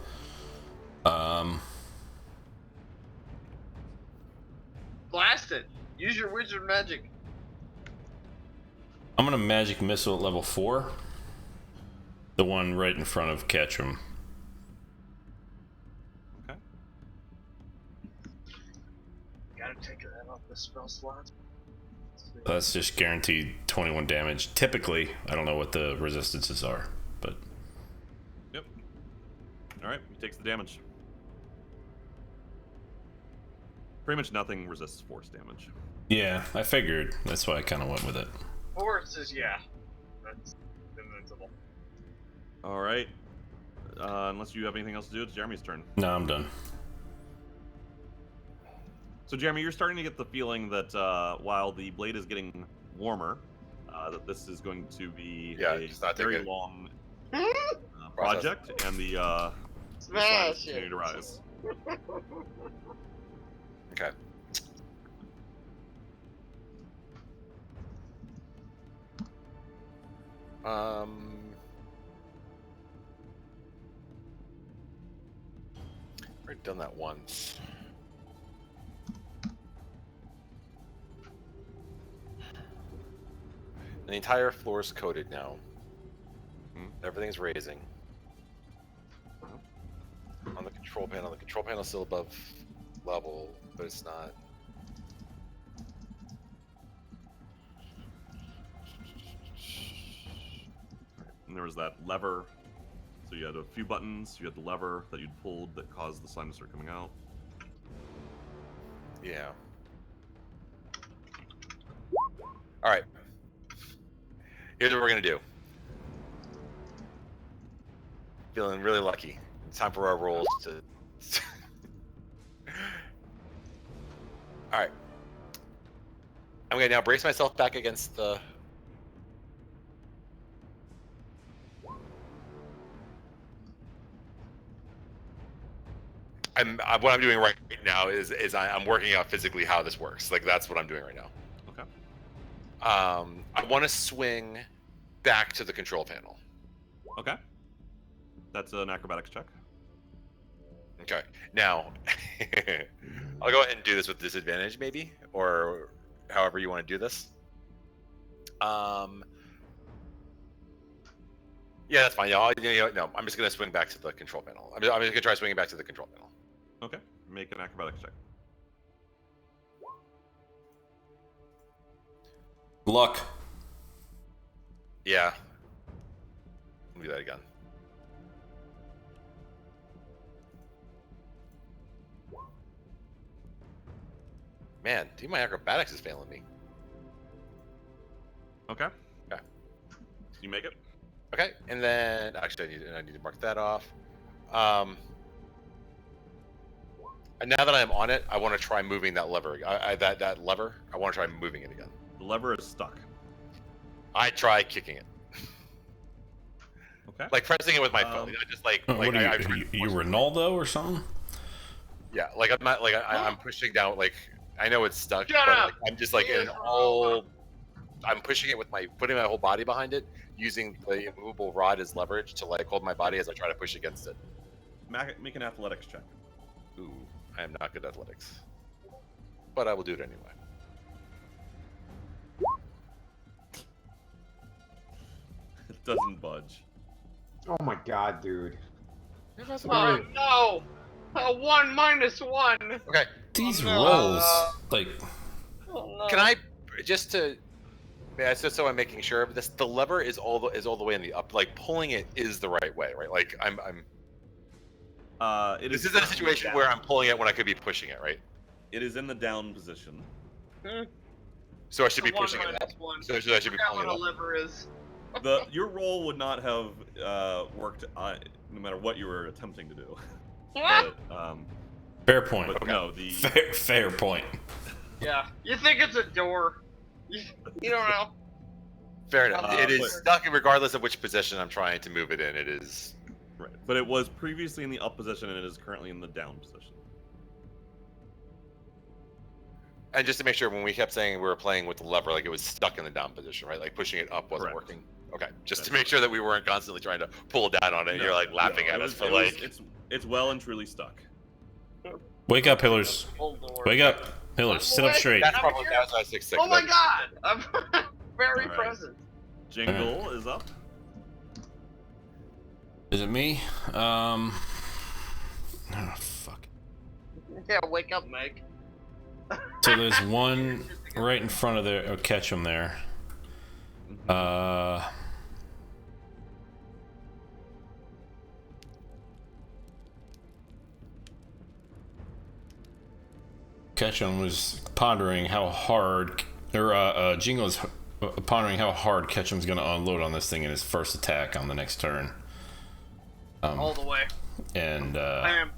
Blast it. Use your wizard magic. I'm gonna magic missile at level 4. The one right in front of Ketchum. Okay. Gotta take that off the spell slot. That's just guaranteed 21 damage. Typically, I don't know what the resistances are, but Yep. All right. He takes the damage. Pretty much nothing resists force damage. yeah, I figured. That's why I kind of went with it. Force is, yeah. That's invincible. All right. Unless you have anything else to do, it's Jeremy's turn. No, I'm done. So, Jeremy, you're starting to get the feeling that while the blade is getting warmer, that this is going to be Yeah, a it's not very taking- long Process. project, and the Smash flames continue it. to rise. Okay. Already done that once. The entire floor is coated now. Everything's raising. On the control panel is still above level, but it's not. And there was that lever So you had a few buttons. You had the lever that you'd pulled that caused the slime to start coming out. Yeah. All right. Here's what we're gonna do. Feeling really lucky. It's time for our rolls to. All right. I'm gonna now brace myself back against the. What I'm doing right now is I'm working out physically how this works. Like that's what I'm doing right now. Okay. I want to swing back to the control panel. Okay. That's an acrobatics check. Okay. Now, I'll go ahead and do this with disadvantage, maybe, or however you want to do this. Yeah, that's fine. No, I'm just gonna swing back to the control panel. I'm just gonna try swinging back to the control panel. Okay. Make an acrobatics check. Luck. Yeah. Let me do that again. Man, dude, my acrobatics is failing me. Okay. Okay. You make it. Okay, and then actually I need to mark that off. And now that I'm on it, I want to try moving that lever. That lever, I want to try moving it again. The lever is stuck. I try kicking it, Okay. like pressing it with my foot. Just like What I are you Ronaldo or something? yeah, like I'm not like I'm pushing down. Like I know it's stuck, Shut but up! like, I'm just like in all. I'm pushing it with putting my whole body behind it, using the immovable rod as leverage to like hold my body as I try to push against it. Make an athletics check. Ooh, I am not good at athletics, but I will do it anyway. It doesn't budge. Oh my god, dude. Oh no! A 1 minus 1! Okay, These no. rolls, like, Oh, no. can I just to? Yeah, so I'm making sure of this. The lever is all the way in the up. Like pulling it is the right way, right? Like I'm. It This is isn't a situation where I'm pulling it when I could be pushing it, right? It is in the down position. So I should be A 1 pushing it up. minus 1. So I should be Forgot pulling what it a up. liver is. Your roll would not have worked no matter what you were attempting to do. What? But, fair point. but no, the Fair point. Yeah. You think it's a door. You don't know. Fair enough. It is but- stuck regardless of which position I'm trying to move it in. It is. right, but it was previously in the up position and it is currently in the down position. And just to make sure, when we kept saying we were playing with the lever, like it was stuck in the down position, right? Like pushing it up wasn't Correct. working. Okay, just to That's make sure that we weren't constantly trying to pull down on it. And No, you're like laughing no, at it us was- for it was- like. it's well and truly stuck. Wake up, Hillers. Old door. Wake up, Hillers. Sit up straight. That's I'm probably here. that was 6'6". Oh my god! I'm very All right. present. Jingle is up. Is it me? Oh, fuck. Yeah, wake up, Meg. So there's one right in front of there. Oh, catch him there. Ketchum was pondering how hard, or Jingle was pondering how hard Ketchum's gonna unload on this thing in his first attack on the next turn. All the way. And Bam.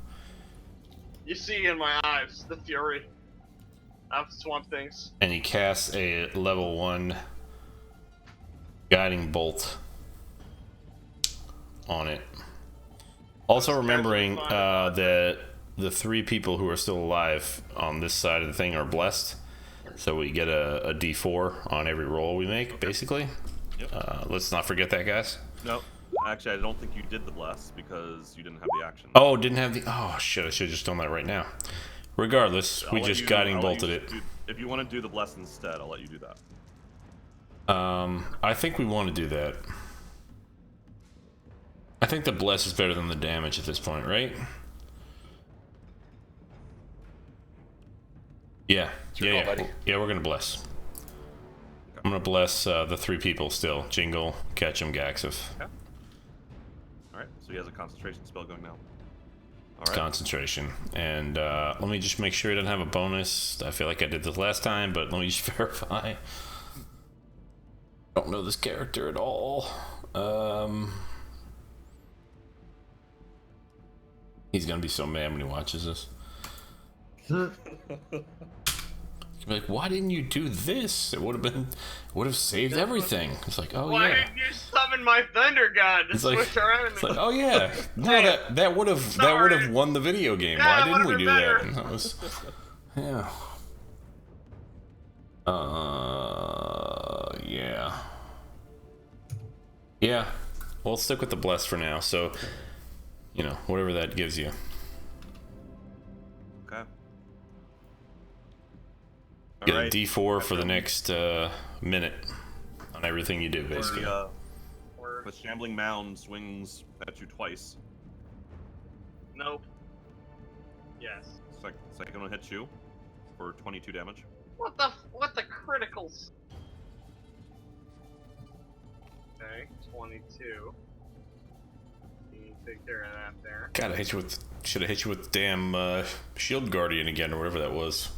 You see in my eyes the fury of Swamp Things. and he casts a level 1 guiding bolt on it. Also remembering that the 3 people who are still alive on this side of the thing are blessed, so we get a D4 on every roll we make, basically. Yep. Let's not forget that, guys. No, actually, I don't think you did the bless because you didn't have the action. Oh, didn't have the. Oh shit! I should have just done that right now. Regardless, I'll we let just you- guiding I'll let bolted you it. if you want to do the bless instead, I'll let you do that. I think we want to do that. I think the bless is better than the damage at this point, right? Yeah. Your Yeah, call, yeah. buddy. Yeah, we're gonna bless. I'm gonna bless the 3 people still. Jingle, Ketchum, Gaxif. All All right. So he has a concentration spell going now. All right. Concentration. And let me just make sure he doesn't have a bonus. I feel like I did this last time, but let me just verify. Don't know this character at all. He's gonna be so mad when he watches this. He'll be like, why didn't you do this? It would have saved everything. It's like, oh Why yeah. didn't you summon my thunder god to It's like, switch our it's enemy? like, oh yeah. No, that would have won the video game. Yeah, Why didn't we would've do been that? better. And that was, yeah. Yeah. Yeah. We'll stick with the bless for now. So, you know, whatever that gives you. Okay. Get All a right. D4 for the next minute on everything you do, basically. The shambling mound swings at you twice. Nope. Yes. Second one hits you for 22 damage. What the criticals? Okay, 22. You take care of that there. God, should have hit you with damn shield guardian again or whatever that was.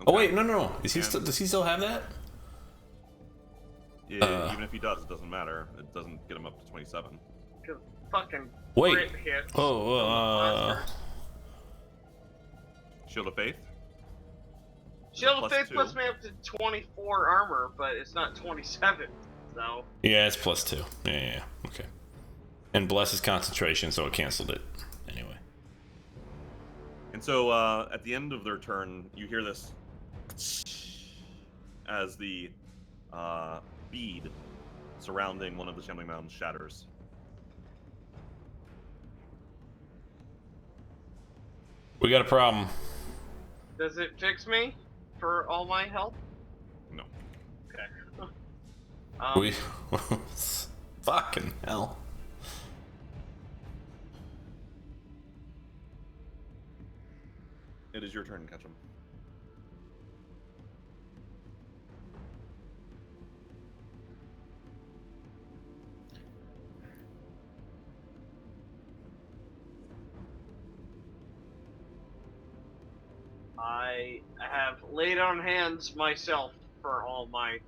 Oh wait, no. Does he still have that? Yeah, even if he does, it doesn't matter. It doesn't get him up to 27. Cause fucking Wait. crit hits. Oh, Shield of Faith. Shield of plus Faith two. puts me up to 24 armor, but it's not 27. So yeah, it's +2. Yeah, okay. And bless is concentration, so it canceled it. Anyway. And so at the end of their turn, you hear this as the bead surrounding one of the shambling mounds shatters. We got a problem. does it fix me for all my health? No. Okay. We fucking hell. It is your turn, Ketchum. I have laid on hands myself for all my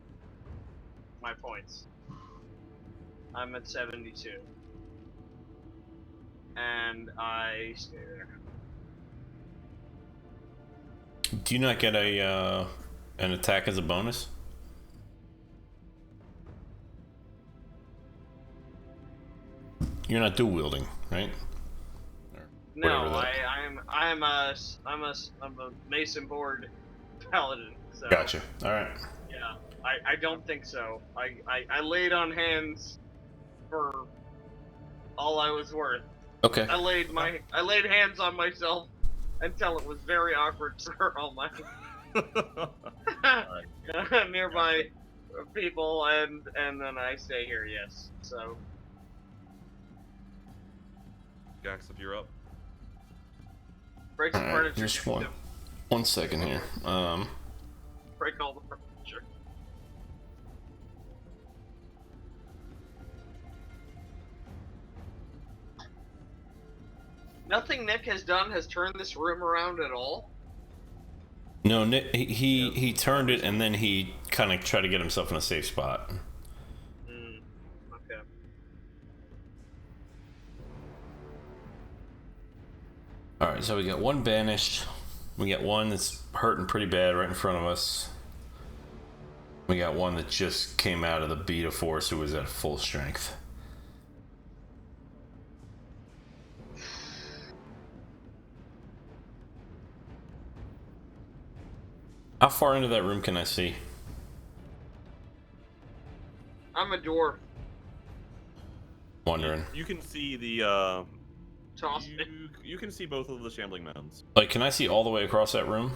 points. I'm at 72. And I stay there. Do you not get an attack as a bonus? You're not dual wielding, right? No, Whatever that- I'm a Mason board paladin. So Gotcha. All right. yeah, I don't think so. I laid on hands for all I was worth. Okay. I laid hands on myself until it was very awkward for all my nearby people, and then I stay here. Yes. So Gax, if you're up. breaks All the right. furniture. Just one second here. Break all the furniture. Nothing Nick has done has turned this room around at all. No, Nick, he turned it and then he kind of tried to get himself in a safe spot. Okay. All right, so we got one banished. We got one that's hurting pretty bad right in front of us. We got one that just came out of the beta force who was at full strength. How far into that room can I see? I'm a dwarf. Wondering. You can see the Toss me. you can see both of the shambling mounds. Like, can I see all the way across that room?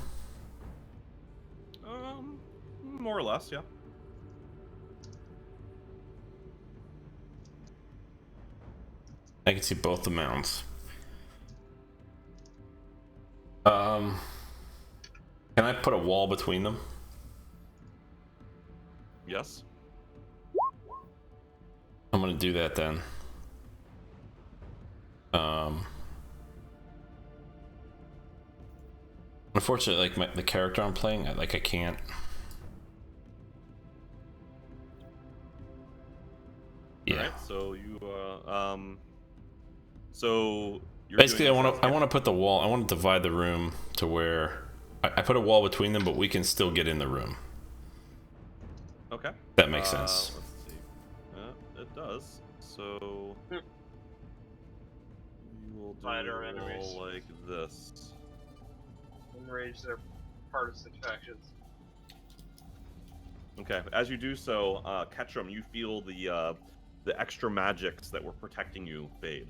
More or less, yeah. I can see both the mounds. Can I put a wall between them? Yes. I'm gonna do that then. Unfortunately, like the character I'm playing, I can't. Yeah. All right, so you so you're Basically, doing I want to put the wall. I want to divide the room to where I put a wall between them, but we can still get in the room. Okay. That makes sense. Let's see. It does. So you will do Fight our a enemies. roll like this. Enrage their partisan factions. Okay. As you do so, Ketchum, you feel the extra magics that were protecting you fade.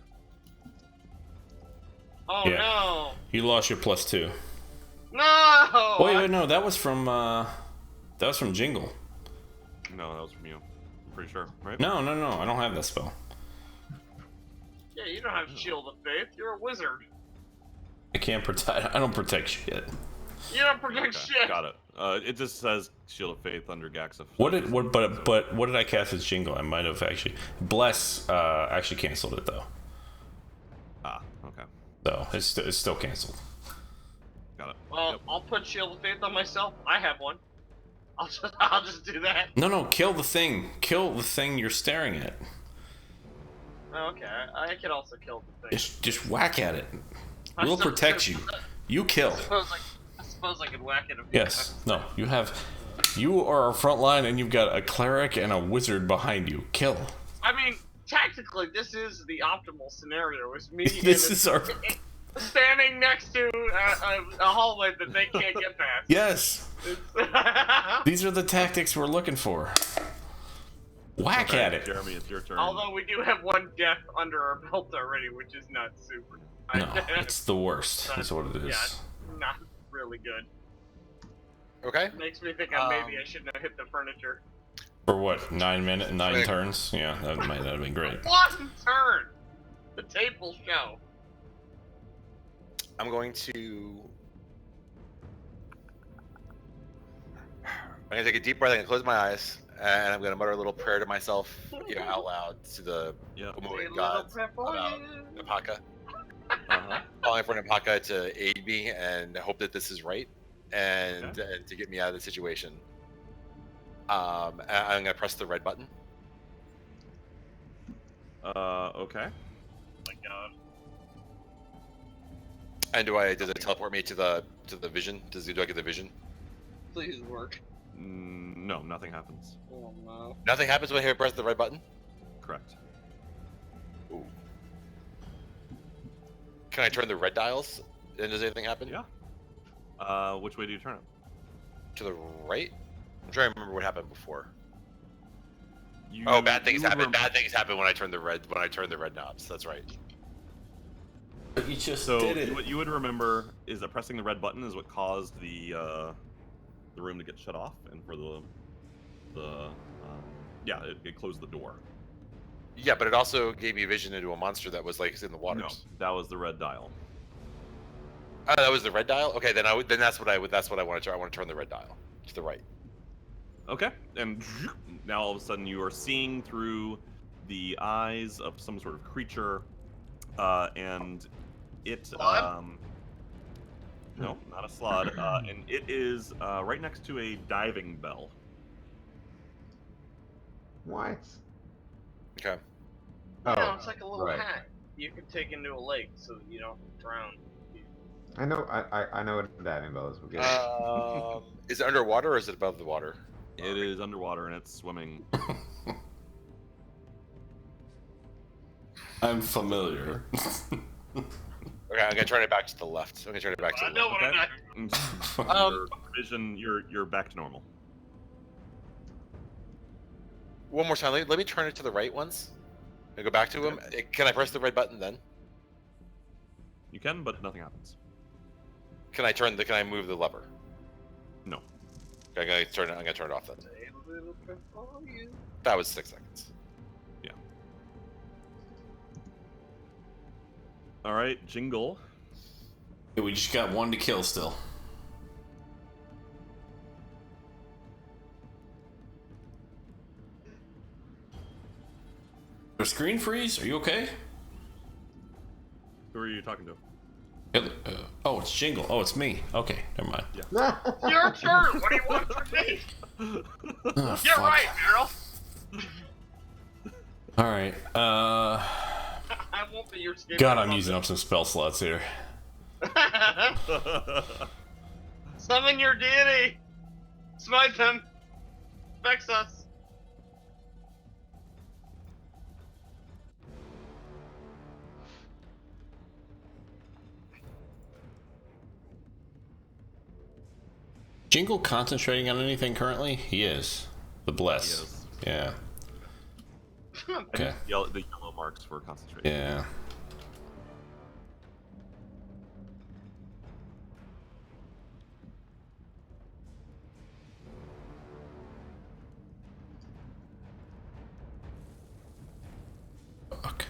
Oh Yeah. no! You lost your +2. No! Wait, no, that was from Jingle. No, that was from you. I'm pretty sure, right? No, I don't have that spell. Yeah, you don't have Shield of Faith. You're a wizard. I can't protect. I don't protect shit. You don't protect Okay, shit. got it. It just says Shield of Faith under Gax of. But what did I cast as Jingle? I might have actually Bless actually canceled it though. Ah, okay. So it's still canceled. Got it. Well, Yep. I'll put Shield of Faith on myself. I have one. I'll just do that. No, kill the thing. Kill the thing you're staring at. Okay, I can also kill the thing. Just whack at it. We'll protect you. You kill. I suppose I could whack it. Yes. No. You are our front line, and you've got a cleric and a wizard behind you. Kill. I mean, tactically, this is the optimal scenario. It's me This is our. standing next to a hallway that they can't get past. Yes. These are the tactics we're looking for. Whack Okay, at it. Jeremy, it's your turn. Although we do have one death under our belt already, which is not super. No, it's the worst. That's what it is. Yeah, not really good. Okay. Makes me think maybe I shouldn't have hit the furniture. For what? 9 turns? Yeah, that might have been great. One turn. The tape will show. I'm going to take a deep breath. I'm gonna close my eyes, and I'm gonna mutter a little prayer to myself, out loud to the Yeah. Omoid gods about Napaka. Uh-huh. Calling for Napaka to aid me and hope that this is right, and to get me out of the situation. And I'm gonna press the red button. Okay. Oh my god. And does it teleport me to the vision? Do I get the vision? Please work. No, nothing happens. Oh no. Nothing happens when I press the red button? Correct. Ooh. Can I turn the red dials? And does anything happen? Yeah. Which way do you turn it? To the right? I'm trying to remember what happened before. You, Bad things you happen. rem- Bad things happen when I turn the red knobs. That's right. You just So did it. what you would remember is that pressing the red button is what caused the room to get shut off, and for it closed the door. Yeah, but it also gave me vision into a monster that was like in the waters. No, that was the red dial. Oh, that was the red dial. Okay, then that's what I want to turn. I want to turn the red dial to the right. Okay, and now all of a sudden you are seeing through the eyes of some sort of creature, and it no, not a slod, and it is right next to a diving bell. What? Okay. Yeah, it's like a little right. hat you can take into a lake so that you don't drown. I know. I know what a diving bell is. We'll get it. Is it underwater or is it above the water? It is underwater and it's swimming. I'm familiar. Okay, I'm gonna turn it back to the left. I'm gonna turn it back to I the know left. what I'm Your vision, you're back to normal. One more time. Let me turn it to the right once. I go back to him. Can I press the red button then? You can, but nothing happens. Can I move the lever? No. Okay, I'm gonna turn it off then. A little bit for you. That was 6 seconds. All right, Jingle. Yeah, we just got one to kill still. screen freeze? Are you okay? Who are you talking to? Oh, it's Jingle. Oh, it's me. Okay, never mind. Your turn. What do you want from me? Oh, You're fuck. right, girl. All right. I won't be your skin. God, I'm using up some spell slots here. Summon your deity. Smite him. Vex us. Jingle concentrating on anything currently? He is. The bless. He is. Yeah. Okay. The yellow marks for concentration. Yeah. Fuck.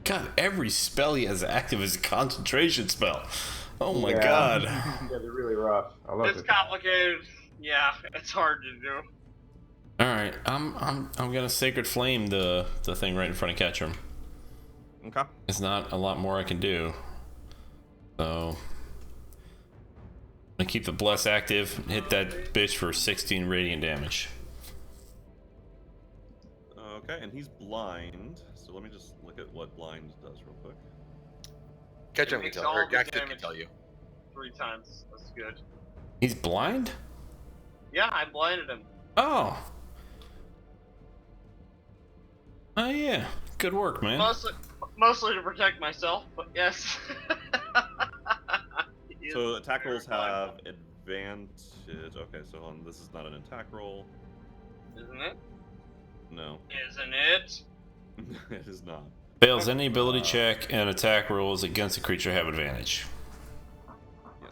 God, every spell he has active is a concentration spell. Oh my god. Yeah, they're really rough. I love It's it. complicated. Yeah, it's hard to do. All right, I'm gonna sacred flame the thing right in front of Ketchum. Okay. There's not a lot more I can do, so I'm gonna keep the bless active and hit that bitch for 16 radiant damage. Okay, and he's blind. So let me just look at what blind does real quick. Ketchum It can makes tell, all or the Gaxton can damage. tell you. 3 times. That's good. He's blind? Yeah, I blinded him. Oh. Oh yeah. Good work, man. Mostly to protect myself, but yes. He So is attack very rolls have advantage. Okay, so this is not an attack roll. Isn't it? No, Isn't it? it is not. Fails any ability check and attack rolls against a creature have advantage. Yeah.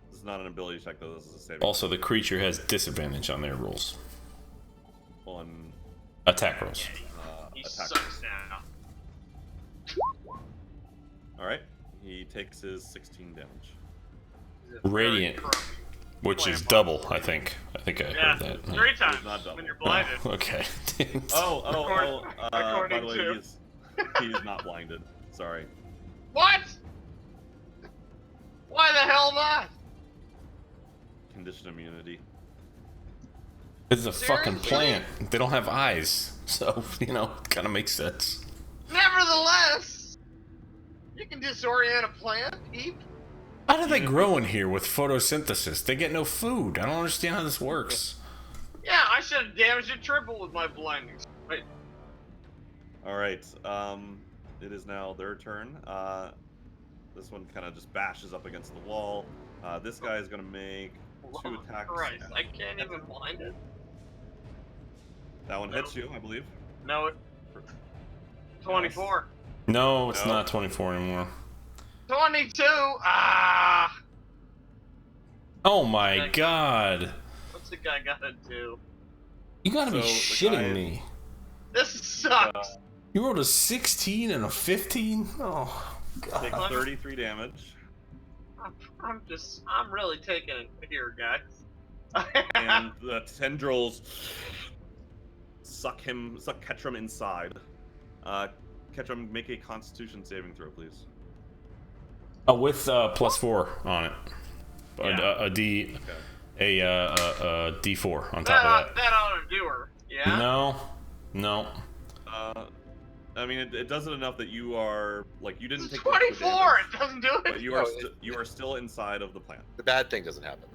This is not an ability check though. This is a saving. Also, the creature has disadvantage on their rolls. On Attack rolls. He attack. sucks now. All right. He takes his 16 damage. He's a very Radiant. crummy Which is plant double, monster. I think. I think I Yeah, heard that. 3 times not double. when you're blinded. Oh, okay. Oh. By According the way, to- he's not blinded. Sorry. What? Why the hell not? Condition immunity. This is a fucking Seriously? plant. They don't have eyes. So, kind of makes sense. Nevertheless, you can disorient a plant, Eve. How do they grow in here with photosynthesis? They get no food. I don't understand how this works. Yeah, I should have damaged it triple with my blinding. Wait, All right. It is now their turn. This one kind of just bashes up against the wall. This guy is going to make 2 Lord attacks. Christ, I can't even blind it. That one hits you, I believe. No, 24. No, it's No. not 24 anymore. 22. Ah. Oh my Okay. god. What's the guy gotta do? You gotta be So, the shitting guy- me. This sucks. You rolled a 16 and a 15? Oh, god. Take 33 damage. I'm really taking it here, guys. And the tendrils suck Ketchum inside. Ketchum, make a Constitution saving throw, please. Oh, with +4 on it. Yeah. A D, Okay. a D4 on top of that. That ought to do her. Yeah. No. I mean, it does it enough that you are you didn't It's take 24. damage, It doesn't do but it. you No, are you are still inside of the plant. The bad thing doesn't happen.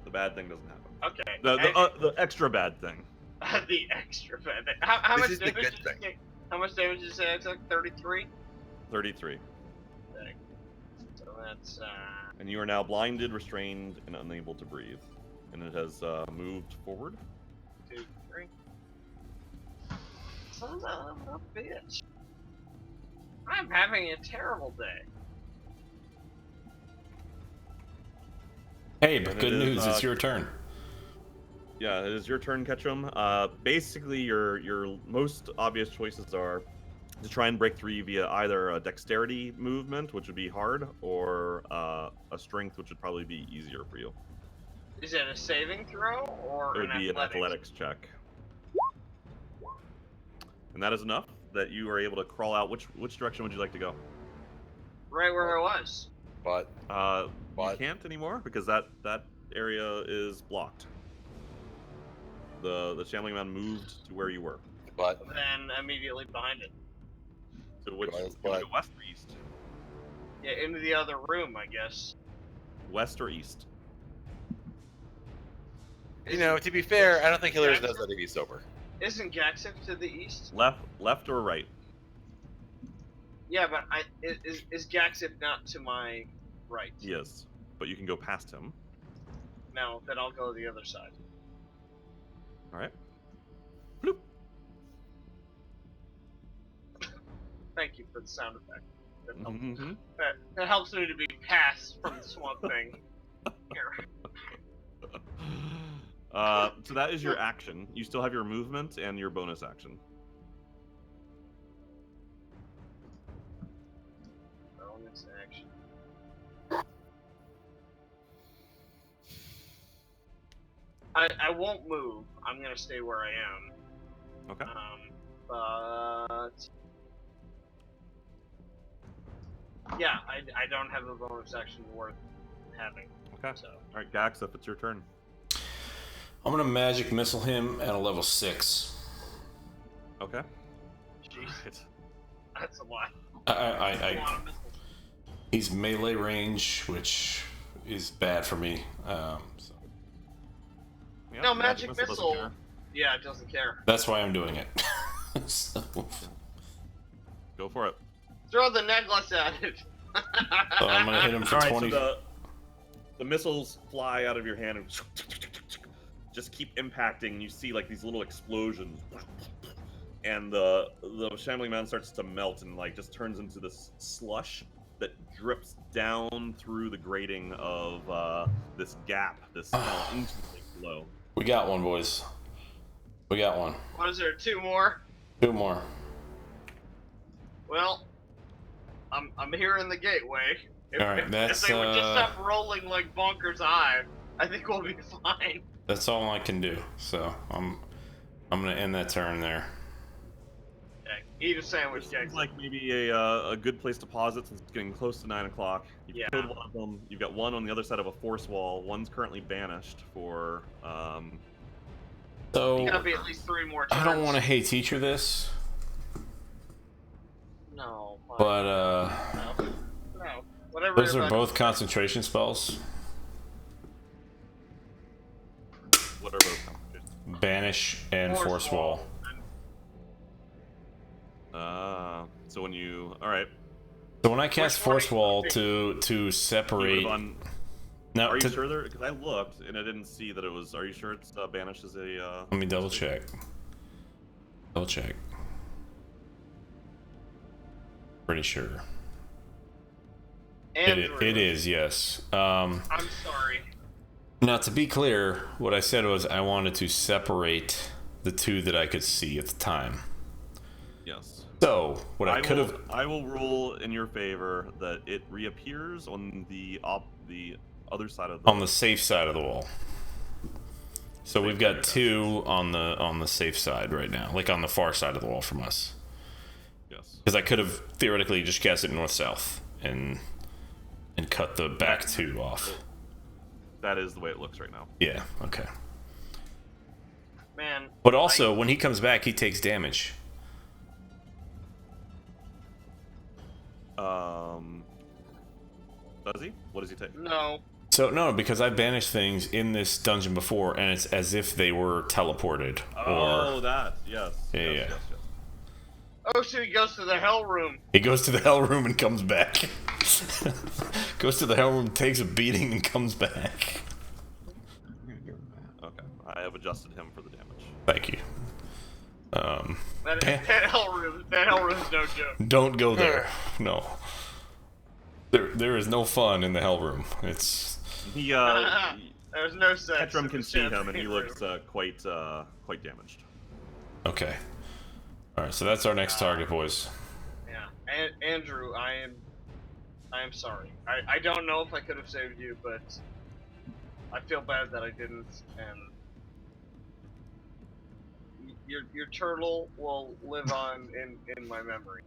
The bad thing doesn't happen. Okay. The extra bad thing. The extra bad thing. How This much is the damage good did you thing. take? How much damage did you say I took? 33. 33. So that's And you are now blinded, restrained, and unable to breathe. And it has moved forward. 2, 3. Son of a bitch. I'm having a terrible day. Hey, but And good it is, news, it's your turn. Yeah, it is your turn, Ketchum. Basically, your most obvious choices are to try and break through via either a dexterity movement, which would be hard, or a strength, which would probably be easier for you. Is it a saving throw or It would an be an athletics? athletics check. And that is enough that you are able to crawl out. Which direction would you like to go? Right where I was. But You What? can't anymore because that area is blocked. The shambling man moved to where you were. but Then immediately behind it. So which Guys, you wanna but- go west or east? Yeah, into the other room, I guess. West or east? to be fair, I don't think Hillary does that if he's sober. Isn't Gaxif to the east? Left or right? Yeah, but is Gaxif not to my right? Yes, but you can go past him. No, then I'll go the other side. All right. Bloop. Thank you for the sound effect. That helps, Mm-hmm. that helps me to be passed from the swamp thing. Here. So that is your action. You still have your movement and your bonus action. Bonus action. I won't move. I'm gonna stay where I am. Okay. But yeah, I don't have a bonus action worth having. Okay. So All right, Gax, if it's your turn. I'm gonna magic missile him at a level 6. Okay. jeez, Right. that's a lot. I That's a lot of missiles. he's melee range, which is bad for me. So Yeah, No, magic doesn't missile. care. Yeah, it doesn't care. that's why I'm doing it. So Go for it. Throw the necklace at it. I'm gonna hit him for All right, 20. so the missiles fly out of your hand and just keep impacting. You see like these little explosions, and the shambling man starts to melt and like just turns into this slush that drips down through the grating of this gap, this instantly below. We got one, boys. We got one. What is there? 2 more? 2 more. Well, I'm here in the gateway. If, All right, if that's, they would just stop rolling like Bonker's Eye, I think we'll be fine. That's all I can do. So I'm gonna end that turn there. Okay, eat a sandwich, Which Jack. seems like maybe a good place to pause it since it's getting close to 9 o'clock. You've Yeah. killed one of them. You've got one on the other side of a force wall. One's currently banished for. So It's gonna be at least 3 more turns. I don't want to hey teacher this, No. but No. Whatever. those you're are about both to say. concentration spells. What are those concentrations? Banish and force wall. So when you. Alright. So when I cast Which one force are you wall looking? to separate. Now, Are you to- sure there? Because I looked and I didn't see that it was. Are you sure it's banished as a. Let me double check. Double check. Pretty sure. Andrew, It is, yes. I'm sorry. Now, to be clear, what I said was I wanted to separate the 2 that I could see at the time. Yes. So, what I could have. I will rule in your favor that it reappears on the other side of the. On the safe side of the wall. So we've got 2 on the safe side right now, like on the far side of the wall from us. Yes. Because I could have theoretically just cast it north-south and cut the back 2 off. That is the way it looks right now. Yeah. Okay. Man. But also, when he comes back, he takes damage. Does he? What does he take? No. So no, because I banished things in this dungeon before, and it's as if they were teleported. Oh, that. Yes. Yeah, yes, yeah. Yes, yes. Oh, so he goes to the hell room. He goes to the hell room and comes back. Goes to the hell room, takes a beating, and comes back. I'm gonna give him that. Okay. I have adjusted him for the damage. Thank you. That hell room. That hell room's no joke. Don't go there. No. There is no fun in the hell room. It's He There's no sex. Petrum in can the see him, and champagne he room. looks quite damaged. okay. All right, so that's our next target, boys. Yeah, Andrew, I am sorry. I don't know if I could have saved you, but I feel bad that I didn't, and your turtle will live on in my memory.